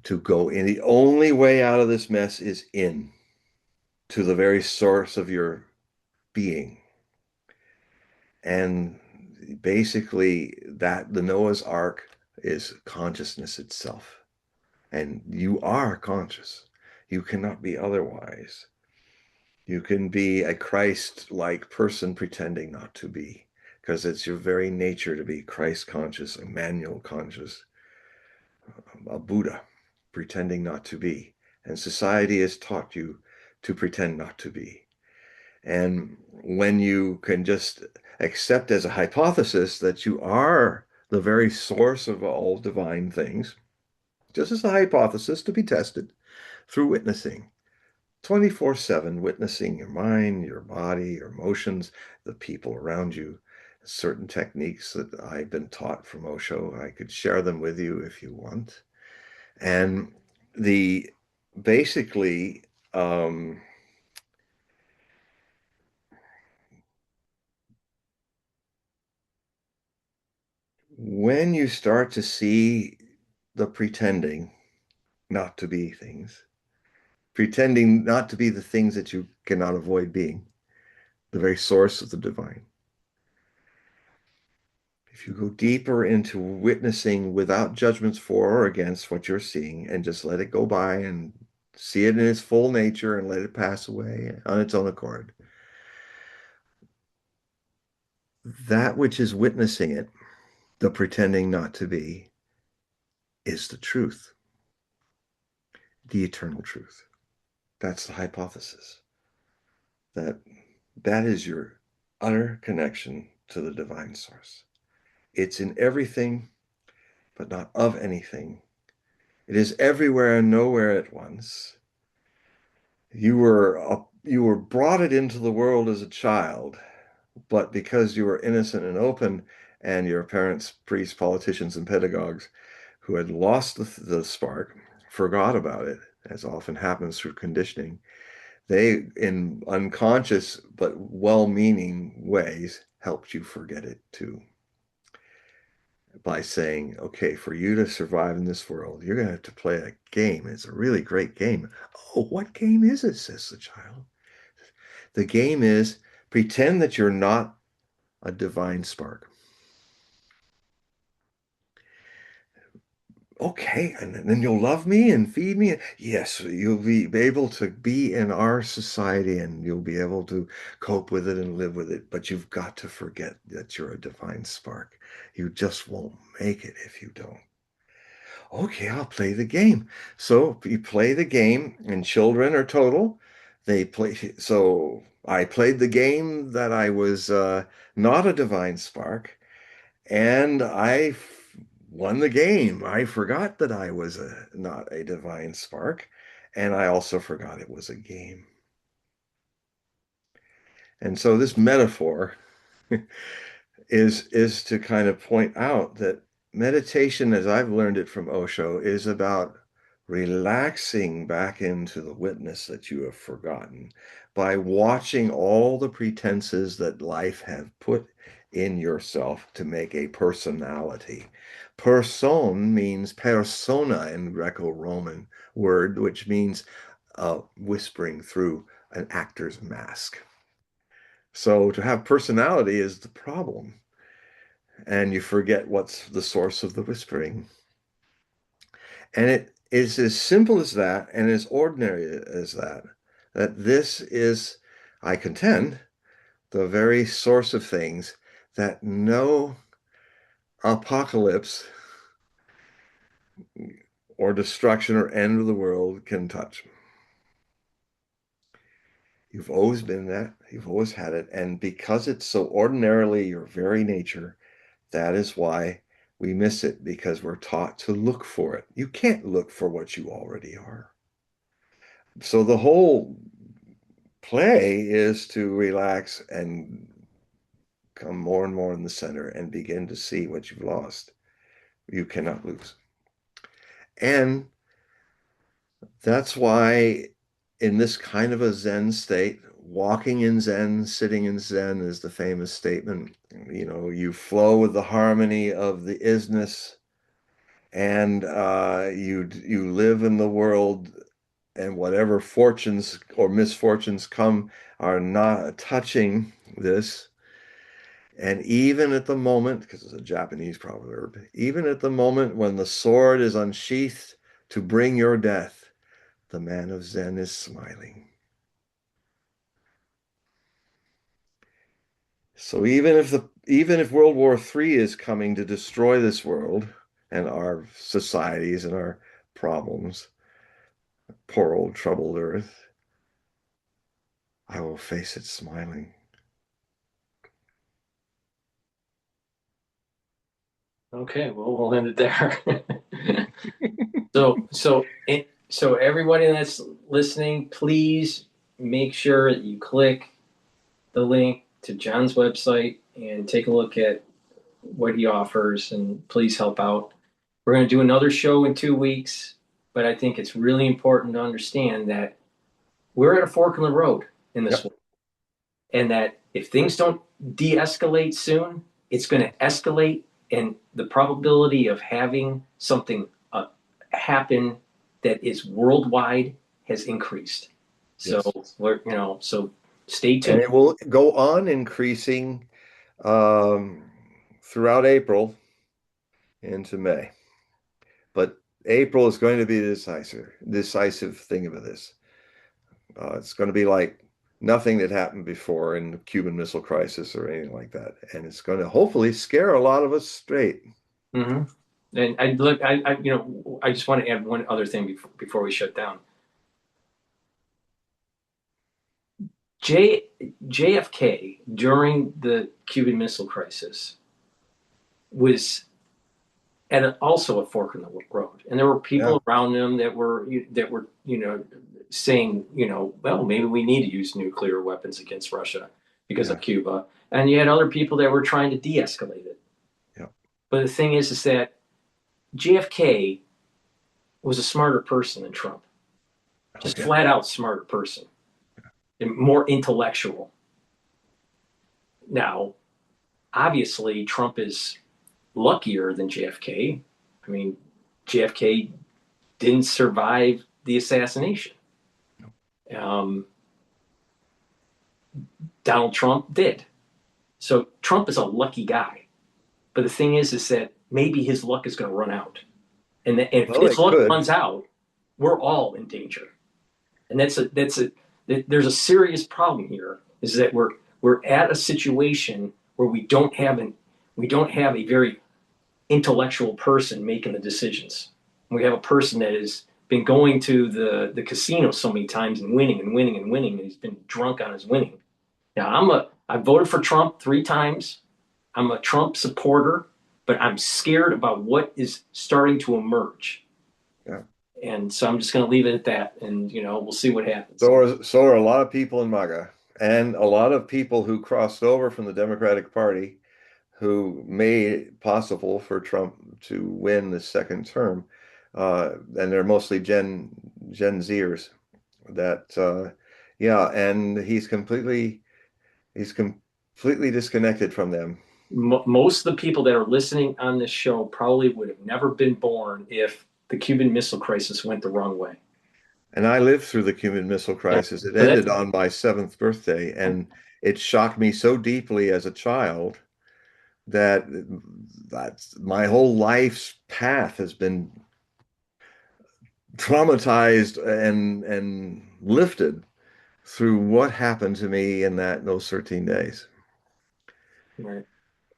To go in, the only way out of this mess is in, to the very source of your being. And basically, that the Noah's Ark is consciousness itself. And you are conscious. You cannot be otherwise. You can be a Christ-like person pretending not to be, because it's your very nature to be Christ conscious, Emmanuel conscious, a Buddha pretending not to be. And society has taught you to pretend not to be. And when you can just accept as a hypothesis that you are the very source of all divine things, just as a hypothesis to be tested through witnessing, 24/7, witnessing your mind, your body, your emotions, the people around you, certain techniques that I've been taught from Osho. I could share them with you if you want. And the basically, um, when you start to see the pretending not to be things, pretending not to be the things that you cannot avoid being, the very source of the divine. If you go deeper into witnessing without judgments for or against what you're seeing, and just let it go by and see it in its full nature and let it pass away on its own accord. That which is witnessing it, the pretending not to be, is the truth, the eternal truth. That's the hypothesis. That that is your utter connection to the divine source. It's in everything, but not of anything. It is everywhere and nowhere at once. You were brought it into the world as a child, but because you were innocent and open, and your parents, priests, politicians, and pedagogues who had lost the spark forgot about it, as often happens through conditioning, they, in unconscious but well-meaning ways, helped you forget it too. By saying, okay, for you to survive in this world, you're going to have to play a game. It's a really great game. Oh, what game is it? Says the child. The game is pretend that you're not a divine spark. Okay, and then you'll love me and feed me. Yes, you'll be able to be in our society and you'll be able to cope with it and live with it. But you've got to forget that you're a divine spark. You just won't make it if you don't. Okay, I'll play the game. So you play the game, and children are total. They play. So I played the game that I was not a divine spark, and won the game. I forgot that I was not a divine spark, and I also forgot it was a game. And so this metaphor is to kind of point out that meditation, as I've learned it from Osho, is about relaxing back into the witness that you have forgotten by watching all the pretenses that life have put in yourself to make a personality. Person means persona in Greco-Roman word, which means whispering through an actor's mask. So to have personality is the problem, and you forget what's the source of the whispering. And it is as simple as that and as ordinary as that, that this is, I contend, the very source of things that no apocalypse or destruction or end of the world can touch. You've always been that, you've always had it, and because it's so ordinarily your very nature, that is why we miss it, because we're taught to look for it. You can't look for what you already are. So the whole play is to relax and come more and more in the center and begin to see what you've lost. You cannot lose. And that's why in this kind of a Zen state, walking in Zen, sitting in Zen is the famous statement. You know, you flow with the harmony of the isness, and you live in the world, and whatever fortunes or misfortunes come are not touching this. And even at the moment, because it's a Japanese proverb, even at the moment when the sword is unsheathed to bring your death, the man of Zen is smiling. So even if World War III is coming to destroy this world and our societies and our problems, poor old troubled earth, I will face it smiling. Okay, well, we'll end it there. So everybody that's listening, please make sure that you click the link to John's website and take a look at what he offers, and please help out. We're going to do another show in 2 weeks, but I think it's really important to understand that we're at a fork in the road in this Yep. world, and that if things don't de-escalate soon, it's going to escalate, and the probability of having something happen that is worldwide has increased. So Yes. so stay And tuned. it will go on increasing um, throughout April into May. But April is going to be the decisive thing of this. It's going to be like nothing that happened before in the Cuban Missile Crisis or anything like that, and it's going to hopefully scare a lot of us straight. Hmm. And I look, I just want to add one other thing before we shut down. J JFK during the Cuban Missile Crisis was also a fork in the road, and there were Yeah, people around him that were saying well, maybe we need to use nuclear weapons against Russia because of yeah, Cuba, and you had other people that were trying to de-escalate it. yeah. But the thing is that JFK was a smarter person than Trump, Oh, just yeah. flat out smarter person and more intellectual. Now, obviously, Trump is luckier than JFK. I mean, JFK didn't survive the assassination. Um, Donald Trump did. So Trump is a lucky guy. But the thing is that maybe his luck is going to run out. And if Well, his it luck could. runs out, we're all in danger. And there's a serious problem here. Is that we're at a situation where we don't have a very intellectual person making the decisions. We have a person that has been going to the casino so many times and winning and winning and winning, and he's been drunk on his winning. Now I voted for Trump 3 times. I'm a Trump supporter, but I'm scared about what is starting to emerge. Yeah. And so I'm just going to leave it at that, and we'll see what happens. So are a lot of people in MAGA and a lot of people who crossed over from the Democratic Party who made it possible for Trump to win the second term. And they're mostly Gen Zers that yeah, and he's completely disconnected from them. Most of the people that are listening on this show probably would have never been born if the Cuban Missile Crisis went the wrong way. And I lived through the Cuban Missile Yeah. Crisis. It So that's ended on my seventh birthday, and it shocked me so deeply as a child that that's my whole life's path has been traumatized and lifted through what happened to me in those 13 days. right.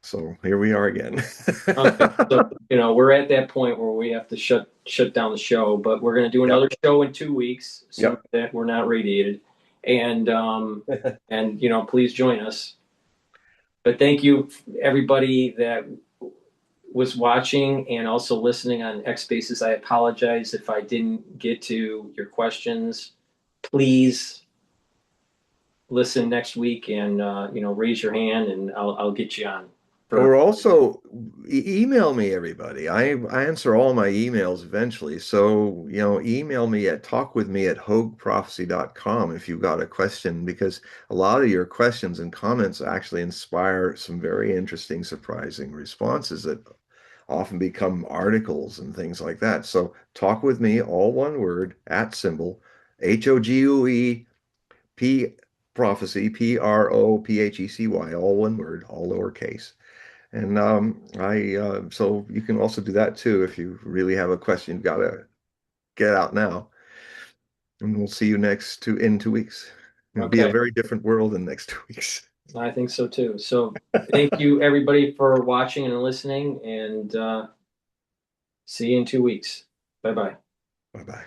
So here we are again. Okay, so we're at that point where we have to shut down the show, but we're going to do Yep. another show in 2 weeks, assuming Yep. that we're not radiated, and please join us. But thank you everybody that was watching and also listening on X Spaces. I apologize if I didn't get to your questions. Please listen next week and raise your hand and I'll get you on for. Or also email me, everybody. I answer all my emails eventually. So, email me at talkwithme@hogueprophecy.com if you've got a question, because a lot of your questions and comments actually inspire some very interesting, surprising responses that often become articles and things like that. So talk with me, all one word, at symbol, HOGUEP prophecy, PROPHECY, all one word, all lowercase. And I so you can also do that too if you really have a question you've got to get out now. And we'll see you in 2 weeks. It'll be a Okay, very different world in the next 2 weeks. I think so too. So thank you everybody for watching and listening, and see you in 2 weeks. Bye bye. Bye bye.